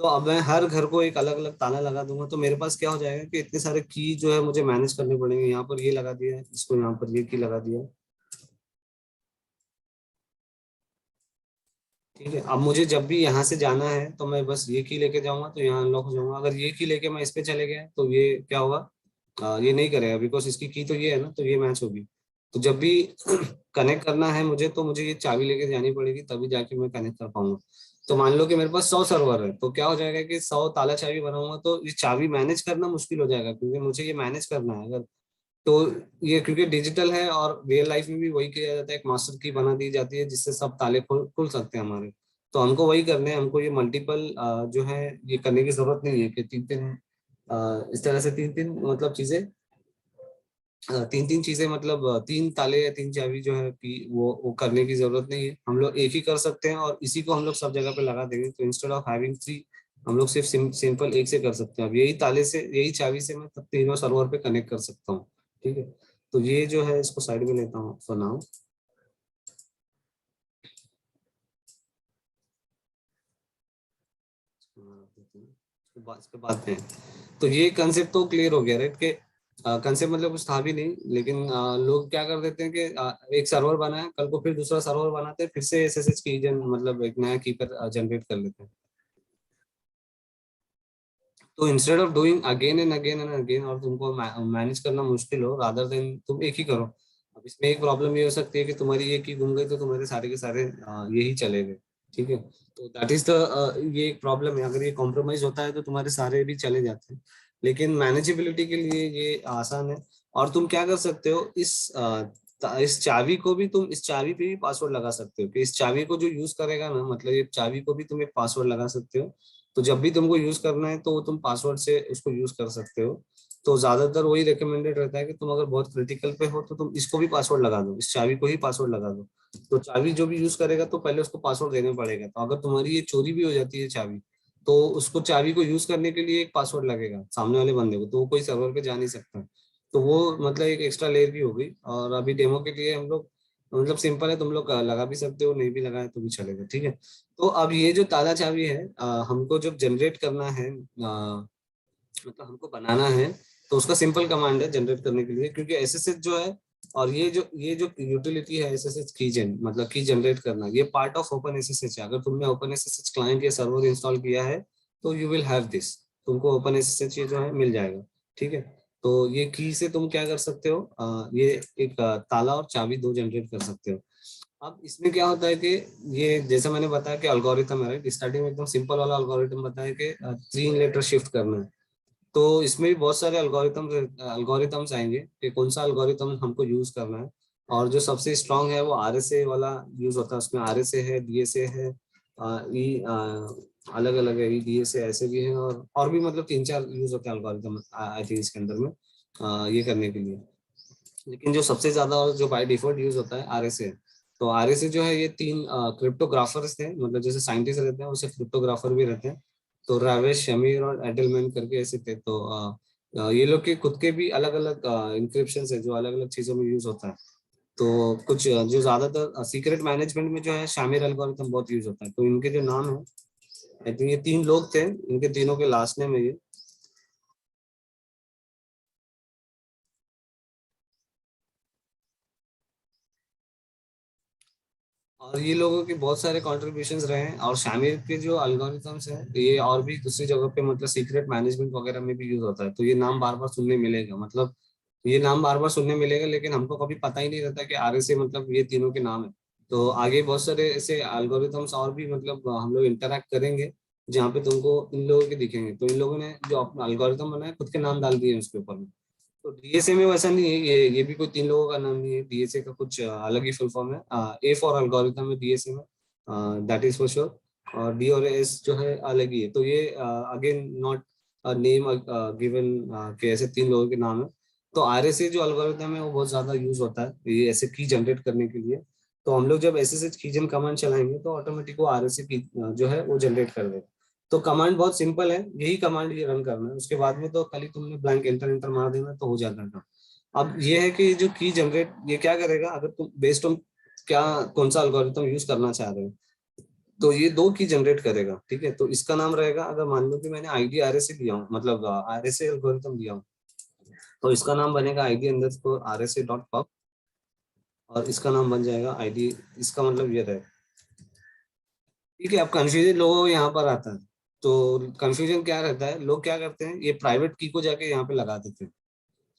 Speaker 1: तो अब मैं हर घर को एक अलग अलग ताला लगा दूंगा, तो मेरे पास क्या हो जाएगा कि इतने सारे की जो है मुझे मैनेज करने पड़ेंगे। यहाँ पर ये लगा दिया है, इसको यहाँ पर ये की लगा दिया, ठीक है। अब मुझे जब भी यहाँ से जाना है तो मैं बस ये की लेके जाऊंगा, तो यहाँ अनलॉक हो जाऊंगा। अगर ये की लेके मैं इस पे चले गया तो ये क्या होगा, ये नहीं करेगा, बिकॉज इसकी की तो ये है ना, तो ये मैच होगी। तो जब भी कनेक्ट करना है मुझे, तो मुझे ये चाबी लेके जानी पड़ेगी, तभी जाके मैं कनेक्ट कर पाऊंगा। तो मान लो कि मेरे पास 100 सर्वर है, तो क्या हो जाएगा कि 100 ताला चाबी बनाऊंगा, तो ये चाबी मैनेज करना मुश्किल हो जाएगा, क्योंकि मुझे ये मैनेज करना है। अगर तो ये क्योंकि डिजिटल है और रियल लाइफ में भी वही किया जाता है, एक मास्टर की बना दी जाती है जिससे सब ताले खुल सकते हैं हमारे। तो हमको वही करने हैं, हमको ये मल्टीपल जो है ये करने की जरूरत नहीं है कि 3 3 इस तरह से 3 3 मतलब चीजें, 3 3 चीजें, मतलब 3 ताले या 3 चाबी जो है कि वो करने की जरूरत नहीं है। हम लोग एक ही कर सकते हैं और इसी को हम लोग सब जगह पे लगा देंगे। तो इंस्टेड ऑफ हैविंग 3 हम लोग सिर्फ सिंपल एक से कर सकते हैं। अब यही ताले से, यही चाबी से मैं तब तीनों सर्वर पे कनेक्ट कर सकता हूँ, ठीक है। तो ये जो है इसको साइड में लेता हूँ फॉर नाउ। इसके बाद में तो ये कंसेप्ट तो क्लियर हो गया, राइट। के कंसेप्ट मतलब कुछ था भी नहीं, लेकिन लोग क्या कर देते हैं कि एक सर्वर बना है, कल को फिर दूसरा सर्वर बनाते हैं, फिर से SSH की मतलब एक नया कीपर जनरेट कर लेते हैं। तो instead of doing again and again and again और तुमको मैनेज करना मुश्किल हो, रादर देन तुम एक ही करो। अब इसमें एक प्रॉब्लम ये हो सकती है कि तुम्हारी ये की गुम गई तो तुम्हारे सारे के सारे यही चले गए, ठीक है। तो दैट इज द ये एक प्रॉब्लम है। अगर ये कॉम्प्रोमाइज होता है तो तुम्हारे सारे भी चले जाते हैं, लेकिन मैनेजेबिलिटी के लिए ये आसान है। और तुम क्या कर सकते हो, इस चाबी को भी तुम इस चाबी पे भी पासवर्ड लगा सकते हो, कि इस चाबी को जो यूज करेगा ना, मतलब ये चाबी को भी तुम एक पासवर्ड लगा सकते हो। तो जब भी तुमको यूज करना है तो तुम पासवर्ड से उसको यूज कर सकते हो। तो ज्यादातर वही रिकमेंडेड रहता है कि तुम अगर बहुत क्रिटिकल पे हो तो तुम इसको भी पासवर्ड लगा दो, इस चाबी को ही पासवर्ड लगा दो। तो चाबी जो भी यूज करेगा तो पहले उसको पासवर्ड देना पड़ेगा। तो अगर तुम्हारी ये चोरी भी हो जाती है चाबी, तो उसको चाबी को यूज करने के लिए एक पासवर्ड लगेगा सामने वाले बंदे को, तो वो कोई सर्वर पे जा नहीं सकता। तो वो मतलब एक एक्स्ट्रा लेयर भी हो गई। और अभी डेमो के लिए हम लोग मतलब सिंपल है, तुम लोग लगा भी सकते हो, नहीं भी लगाए तो भी चलेगा, ठीक है। तो अब ये जो ताला चाबी है हमको जब जनरेट करना है, मतलब हमको बनाना है, तो उसका सिंपल कमांड है जनरेट करने के लिए, क्योंकि SSH जो है और ये जो यूटिलिटी है SSH कीजन, मतलब की जनरेट करना, ये पार्ट ऑफ ओपन SSH है। अगर तुमने ओपन SSH क्लाइंट या सर्वर इंस्टॉल किया है तो यू विल हैव दिस, तुमको ओपन SSH ये जो है मिल जाएगा, ठीक है। तो ये की से तुम क्या कर सकते हो, ये एक ताला और चाबी दो जनरेट कर सकते हो। अब इसमें क्या होता है कि ये जैसे मैंने बताया कि अल्गोरिथम है, राइट। स्टार्टिंग में एकदम सिंपल वाला अल्गोरिथम बताया कि 3 लेटर शिफ्ट करना है। तो इसमें भी बहुत सारे अल्गोरिथम्स आएंगे कि कौन सा अल्गोरिथम हमको यूज करना है। और जो सबसे स्ट्रांग है वो RSA वाला यूज होता है, उसमें RSA है, DSA है, ई अलग अलग है, DSA ऐसे भी है, और भी मतलब 3 4 यूज होते हैं अल्गोरिथम आई थिंक इसके अंदर में ये करने के लिए। लेकिन जो सबसे ज्यादा और जो बाय डिफॉल्ट यूज होता है RSA। तो RSA जो है ये 3 क्रिप्टोग्राफर्स थे, मतलब जैसे साइंटिस्ट रहते हैं वैसे क्रिप्टोग्राफर भी रहते हैं। तो रावेश, शमीर और एडलमैन करके ऐसे थे। तो ये लोग के खुद के भी अलग अलग इंक्रिप्शन है जो अलग अलग चीजों में यूज होता है। तो कुछ जो ज्यादातर सीक्रेट मैनेजमेंट में जो है शामिर एल्गोरिथम बहुत यूज होता है। तो इनके जो नाम है, आई थिंक ये 3 लोग थे, इनके तीनों के लास्ट नेम है ये और ये लोगों के बहुत सारे कॉन्ट्रीब्यूशंस रहे हैं, और शामिर के जो अल्गोरिथम्स हैं ये और भी दूसरी जगह पे मतलब सीक्रेट मैनेजमेंट वगैरह में भी यूज होता है। तो ये नाम बार बार सुनने मिलेगा, मतलब ये नाम बार बार सुनने मिलेगा, लेकिन हमको कभी पता ही नहीं रहता कि RSA मतलब ये तीनों के नाम है। तो आगे बहुत सारे ऐसे अल्गोरिथम्स और भी मतलब हम लोग इंटरैक्ट करेंगे जहाँ पे तुमको इन लोगों के दिखेंगे। तो इन लोगों ने जो अपना अल्गोरिथम बनाया खुद के नाम डाल दिए उसके ऊपर में। तो DSA में वैसा नहीं है, ये भी कोई तीन लोगों का नाम नहीं है। DSA का कुछ अलग ही फुल फॉर्म है। A फॉर एल्गोरिथम है DSA में, दैट इज फॉर श्योर। और D और S जो है अलग ही है। तो ये अगेन नॉट नेम गिवन के ऐसे तीन लोगों के नाम है। तो RSA जो एल्गोरिथम है वो बहुत ज्यादा यूज होता है ये ऐसे की जनरेट करने के लिए। तो हम लोग जब SSH कीजन कमांड चलाएंगे तो ऑटोमेटिक वो RSA की जो है वो जनरेट कर देगा। तो कमांड बहुत सिंपल है, यही कमांड ये रन करना है। उसके बाद में तो खाली तुमने ब्लैंक एंटर एंटर मार देना तो हो जाता है। अब ये है कि जो की जनरेट ये क्या करेगा, अगर तुम बेस्ड ऑन क्या कौन सा एल्गोरिथम यूज करना चाह रहे हो, तो ये दो की जनरेट करेगा। ठीक है, तो इसका नाम रहेगा, अगर मान लो कि मैंने ID RSA दिया हूँ, मतलब RSA एल्गोरिथम दिया हूँ, तो इसका नाम बनेगा ID_RSA.pub, और इसका नाम बन जाएगा ID। इसका मतलब ये रहेगा। ठीक है, अब कंफ्यूजन लोगों को यहाँ पर आता है। तो कंफ्यूजन क्या रहता है, लोग क्या करते हैं, ये प्राइवेट की को जाके यहाँ पे लगा देते हैं।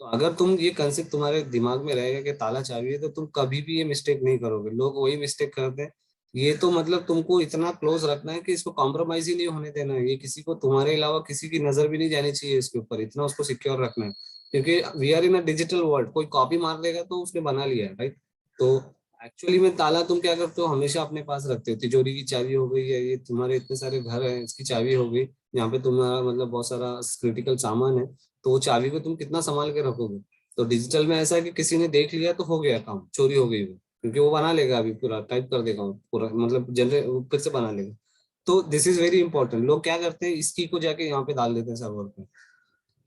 Speaker 1: तो अगर तुम ये कंसेप्ट तुम्हारे दिमाग में रहेगा कि ताला चाबी है, तो तुम कभी भी ये मिस्टेक नहीं करोगे। लोग वही मिस्टेक करते हैं। ये तो मतलब तुमको इतना क्लोज रखना है कि इसको कॉम्प्रोमाइज ही नहीं होने देना है। ये किसी को तुम्हारे अलावा किसी की नजर भी नहीं जानी चाहिए इसके ऊपर, इतना उसको सिक्योर रखना है। क्योंकि we are in a digital world, कोई कॉपी मार देगा तो उसने बना लिया है, राइट। तो एक्चुअली में ताला तुम क्या करते हो, हमेशा अपने पास रखते हो। तिजोरी की चाबी हो गई, या ये तुम्हारे इतने सारे घर हैं इसकी चाबी हो गई, यहाँ पे तुम्हारा मतलब बहुत सारा क्रिटिकल सामान है, तो वो चाबी को तुम कितना संभाल के रखोगे। तो डिजिटल में ऐसा है कि किसी ने देख लिया तो हो गया काम, चोरी हो गई वो, क्योंकि वो बना लेगा अभी पूरा टाइप कर देगा वो पूरा, मतलब जनरेट फिर से बना लेगा। तो दिस इज वेरी इंपॉर्टेंट। लोग क्या करते हैं, इस की को जाके यहाँ पे डाल देते हैं सर्वर पे।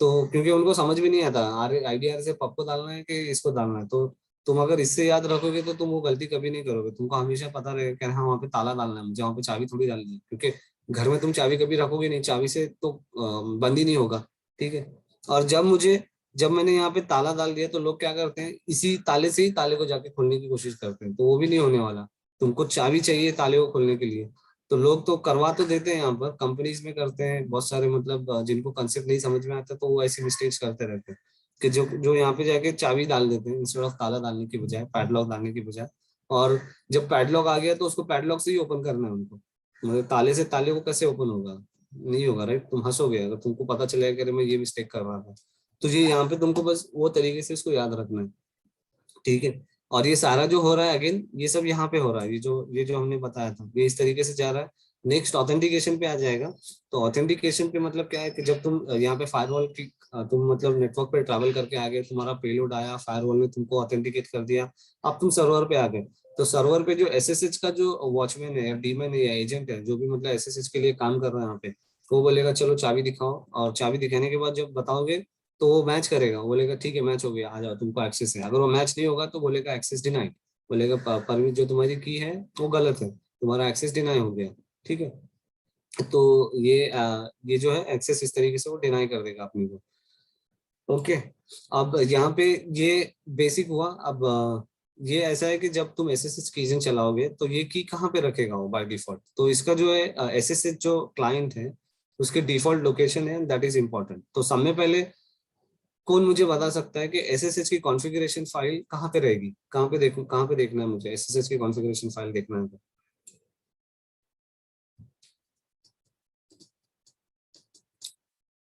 Speaker 1: तो क्योंकि उनको समझ भी नहीं आता आईडीआर से पब को डालना है कि इसको डालना है। तो तुम अगर इससे याद रखोगे तो तुम वो गलती कभी नहीं करोगे। तुमको हमेशा पता रहेगा कि हाँ वहाँ पे ताला डालना है मुझे, वहाँ पे चाबी थोड़ी डालनी है, क्योंकि घर में तुम चाबी कभी रखोगे नहीं, चाबी से तो बंद ही नहीं होगा। ठीक है। और जब मैंने यहाँ पे ताला डाल दिया तो लोग क्या करते हैं, इसी ताले से ही ताले को जाके खोलने की कोशिश करते हैं, तो वो भी नहीं होने वाला। तुमको चाबी चाहिए ताले को खोलने के लिए। तो लोग तो करवा तो देते हैं, यहाँ पर कंपनीज में करते हैं बहुत सारे, मतलब जिनको कंसेप्ट नहीं समझ में आता तो वो ऐसी मिस्टेक्स करते रहते हैं कि जो जो यहाँ पे जाके चाबी डाल देते हैं इंस्टेड ऑफ ताला डालने की बजाय, पैडलॉक डालने की बजाय। और जब पैडलॉक आ गया तो उसको पैडलॉक से ही ओपन करना है उनको, मतलब ताले से ताले को कैसे ओपन होगा, नहीं होगा, राइट। तुम हंसोगे अगर तुमको पता चलेगा कि अरे मैं ये मिस्टेक कर रहा था। तो ये यहाँ पे तुमको बस वो तरीके से इसको याद रखना है। ठीक है। और ये सारा जो हो रहा है अगेन, ये सब यहाँ पे हो रहा है, ये जो हमने बताया था ये इस तरीके से जा रहा है। नेक्स्ट ऑथेंटिकेशन पे आ जाएगा। तो ऑथेंटिकेशन पे मतलब क्या है कि जब तुम यहाँ पे फायरवॉल की तुम मतलब नेटवर्क पे ट्रैवल करके आ गए, तुम्हारा पेलोड आया, फायरवॉल ने तुमको ऑथेंटिकेट कर दिया, अब तुम सर्वर पे आ गए। तो सर्वर पे जो SSH का जो वॉचमैन है या डीमैन है या एजेंट है, जो भी मतलब SSH के लिए काम कर रहा है यहाँ पे, वो बोलेगा चलो चाबी दिखाओ, और चाबी दिखाने के बाद जब बताओगे तो वो मैच करेगा, वो बोलेगा ठीक है मैच हो गया आ जाओ तुमको एक्सेस है। अगर वो मैच नहीं होगा तो बोलेगा एक्सेस डिनाइड, बोलेगा परमिट जो तुम्हारी की है वो गलत है, तुम्हारा एक्सेस डिनाई हो गया। ठीक है। तो ये जो है एक्सेस इस तरीके से वो डिनाई कर देगा अपनी को। ओके। अब यहाँ पे ये बेसिक हुआ। अब ये ऐसा है कि जब तुम SSH कीजन चलाओगे तो ये की कहाँ पे रखेगा वो बाय डिफॉल्ट। तो इसका जो है SSH जो क्लाइंट है उसके डिफॉल्ट लोकेशन है, दैट इज इम्पोर्टेंट। तो सब में पहले कौन मुझे बता सकता है कि SSH की कॉन्फ़िगरेशन फाइल कहाँ पे रहेगी, कहाँ पे देखना है मुझे SSH की कॉन्फ़िगरेशन फाइल देखना है तो?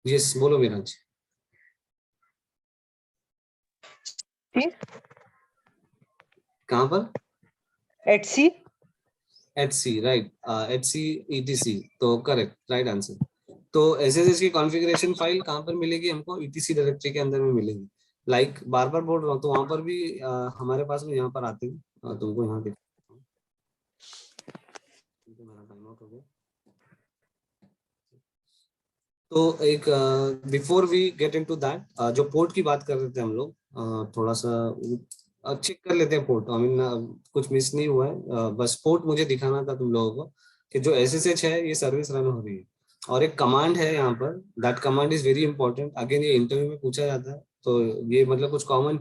Speaker 1: यस बोलो मिराज। कहाँ पर?
Speaker 4: etc
Speaker 1: HC, right. HC ETC, तो करेक्ट, राइट आंसर। तो SSH की कॉन्फ़िगरेशन फाइल कहाँ पर मिलेगी हमको? ETC डायरेक्टरी के अंदर में मिलेगी। लाइक बार बार बोल रहा हूँ, तो वहां पर भी हमारे पास में यहाँ पर आते हैं। तुमको यहाँ देख, मेरा टाइम आउट हो गया। तो एक before we get into that, जो पोर्ट की बात कर रहे थे हम लोग, थोड़ा सा चेक कर लेते हैं पोर्ट। आई मीन कुछ मिस नहीं हुआ है, बस पोर्ट मुझे दिखाना था तुम लोगों को कि जो SSH है ये सर्विस रन हो रही है। और एक कमांड है यहाँ पर, that command is very important. Again ये इंटरव्यू में पूछा जाता है, तो ये मतलब कुछ कॉमन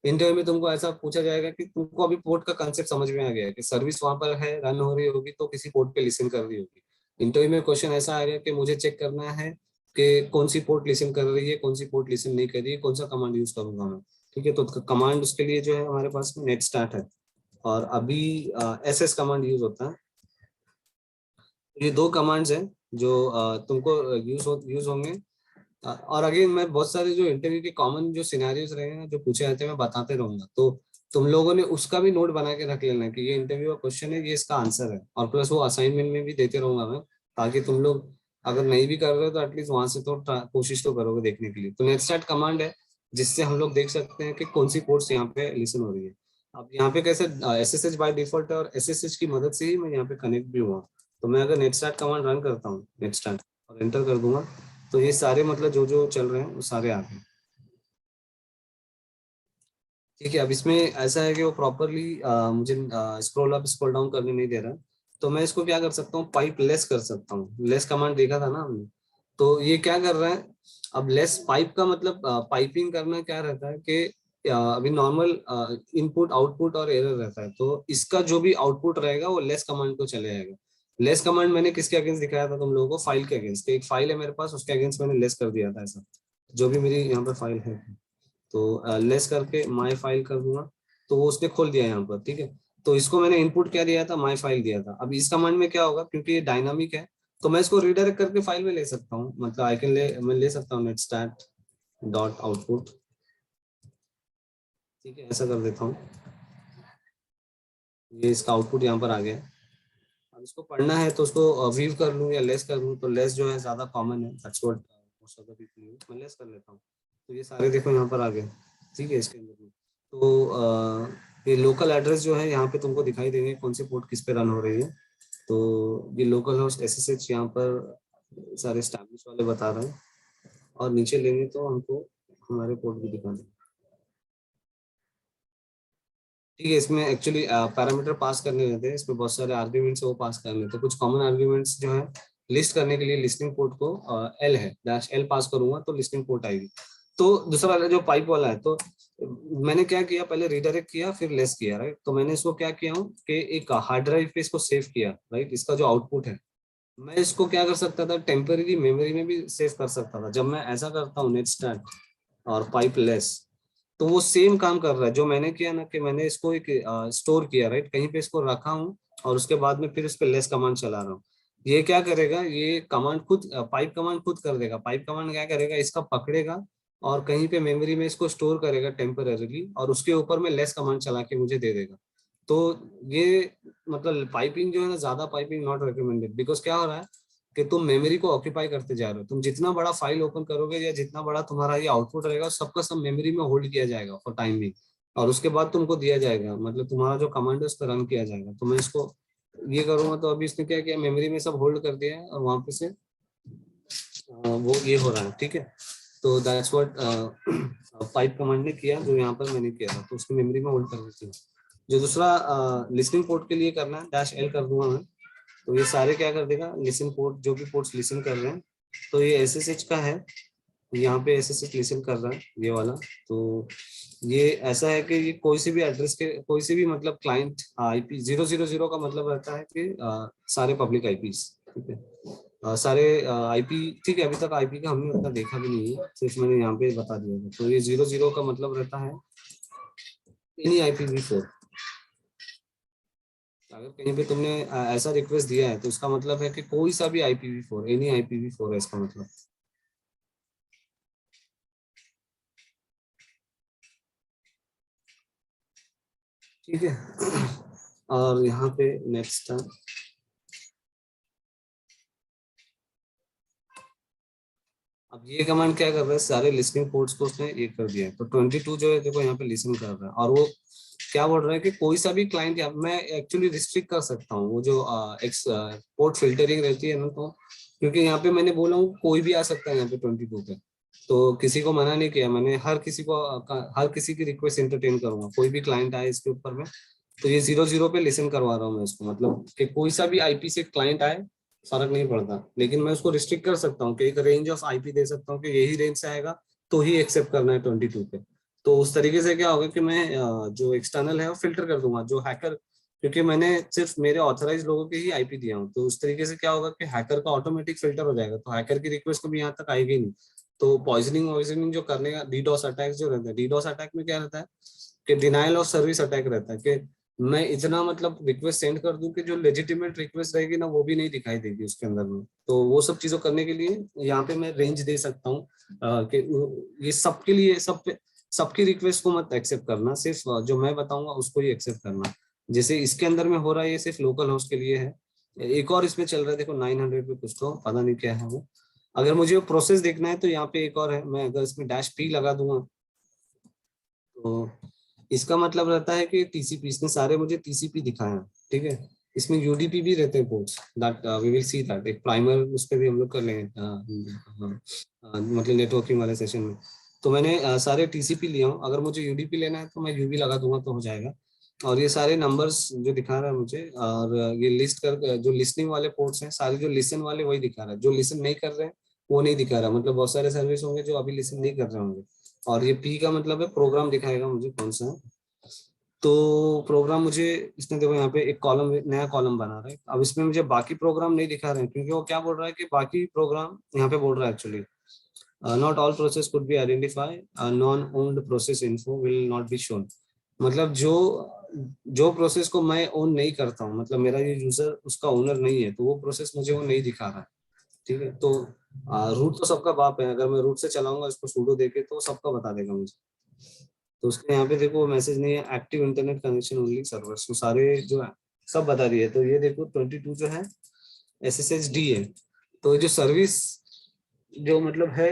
Speaker 1: इंटरव्यू में तुमको ऐसा पूछा जाएगा कि तुमको अभी पोर्ट का कंसेप्ट समझ में आ गया है कि सर्विस वहां पर है, रन हो रही होगी तो किसी पोर्ट पे लिसन कर रही होगी। इंटरव्यू में क्वेश्चन ऐसा आएगा कि मुझे चेक करना है कि कौन सी पोर्ट लिसन कर रही है, कौन सी पोर्ट लिसन नहीं कर रही है, कौन सा कमांड यूज करूंगा मैं। ठीक है, तो कमांड उसके लिए जो है हमारे पास नेट स्टार्ट है, और अभी एसएस कमांड यूज होता है। ये दो कमांड्स हैं जो तुमको यूज होंगे। और अगेन मैं बहुत सारे जो इंटरव्यू के कॉमन जो सिनेरियोज रहे हैं जो पूछे जाते हैं मैं बताते रहूंगा, तो तुम लोगों ने उसका भी नोट बना के रख लेना कि ये इंटरव्यू का क्वेश्चन है, ये इसका आंसर है, और प्लस वो असाइनमेंट में भी देते रहूंगा मैं, ताकि तुम लोग अगर नहीं भी कर रहे हो तो एटलीस्ट वहां से तो कोशिश तो करोगे देखने के लिए। तो नेट स्टार्ट कमांड है जिससे हम लोग देख सकते हैं कि कौन सी पोर्ट्स यहाँ पे लिसन हो रही है। अब यहाँ पे कैसे एसएसएच बाय डिफॉल्ट है, और एसएसएच की मदद से ही मैं यहाँ पे कनेक्ट भी हुआ। तो मैं अगर नेट स्टार्ट कमांड रन करता हूँ, नेट स्टार्ट, और एंटर कर दूंगा, तो ये सारे मतलब जो जो चल रहे हैं वो सारे आ गए। ठीक है, अब इसमें ऐसा है कि वो प्रॉपरली मुझे स्क्रॉल अप स्क्रॉल डाउन करने नहीं दे रहा, तो मैं इसको क्या कर सकता हूँ, पाइप लेस कर सकता हूँ। लेस कमांड देखा था ना हमने, तो ये क्या कर रहा है, अब लेस पाइप का मतलब पाइपिंग करना क्या रहता है कि अभी नॉर्मल इनपुट आउटपुट और एरर रहता है, तो इसका जो भी आउटपुट रहेगा वो लेस कमांड को चले जाएगा। लेस कमांड मैंने किसके अगेंस्ट दिखाया था तुम लोगों को, फाइल के अगेंस्ट। एक फाइल है मेरे पास, उसके अगेंस्ट मैंने लेस कर दिया था ऐसा, जो भी मेरी यहाँ पर फाइल है, तो लेस करके माई फाइल कर दूंगा, तो वो उसने खोल दिया यहाँ पर। ठीक है, तो इसको मैंने इनपुट क्या दिया था, माई फाइल दिया था। अब इस कमांड में क्या होगा, क्योंकि ये डायनामिक है, तो मैं इसको रिडायरेक्ट करके फाइल में ले सकता हूँ, मतलब मैं ले सकता हूँ नेट स्टार्ट डॉट आउटपुट। ठीक है, ऐसा कर देता हूँ, ये इसका आउटपुट यहाँ पर आ गया। अब इसको पढ़ना है तो उसको व्यू कर लूँ या लेस कर लूँ, तो लेस जो है ज्यादा कॉमन है, that's what most of the people use. मैं लेस कर लेता हूँ, तो ये सारे देखो यहाँ पर आ गए। ठीक है, इसके अंदर में तो ये लोकल एड्रेस जो है यहाँ पे तुमको दिखाई देंगे कौन सी पोर्ट किस पे रन हो रही है। तो ये लोकल होस्ट एसएसएच यहाँ पर सारे एस्टैब्लिश वाले बता रहे हैं, और नीचे लेंगे तो हमको हमारे पोर्ट भी दिखा देंगे। ठीक है, इसमें एक्चुअली पैरामीटर पास करने रहते हैं, इसमें बहुत सारे आर्ग्यूमेंट्स वो पास करने, तो कुछ कॉमन आर्ग्यूमेंट्स जो है लिस्ट करने के लिए लिस्टिंग पोर्ट को एल है, डैश एल पास करूंगा तो लिस्टिंग पोर्ट आएगी। तो दूसरा वाला जो पाइप वाला है, तो मैंने क्या किया, पहले रिडायरेक्ट किया फिर लेस किया, राइट। तो मैंने इसको क्या किया हूँ कि एक हार्ड ड्राइव पे इसको सेव किया, राइट। इसका जो आउटपुट है मैं इसको क्या कर सकता था, टेम्पररी मेमोरी में भी सेव कर सकता था। जब मैं ऐसा करता हूँ नेट स्टार्ट और पाइप लेस, तो वो सेम काम कर रहा है जो मैंने किया ना, कि मैंने इसको एक स्टोर किया, राइट, कहीं पे इसको रखा हूँ, और उसके बाद में फिर इस पे लेस कमांड चला रहा हूँ। ये क्या करेगा, ये कमांड खुद पाइप कमांड खुद कर देगा। पाइप कमांड क्या करेगा, इसका पकड़ेगा और कहीं पे मेमोरी में इसको स्टोर करेगा टेम्पररीली, और उसके ऊपर में लेस कमांड चला के मुझे दे देगा। तो ये मतलब पाइपिंग जो है ना, ज्यादा पाइपिंग नॉट रिकमेंडेड, बिकॉज क्या हो रहा है कि तुम मेमोरी को ऑक्यूपाई करते जा रहे हो। तुम जितना बड़ा फाइल ओपन करोगे या जितना बड़ा तुम्हारा ये आउटपुट रहेगा, सबका सब मेमोरी में होल्ड किया जाएगा फॉर टाइम बिंग, और उसके बाद तुमको दिया जाएगा, मतलब तुम्हारा जो कमांड है उस पर रन किया जाएगा। तो मैं इसको ये करूंगा, तो अभी इसने क्या किया, मेमोरी में सब होल्ड कर दिया है, और वहां पे से वो ये हो रहा है। ठीक है, तो दैट्स व्हाट पाइप कमांड ने किया, जो यहाँ पर मैंने किया था, तो उसकी मेमोरी में होल्ड कर देती है। जो दूसरा लिसनिंग पोर्ट के लिए करना है, डैश एल कर दूंगा मैं, तो ये सारे क्या कर देगा, लिसन पोर्ट, जो भी पोर्ट्स लिसन कर रहे हैं। तो ये एसएसएच का है, यहाँ पे एसएसएच लिसन कर रहा है ये वाला। तो ये ऐसा है कि ये कोई से भी एड्रेस के, कोई से भी मतलब क्लाइंट आईपी 000 का मतलब रहता है कि सारे पब्लिक आईपीस। ठीक है, सारे आईपी। ठीक है, अभी तक आईपी का हमने उतना देखा भी नहीं है, सिर्फ मैंने यहाँ पे बता दिया था। तो ये 00 का मतलब रहता है एनी IPv4। अगर कहीं पे तुमने ऐसा रिक्वेस्ट दिया है तो इसका मतलब है कि कोई सा भी IPv4, एनी IPv4 है इसका मतलब। ठीक है, और यहाँ पे नेक्स्ट अब ये कमांड क्या कर रहा है, सारे लिसनिंग पोर्ट्स को उसने ये कर दिया है। तो 22 जो है देखो यहाँ पे लिसन कर रहा है, और वो क्या बोल रहा है कि कोई सा भी क्लाइंट, या मैं एक्चुअली रिस्ट्रिक्ट कर सकता हूँ वो जो पोर्ट फिल्टरिंग रहती है ना, तो क्योंकि यहाँ पे मैंने बोला हूँ कोई भी आ सकता है यहाँ पे 22 पे, तो किसी को मना नहीं किया मैंने, हर किसी की रिक्वेस्ट एंटरटेन करूंगा, कोई भी क्लाइंट आए इसके ऊपर में। तो ये 00 पे लिसन करवा रहा हूँ मैं इसको, मतलब कि कोई सा भी आईपी से क्लाइंट आए फर्क नहीं पड़ता, लेकिन मैं उसको रिस्ट्रिक्ट कर सकता हूँ कि एक रेंज ऑफ आईपी दे सकता हूँ कि यही रेंज से आएगा तो ही एक्सेप्ट करना है 22 पे। तो उस तरीके से क्या होगा कि मैं जो एक्सटर्नल है वो फिल्टर कर दूंगा, जो हैकर, क्योंकि मैंने सिर्फ मेरे ऑथराइज लोगों के ही आईपी दिया हूँ, तो उस तरीके से क्या होगा कि हैकर का ऑटोमेटिक फिल्टर हो जाएगा, तो हैकर की रिक्वेस्ट कभी यहाँ तक आएगी नहीं। तो पॉइजनिंग वॉइजनिंग जो करने का डीडोस अटैक जो रहता है, डीडोस अटैक में क्या रहता है कि डिनाइल ऑफ सर्विस अटैक रहता है, कि मैं इतना मतलब रिक्वेस्ट सेंड कर दूं कि जो लेजिटिमेट रिक्वेस्ट रहेगी ना वो भी नहीं दिखाई देगी उसके अंदर में। तो वो सब चीजों करने के लिए यहाँ पे मैं रेंज दे सकता हूँ कि ये सबके लिए, सबकी रिक्वेस्ट को मत एक्सेप्ट करना, सिर्फ जो मैं बताऊंगा उसको ही एक्सेप्ट करना। जैसे इसके अंदर में हो रहा है ये सिर्फ लोकल होस्ट के लिए है। एक और इसमें चल रहा है, देखो 900 पे कुछ तो पता नहीं क्या है वो। अगर मुझे वो प्रोसेस देखना है तो यहाँ पे एक और है, मैं अगर इसमें डैश पी लगा दूंगा तो इसका मतलब रहता है कि टीसीपी, इसने सारे मुझे टीसीपी दिखाया, ठीक है। इसमें यूडीपी भी रहते हैं ports, that we will see that एक प्राइमर उस पर भी हम लोग कर लेंगे मतलब नेटवर्किंग वाले सेशन में। तो मैंने सारे टीसीपी लिया हूँ, अगर मुझे यूडीपी लेना है तो मैं यूबी लगा दूंगा तो हो जाएगा। और ये सारे नंबर्स जो दिखा रहा है मुझे, और ये लिस्ट कर जो लिसनिंग वाले पोर्ट्स हैं सारे, जो लिसन वाले वही दिखा रहा है, जो लिसन नहीं कर रहे हैं वो नहीं दिखा रहा, मतलब बहुत सारे सर्विस होंगे जो अभी लिसन नहीं कर रहे होंगे। और ये पी का मतलब है प्रोग्राम दिखाएगा मुझे कौन सा है। तो प्रोग्राम मुझे इसने देखो यहाँ पे एक कॉलम, नया कॉलम बना रहा है। अब इसमें मुझे बाकी प्रोग्राम नहीं दिखा रहे हैं, क्योंकि वो क्या बोल रहा है कि बाकी प्रोग्राम यहाँ पे बोल रहा है actually not all process could be identify, non owned process info will not be shown. मतलब जो प्रोसेस को मैं ओन नहीं करता हूँ, मतलब मेरा ये यूजर उसका ओनर नहीं है, तो वो प्रोसेस मुझे वो नहीं दिखा रहा है, ठीक है। तो रूट तो सबका बाप है, अगर मैं रूट से चलाऊंगा इसको सूडो देके तो सबका बता देगा मुझे। तो उसके यहाँ पे देखो मैसेज नहीं है, active internet connection only servers, तो सारे जो है सब बता दिए। तो ये देखो 22 जो है SSHD है। तो जो सर्विस जो मतलब है,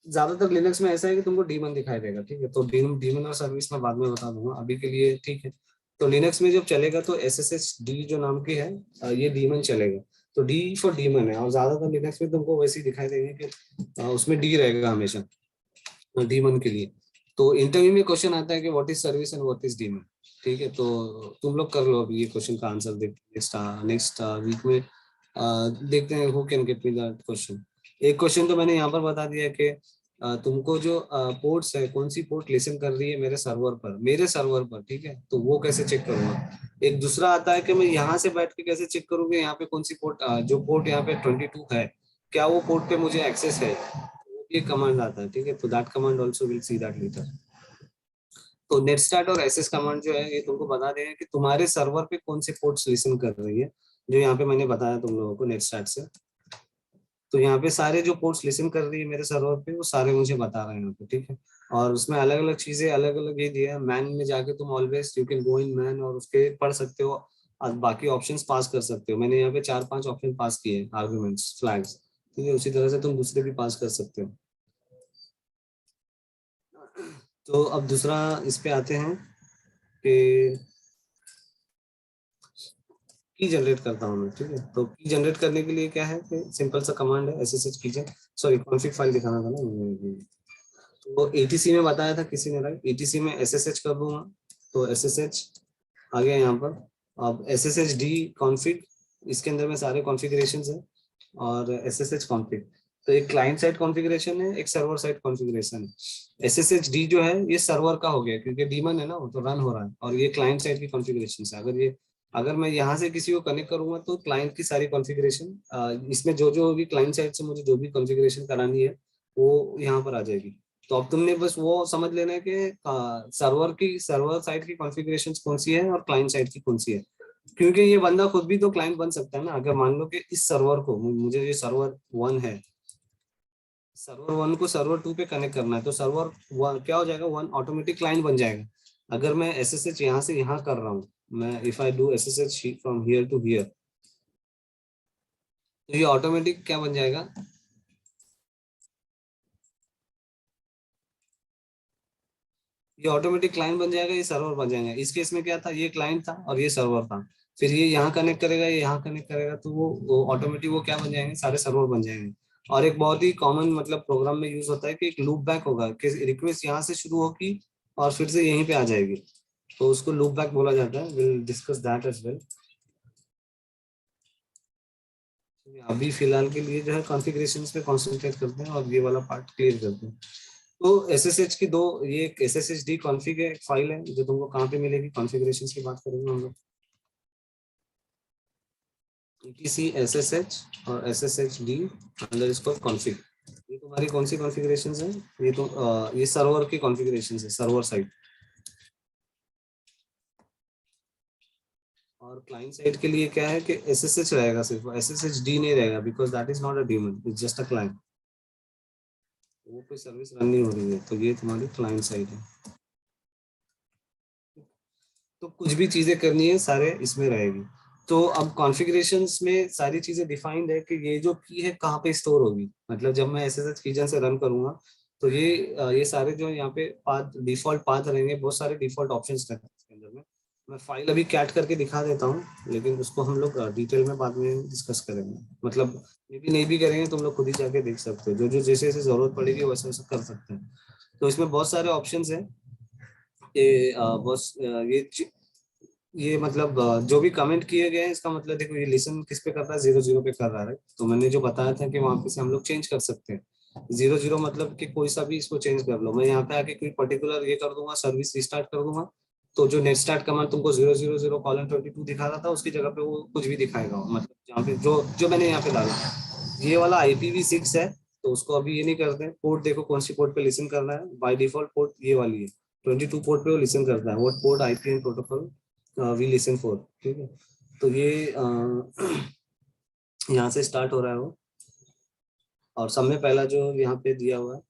Speaker 1: ज्यादातर लिनक्स में ऐसा है कि तुमको डीमन दिखाई देगा, ठीक है। तो डीमन और सर्विस मैं बाद में बता दूंगा, अभी के लिए ठीक है। तो लिनक्स में जब चलेगा तो SSHD जो नाम की है ये डीमन चलेगा। तो डी फॉर डीमन है, और ज्यादातर लिनक्स में तुमको वैसे ही दिखाई देंगे कि उसमें डी रहेगा हमेशा डीमन के लिए। तो इंटरव्यू में क्वेश्चन आता है कि what is service and what is demon, ठीक है। तो तुम लोग कर लो अभी ये क्वेश्चन का आंसर, देखते हैं नेक्स्ट वीक में देखते हैं who can get me that question. एक क्वेश्चन तो मैंने यहाँ पर बता दिया कि तुमको जो पोर्ट्स है, कौन सी पोर्ट लिसन कर रही है मेरे सर्वर पर, ठीक है, तो वो कैसे चेक करूंगा। एक दूसरा आता है कि मैं यहाँ से बैठ के कैसे चेक करूंगा यहाँ पे कौन सी पोर्ट, जो पोर्ट यहाँ पे 22 है, क्या वो पोर्ट पे मुझे एक्सेस है, ये कमांड आता है, ठीक है। तो that command also will see that later. तो नेट स्टार्ट और एसएस कमांड जो है ये तुमको बता देंगे कि तुम्हारे सर्वर पे कौन से पोर्ट्स लिसन कर रही है, जो यहाँ पे मैंने बताया तुम लोगों को नेट स्टार्ट से। तो यहाँ पे सारे जो पोर्ट्स लिसन कर रही है मेरे सर्वर पे वो सारे मुझे बता रहे हैं यहाँ पे, ठीक है। और उसमें अलग अलग चीजें अलग अलग ये दिया है। मैन में जाके तुम always you can go in man और उसके पढ़ सकते हो और बाकी ऑप्शंस पास कर सकते हो। मैंने यहाँ पे 4-5 ऑप्शन पास किए, आर्गुमेंट्स, फ्लैग्स, ठीक है। उसी तरह से तुम दूसरे भी पास कर सकते हो। तो अब दूसरा इस पे आते हैं कि की जनरेट करता हूँ मैं, ठीक है। तो की जनरेट करने के लिए क्या है कि सिंपल सा कमांड है SSH कीजिए, सॉरी कॉन्फिग फाइल दिखाना था ना। तो ATC में बताया था किसी ने, राइट, ATC में SSH कर दूंगा तो SSH आ गया यहाँ पर। अब SSHD कॉन्फिग, इसके अंदर में सारे कॉन्फ़िगरेशंस हैं, और SSH कॉन्फिग। तो एक क्लाइंट साइड कॉन्फ़िगरेशन है, एक सर्वर साइड कॉन्फ़िगरेशन है। SSHD जो है ये सर्वर का हो गया क्योंकि डीमन है ना, वो तो रन हो रहा है, और ये क्लाइंट साइड की कॉन्फ़िगरेशन है। अगर मैं यहाँ से किसी को कनेक्ट करूंगा तो क्लाइंट की सारी कॉन्फ़िगरेशन इसमें जो भी क्लाइंट साइड से मुझे जो भी कॉन्फ़िगरेशन करानी है वो यहाँ पर आ जाएगी। तो अब तुमने बस वो समझ लेना है कि सर्वर साइड की कॉन्फ़िगरेशंस कौन सी है और क्लाइंट साइड की कौन सी है, क्योंकि ये बंदा खुद भी तो क्लाइंट बन सकता है ना। अगर मान लो कि इस सर्वर को मुझे, ये सर्वर 1 है, सर्वर 1 को सर्वर 2 पे कनेक्ट करना है, तो सर्वर 1 क्या हो जाएगा, 1 ऑटोमेटिक क्लाइंट बन जाएगा। अगर मैं SSH यहाँ से यहाँ कर रहा हूँ, मैं if I do SSH from here to here, तो ये ऑटोमेटिक क्या बन जाएगा, ये ऑटोमेटिक क्लाइंट बन जाएगा, ये सर्वर बन जाएगा। इस केस में क्या था, ये क्लाइंट था और ये सर्वर था, फिर ये यहाँ कनेक्ट करेगा, ये यहाँ कनेक्ट करेगा, तो वो ऑटोमेटिक वो क्या बन जाएंगे, सारे सर्वर बन जाएंगे। और एक बहुत ही कॉमन मतलब प्रोग्राम में यूज होता है कि एक लूप बैक होगा कि रिक्वेस्ट यहाँ से शुरू होगी और फिर से यहीं पे आ जाएगी, तो उसको लूप बैक बोला जाता है। Will discuss that as well. अभी फिलहाल के लिए जो है कॉन्फ़िगरेशंस पे कंसंट्रेट करते हैं और ये वाला पार्ट क्लियर करते हैं। तो SSH की दो, ये एक SSHD कॉन्फ़िग है, एक फाइल है जो तुमको कहाँ पे मिलेगी, कॉन्फ़िगरेशंस की बात करेंगे हम लोग। etc SSH और SSHD अंडरस्कोर कॉन्फ़िग, ये तुम्हारी कौन सी कॉन्फ़िगरेशंस है? ये तो ये सर्वर की कॉन्फ़िगरेशंस है, सर्वर साइड। और क्लाइंट साइड के लिए क्या है कि SSH रहेगा, सिर्फ SSHD नहीं रहेगा, because that is not a daemon, it's just a client, वो कोई सर्विस रन नहीं हो रही है, तो ये तुम्हारी क्लाइंट साइड है। तो कुछ भी चीजें करनी है सारे इसमें रहेगी। तो अब कॉन्फ़िगरेशंस में सारी चीजें डिफाइंड है कि ये जो की है कहाँ पे स्टोर होगी, मतलब जब मैं SSH कीजन से रन करूंगा तो ये सारे जो यहाँ पे पाथ, डिफॉल्ट पाथ रहेंगे, बहुत सारे डिफॉल्ट ऑप्शंस रहते हैं इसके अंदर में। मैं फाइल अभी कैट करके दिखा देता हूँ, लेकिन उसको हम लोग डिटेल में बाद में डिस्कस करेंगे, मतलब ये भी नहीं भी करेंगे, तुम लोग खुद ही जाके देख सकते हो, जो जो जैसे जैसे जरूरत पड़ेगी वैसे वैसे कर सकते हैं। तो इसमें बहुत सारे ऑप्शंस हैं, ये बस ये मतलब जो भी कमेंट किए गए हैं इसका मतलब देखो, ये लिसन किस पे कर रहा है, 0 0 पे कर रहा है। तो मैंने जो बताया था कि वहां पे से हम लोग चेंज कर सकते हैं 0 0, मतलब कि कोई सा भी इसको चेंज कर लो। मैं यहाँ पे आके कोई पर्टिकुलर ये कर दूंगा, सर्विस रिस्टार्ट कर दूंगा, तो जो नेट स्टार्ट कमांड तुमको 0 0 0:22 दिखा रहा था उसकी जगह पे वो कुछ भी दिखाएगा, मतलब जहाँ पे जो जो मैंने यहाँ पे डाला ये वाला IPv6 है, तो उसको अभी ये नहीं करते हैं। पोर्ट देखो कौन सी पोर्ट पे लिसन करना है, बाय डिफॉल्ट पोर्ट ये वाली है, 22 पोर्ट पे वो लिसन करता है, वो port IPN protocol we listen for, ठीक है। तो ये यहाँ से स्टार्ट हो रहा है वो, और सब में पहला जो यहाँ पे दिया हुआ है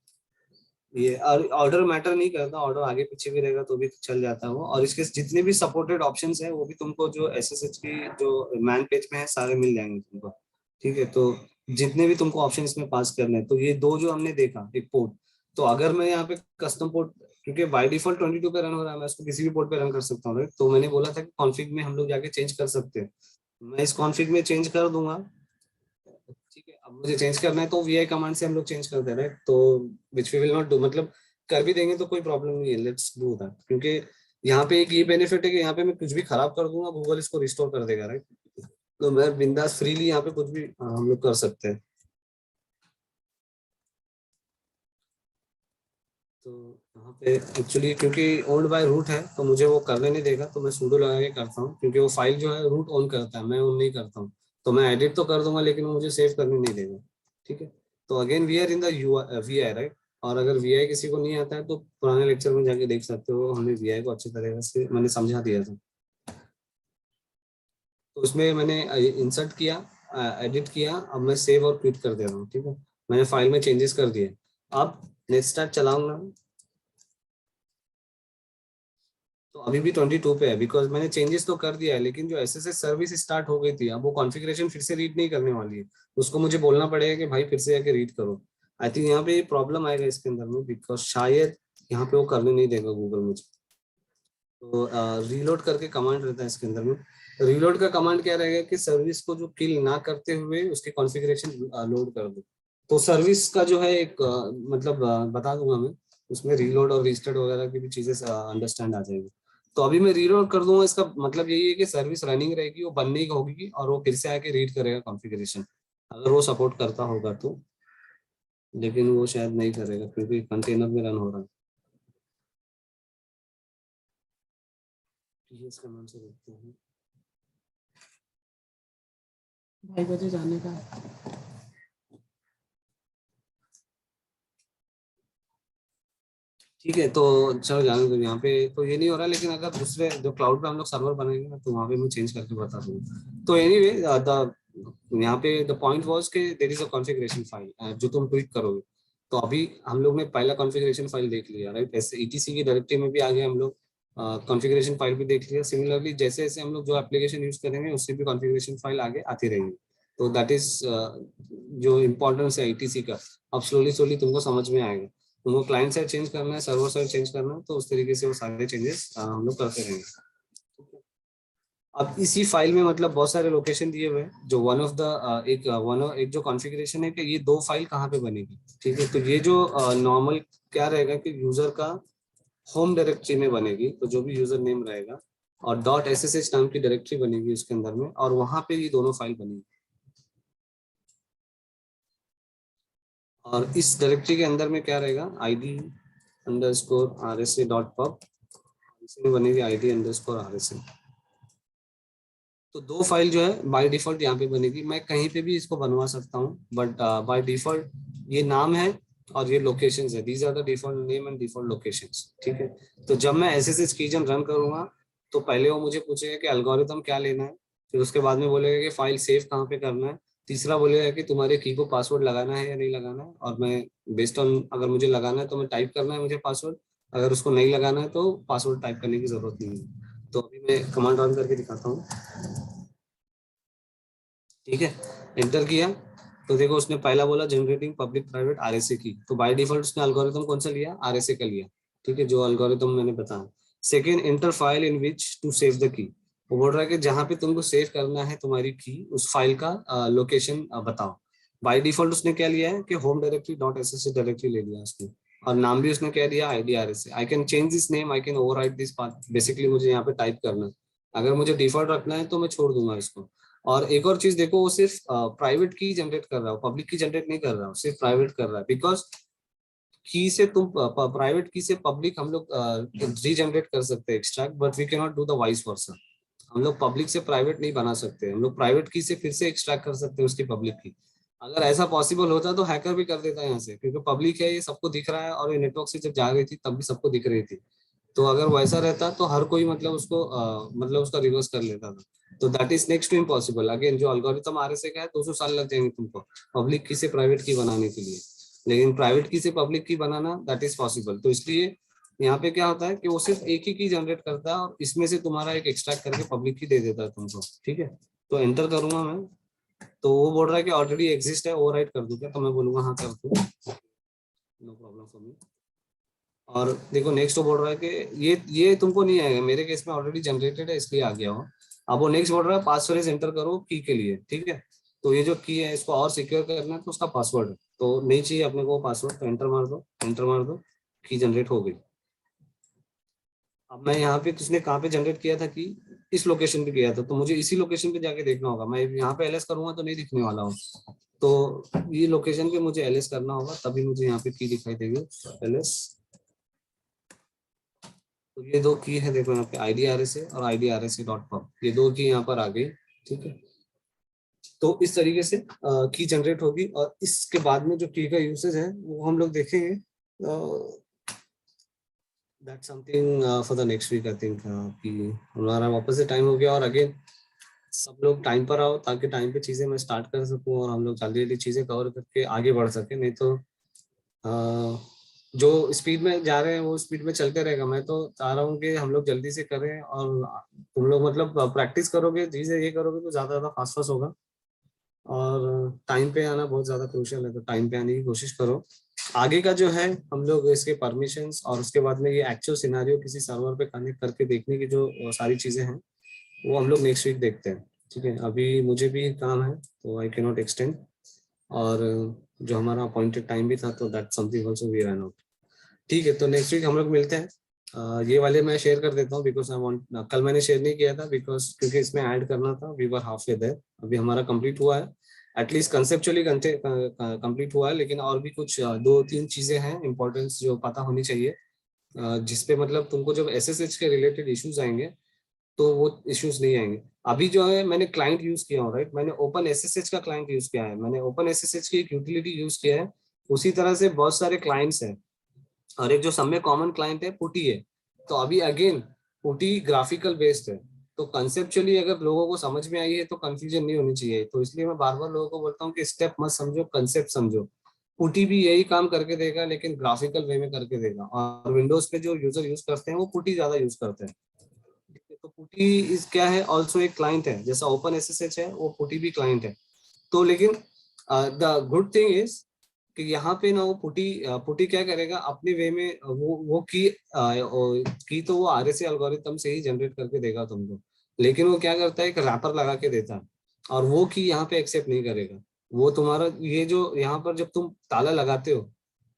Speaker 1: ये ऑर्डर मैटर नहीं करता, ऑर्डर आगे पीछे भी रहेगा तो भी चल जाता है वो। और इसके जितने भी सपोर्टेड ऑप्शंस हैं वो भी तुमको जो SSH की जो मैन पेज में है सारे मिल जाएंगे तुमको, ठीक है। तो जितने भी तुमको ऑप्शन इसमें पास करने हैं, तो ये दो जो हमने देखा, एक पोर्ट, तो अगर मैं यहाँ पे कस्टम पोर्ट, क्योंकि बाय डिफॉल्ट 22 पे रन हो रहा है, मैं इसको किसी भी पोर्ट पे रन कर सकता हूँ, तो मैंने बोला था कि कॉन्फ़िग में हम लोग जाके चेंज कर सकते हैं, मैं इस कॉन्फ़िग में चेंज कर दूंगा, ठीक है। अब मुझे चेंज करना है तो VI कमांड से हम लोग चेंज करते हैं, तो which we will not do, मतलब कर भी देंगे तो कोई प्रॉब्लम नहीं है, लेट्स डू दैट। क्योंकि यहाँ पे एक ये बेनिफिट है कि यहाँ पे मैं कुछ भी खराब कर दूंगा गूगल इसको रिस्टोर कर देगा, राइट। तो मैं बिंदास फ्रीली यहाँ पे कुछ भी हम लोग कर सकते हैं। तो यहाँ पे एक्चुअली क्योंकि ओन्ड बाय रूट है तो मुझे वो करने नहीं देगा, तो मैं sudo लगा के करता हूँ, क्योंकि वो फाइल जो है रूट ऑन करता है, मैं ऑन नहीं करता हूँ। तो मैं एडिट तो कर दूंगा लेकिन वो मुझे सेव करने नहीं देगा, ठीक है। तो again we are in the VI, right. और अगर VI किसी को नहीं आता है तो पुराने लेक्चर में जाके देख सकते हो, हमने VI को अच्छी तरह से मैंने समझा दिया था। तो उसमें मैंने इंसर्ट किया, एडिट किया, अब मैं सेव और क्विट कर दे रहा हूँ, ठीक है। मैंने फाइल में चेंजेस कर दिए। अब नेक्स्ट स्टार्ट चलाऊंगा तो अभी भी 22 पे है, बिकॉज मैंने चेंजेस तो कर दिया है, लेकिन जो SSH सर्विस स्टार्ट हो गई थी, अब वो कॉन्फ़िगरेशन फिर से रीड नहीं करने वाली है, उसको मुझे बोलना पड़ेगा कि भाई फिर से आके रीड करो। आई थिंक यहाँ पे प्रॉब्लम आएगा इसके अंदर में, बिकॉज शायद यहाँ पे वो करने नहीं देगा गूगल मुझे। तो रीलोड करके कमांड रहता है इसके अंदर में। रीलोड का कमांड क्या रहेगा कि सर्विस को जो किल ना करते हुए उसके कॉन्फ़िगरेशन लोड कर दो। तो सर्विस का जो है एक मतलब बता दूंगा मैं, उसमें रीलोड और रीस्टार्ट वगैरह की भी चीजें अंडरस्टैंड आ जाएगी। तो अभी मैं रीलोड कर दूंगा, इसका मतलब यही है कि सर्विस रनिंग रहेगी, वो बंद नहीं होगी, और वो फिर से आके रीड करेगा कॉन्फ़िगरेशन, अगर वो सपोर्ट करता होगा तो। लेकिन वो शायद नहीं करेगा क्योंकि कंटेनर में रन हो रहा है। PS कमांड से देखते हैं।
Speaker 4: भाई बजे जाने का
Speaker 1: ठीक है, तो चलो जाने दो, यहाँ पे तो ये नहीं हो रहा, लेकिन अगर दूसरे जो क्लाउड पे हम लोग सर्वर बनाएंगे ना तो वहाँ पे मैं चेंज करके बता दूंगा। तो एनीवे द यहाँ पे द पॉइंट वाज कि there is a configuration file जो तुम ट्वीट करोगे। तो अभी हम लोग ने पहला कॉन्फ़िगरेशन फाइल देख लिया, राइट। ऐसे ETC की डायरेक्टरी में भी आ गए हम लोग, कॉन्फ़िगरेशन फाइल भी देख लिया। सिमिलरली जैसे जैसे हम लोग जो एप्लीकेशन यूज करेंगे उससे भी कॉन्फ़िगरेशन फाइल आगे आती रहेंगी। तो दैट इज जो इम्पोर्टेंस है ETC का, अब स्लोली स्लोली तुमको समझ में आएगा। तुमको क्लाइंट साइड चेंज करना है, सर्वर साइड चेंज करना है, तो उस तरीके से वो सारे चेंजेस हम लोग करते रहेंगे। अब इसी फाइल में मतलब बहुत सारे लोकेशन दिए हुए हैं, जो वन ऑफ द एक जो कॉन्फ़िगरेशन है कि ये दो फाइल कहाँ पे बनेगी, ठीक है। तो ये जो नॉर्मल क्या रहेगा कि यूजर का होम डायरेक्टरी में बनेगी, तो जो भी यूजर नेम रहेगा और .ssh नाम की डायरेक्टरी बनेगी उसके अंदर में, और वहां पे ये दोनों फाइल बनेगी। और इस डायरेक्टरी के अंदर में क्या रहेगा, id_rsa.pub, इसमें बनेगी id_rsa। तो दो फाइल जो है बाय डिफॉल्ट यहाँ पे बनेगी। मैं कहीं पे भी इसको बनवा सकता हूँ, बट बाय डिफॉल्ट ये नाम है और ये लोकेशंस है, these are the default name and default locations, ठीक है। तो जब मैं SSH कीजन रन करूंगा तो पहले वो मुझे पूछेगा कि एल्गोरिथम क्या लेना है, फिर उसके बाद में बोलेगा कि फाइल सेव कहाँ पे करना है, तीसरा बोलेगा कि तुम्हारे की को पासवर्ड लगाना है या नहीं लगाना है, और मैं बेस्ड ऑन, अगर मुझे लगाना है तो मैं टाइप करना है मुझे पासवर्ड, अगर उसको नहीं लगाना है तो पासवर्ड टाइप करने की जरूरत नहीं है। तो अभी मैं कमांड रन करके दिखाता हूँ, ठीक है। एंटर किया तो देखो उसने पहला बोला जनरेटिंग पब्लिक प्राइवेट RSA की, तो बाय डिफॉल्ट उसने एल्गोरिथम कौन सा लिया, RSA का लिया, ठीक है, जो एल्गोरिथम मैंने बताया। Second, enter file in which to save the key, वो बोल रहा है कि जहां पे तुमको सेव करना है तुम्हारी की, उस फाइल का लोकेशन बताओ। बाय डिफॉल्ट उसने क्या लिया है कि होम डायरेक्टरी .ssh डायरेक्टरी ले लिया उसने, और नाम भी उसने क्या दिया, id_rsa। I can change this name, I can overwrite this path, basically मुझे यहाँ पे टाइप करना है, अगर मुझे डिफॉल्ट रखना है तो मैं छोड़ दूंगा इसको। और एक और चीज देखो, वो सिर्फ प्राइवेट की जनरेट कर रहा है, पब्लिक की जनरेट नहीं कर रहा है, सिर्फ प्राइवेट कर रहा है, बिकॉज की से तुम प्राइवेट की से पब्लिक हम लोग रीजनरेट कर सकते हैं extract, but we can not do the vice versa. हम लोग पब्लिक से प्राइवेट नहीं बना सकते, हम लोग प्राइवेट की से फिर से एक्सट्रैक्ट कर सकते हैं उसकी पब्लिक की। अगर ऐसा पॉसिबल होता तो हैकर भी कर देता है यहाँ से, क्योंकि पब्लिक है, ये सबको दिख रहा है, और ये नेटवर्क से जब जा रही थी तब भी सबको दिख रही थी। तो अगर वैसा रहता तो हर कोई मतलब उसको मतलब उसका रिवर्स कर लेता था। तो that is next to impossible. Again जो एल्गोरिथम RSA का है 200 साल लग जाएंगे तुमको पब्लिक की से प्राइवेट की बनाने के लिए, लेकिन प्राइवेट की से पब्लिक की बनाना दैट इज पॉसिबल। तो इसलिए यहाँ पे क्या होता है कि वो सिर्फ एक ही की जनरेट करता है, और इसमें से तुम्हारा एक एक्सट्रैक्ट करके पब्लिक की दे देता है तुमको, ठीक है। तो एंटर करूंगा मैं, तो वो बोल रहा है कि ऑलरेडी एग्जिस्ट है, ओवरराइट कर दूं क्या, तो मैं बोलूंगा हाँ कर दो, नो प्रॉब्लम फॉर मी। और देखो नेक्स्ट बोल रहा है कि ये तुमको नहीं आएगा, मेरे केस में ऑलरेडी जनरेटेड है इसलिए आ गया हो। अब वो नेक्स्ट बोल रहा है पासवर्ड एंटर करो की के लिए, ठीक है। तो ये जो की है इसको और सिक्योर करना है तो उसका पासवर्ड है, तो नहीं चाहिए अपने को पासवर्ड, तो एंटर मार दो, एंटर मार दो, की जनरेट हो गई। अब मैं यहाँ पे किसने कहाँ पे जनरेट किया था कि इस लोकेशन पे किया था, तो मुझे इसी लोकेशन पे जाके देखना होगा। मैं यहाँ पे LS करूंगा तो नहीं दिखने वाला हूँ, तो ये लोकेशन पे मुझे LS करना होगा, तभी मुझे यहाँ पे की दिखाई देगी LS। तो ये दो की है, देखो यहाँ पे id_rsa और id_rsa.pub, ये दो की यहाँ पर आ गई, ठीक है। तो इस तरीके से की जनरेट होगी, और इसके बाद में जो की का यूसेज है वो हम लोग देखेंगे, that's something for the next week I think. कि हमारा वापस से टाइम हो गया, और अगेन सब लोग टाइम पर आओ ताकि टाइम पे चीजें मैं स्टार्ट कर सकूं, और हम लोग जल्दी जल्दी चीजें कवर करके आगे बढ़ सके। नहीं तो जो स्पीड में जा रहे हैं वो स्पीड में चलते रहेगा। मैं तो चाह रहा हूँ कि हम लोग जल्दी से करें, और तुम लोग मतलब प्रैक्टिस करोगे, चीजें ये करोगे तो ज्यादा ज्यादा फास्ट फास्ट होगा। और टाइम पे आना बहुत ज्यादा क्रूशियल है, तो टाइम पे आने की कोशिश करो। आगे का जो है हम लोग इसके परमिशंस, और उसके बाद में ये एक्चुअल सिनेरियो किसी सर्वर पे कनेक्ट करके देखने की जो सारी चीजें हैं वो हम लोग नेक्स्ट वीक देखते हैं, ठीक है। अभी मुझे भी काम है तो आई कैन नॉट एक्सटेंड, और जो हमारा अपॉइंटेड टाइम भी था तो that something also we run out, ठीक है। तो नेक्स्ट वीक हम लोग मिलते हैं। ये वाले मैं शेयर कर देता हूँ, बिकॉज आई वांट, कल मैंने शेयर नहीं किया था बिकॉज क्योंकि इसमें ऐड करना था, we were half way there. अभी हमारा कंप्लीट हुआ है, एटलीस्ट कंसेप्चुअली कंप्लीट हुआ है, लेकिन और भी कुछ 2-3 चीजें हैं इंपॉर्टेंस जो पता होनी चाहिए, जिसपे मतलब तुमको जब SSH के रिलेटेड इश्यूज आएंगे तो वो इश्यूज नहीं आएंगे। अभी जो है मैंने क्लाइंट यूज किया हूँ, राइट, मैंने ओपन SSH का क्लाइंट यूज किया है, मैंने ओपन SSH की एक यूटिलिटी यूज किया है। उसी तरह से बहुत सारे क्लाइंट्स हैं, और एक जो सब में कॉमन क्लाइंट है पुटी है। तो अभी अगेन पुटी ग्राफिकल बेस्ड है, तो कंसेप्चुअली अगर लोगों को समझ में आई है तो कंफ्यूजन नहीं होनी चाहिए। तो इसलिए मैं बार बार लोगों को बोलता हूँ कि स्टेप मत समझो, कंसेप्ट समझो। पुटी भी यही काम करके देगा, लेकिन ग्राफिकल वे में करके देगा, और विंडोज पे जो यूजर यूज करते हैं वो पुटी ज्यादा यूज करते हैं। तो पुटी इस क्या है, ऑल्सो एक क्लाइंट है, जैसा ओपन SSH है वो पुटी भी क्लाइंट है। तो लेकिन द गुड थिंग इज कि यहाँ पे ना वो पुटी क्या करेगा अपने वे में, वो की तो वो RSA एल्गोरिथम से ही जनरेट करके देगा तुमको, लेकिन वो क्या करता है एक रैपर लगा के देता है, और वो की यहाँ पे एक्सेप्ट नहीं करेगा। वो तुम्हारा ये जो यहाँ पर जब तुम ताला लगाते हो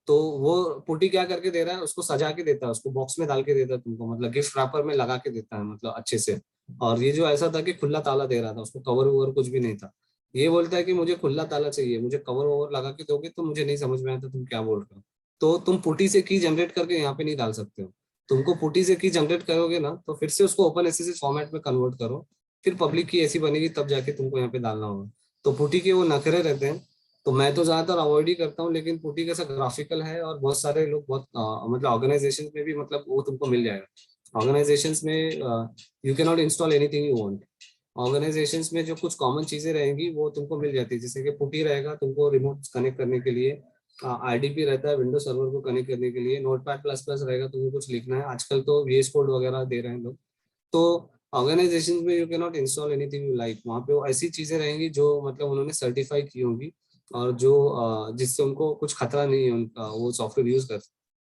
Speaker 1: तो वो पुटी क्या करके दे रहा है, उसको सजा के देता है, उसको बॉक्स में डाल के देता है तुमको, मतलब गिफ्ट रैपर में लगा के देता है, मतलब अच्छे से। और ये जो ऐसा था कि खुला ताला दे रहा था, उसको कवर ववर कुछ भी नहीं था। ये बोलता है कि मुझे खुला ताला चाहिए, मुझे कवर ववर लगा के दोगे तो मुझे नहीं समझ में आता तुम क्या बोल रहे हो। तो तुम पुटी से की जनरेट करके यहाँ पे नहीं डाल सकते हो। तुमको पुटी से की जनरेट करोगे ना तो फिर से उसको ओपन एसएसएच फॉर्मेट में कन्वर्ट करो, फिर पब्लिक की ऐसी बनेगी तब जाके तुमको यहाँ पे डालना होगा। तो पुटी के वो नखरे रहते हैं, तो मैं तो ज्यादातर अवॉइड ही करता हूँ। लेकिन पुटी कैसा ग्राफिकल है और बहुत सारे लोग बहुत मतलब ऑर्गेनाइजेशन में भी मतलब वो तुमको मिल जाएगा। ऑर्गेनाइजेशन में you can not install anything you want. Organisations में जो कुछ कॉमन चीजें रहेंगी वो तुमको मिल जाती है, जैसे कि पुटी रहेगा तुमको रिमोट कनेक्ट करने के लिए, आईडीपी रहता है विंडोज सर्वर को कनेक्ट करने के लिए, नोटपैड प्लस प्लस रहेगा तुमको कुछ लिखना है, आजकल तो VS कोड वगैरह दे रहे हैं लोग। तो ऑर्गेनाइजेशन में you can not install anything you like, वहाँ पे वो ऐसी चीजें रहेंगी जो मतलब उन्होंने सर्टिफाई की होगी और जो जिससे उनको कुछ खतरा नहीं है उनका वो सॉफ्टवेयर यूज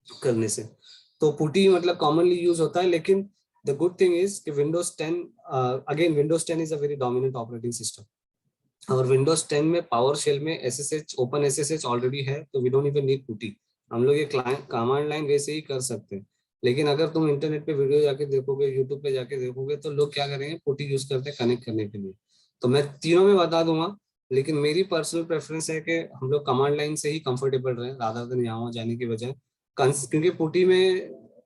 Speaker 1: करने से। तो पुटी मतलब कॉमनली यूज होता है। लेकिन द गुड थिंग इज कि Windows 10 again Windows 10 is a very dominant operating system और विंडोज 10 में पावर शेल में एसएसएच ओपन एसएसएच ऑलरेडी है, तो वी डोंट इवन नीड पुटी। हम लोग ये क्लाइंट कमांड लाइन वैसे ही कर सकते हैं। लेकिन अगर तुम इंटरनेट पे वीडियो जाके देखोगे, यूट्यूब पे जाके देखोगे, तो लोग क्या करेंगे, पुटी यूज करते हैं कनेक्ट करने के लिए। तो मैं तीनों में बता दूंगा, लेकिन मेरी पर्सनल प्रेफरेंस है कि हम लोग कमांड लाइन से ही कंफर्टेबल रहे रादर देन यहाँ जाने की बजाय। क्योंकि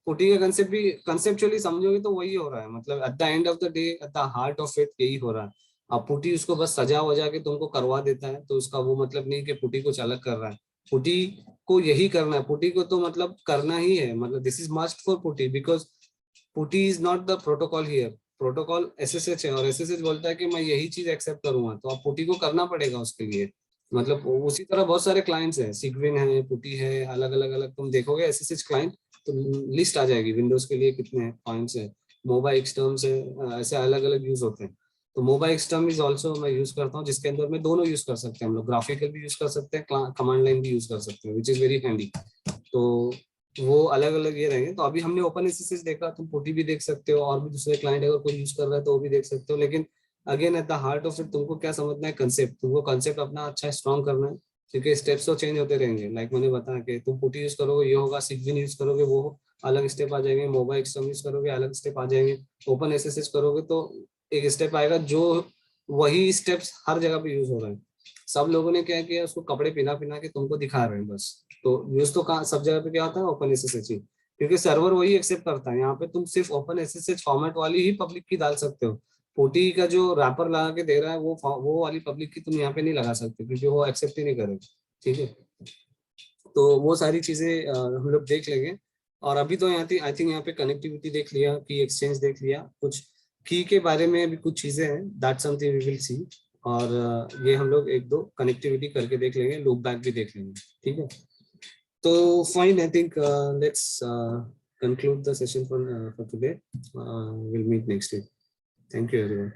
Speaker 1: पुटी का कंसेप्ट भी कंसेप्चुअली समझोगे तो वही हो रहा है, मतलब at the end of the day at the heart of it यही हो रहा है। अब पुटी उसको बस सजा वजा के तुमको करवा देता है, तो उसका वो मतलब नहीं कि पुटी कुछ अलग कर रहा है। पुटी को यही करना है, पुटी को तो मतलब करना ही है, मतलब this is must for putty because putty is not the protocol here. Protocol SSH है और एसएसएच बोलता है कि मैं यही चीज एक्सेप्ट करूंगा, तो आप पुटी को करना पड़ेगा उसके लिए। मतलब उसी तरह बहुत सारे क्लाइंट्स हैं, सिग्विन है, पुटी है, अलग अलग अलग तुम देखोगे एसएसएच क्लाइंट तो लिस्ट आ जाएगी विंडोज के लिए कितने हैं पॉइंट्स है, मोबाइल एक्सटर्म्स है, ऐसे अलग अलग यूज होते हैं। तो मोबाइल एक्सटर्म इज ऑल्सो मैं यूज करता हूँ, जिसके अंदर में दोनों यूज कर सकते हैं हम लोग, ग्राफिकल भी यूज कर सकते हैं, कमांड लाइन भी यूज कर सकते हैं, विच इज वेरी हैंडी। तो वो अलग अलग ये रहेंगे। तो अभी हमने ओपन एसएसएच देखा, तुम पुटी भी देख सकते हो और भी दूसरे क्लाइंट अगर कोई यूज कर रहा है तो वो भी देख सकते हो। लेकिन again at the heart of it तुमको क्या समझना है, कंसेप्ट। तुमको कंसेप्ट अपना अच्छा स्ट्रॉन्ग करना है, क्योंकि स्टेप्स तो चेंज होते रहेंगे। लाइक मैंने बताया कि तुम पुटी यूज करोगे ये होगा, सिग्विन यूज करोगे वो अलग स्टेप आ जाएंगे, मोबाइल एक्सटर्म यूज करोगे अलग स्टेप आ जाएंगे, ओपन एसएसएच करोगे तो एक स्टेप आएगा। जो वही स्टेप्स हर जगह पे यूज हो रहे हैं। सब लोगों ने क्या किया, उसको कपड़े पहना पहना के तुमको दिखा रहे हैं बस। तो यूज तो कहाँ सब जगह पे क्या होता है, ओपन एसएसएच ही, क्योंकि सर्वर वही एक्सेप्ट करता है। यहाँ पे तुम सिर्फ ओपन एसएसएच फॉर्मेट वाली ही पब्लिक की डाल सकते हो। पुटी का जो रैपर लगा के दे रहा है वो वाली पब्लिक की तुम यहाँ पे नहीं लगा सकते, क्योंकि वो एक्सेप्ट ही नहीं करेगा। ठीक है, तो वो सारी चीजें हम लोग देख लेंगे। और अभी तो यहाँ आई थिंक यहाँ पे कनेक्टिविटी देख लिया, की एक्सचेंज देख लिया, कुछ की के बारे में भी कुछ चीजें हैं, that something we will see. और ये हम लोग एक दो कनेक्टिविटी करके देख लेंगे, लूप बैक भी देख लेंगे। ठीक है, तो fine, I think let's conclude the session for today. We'll meet next week. Thank you everyone.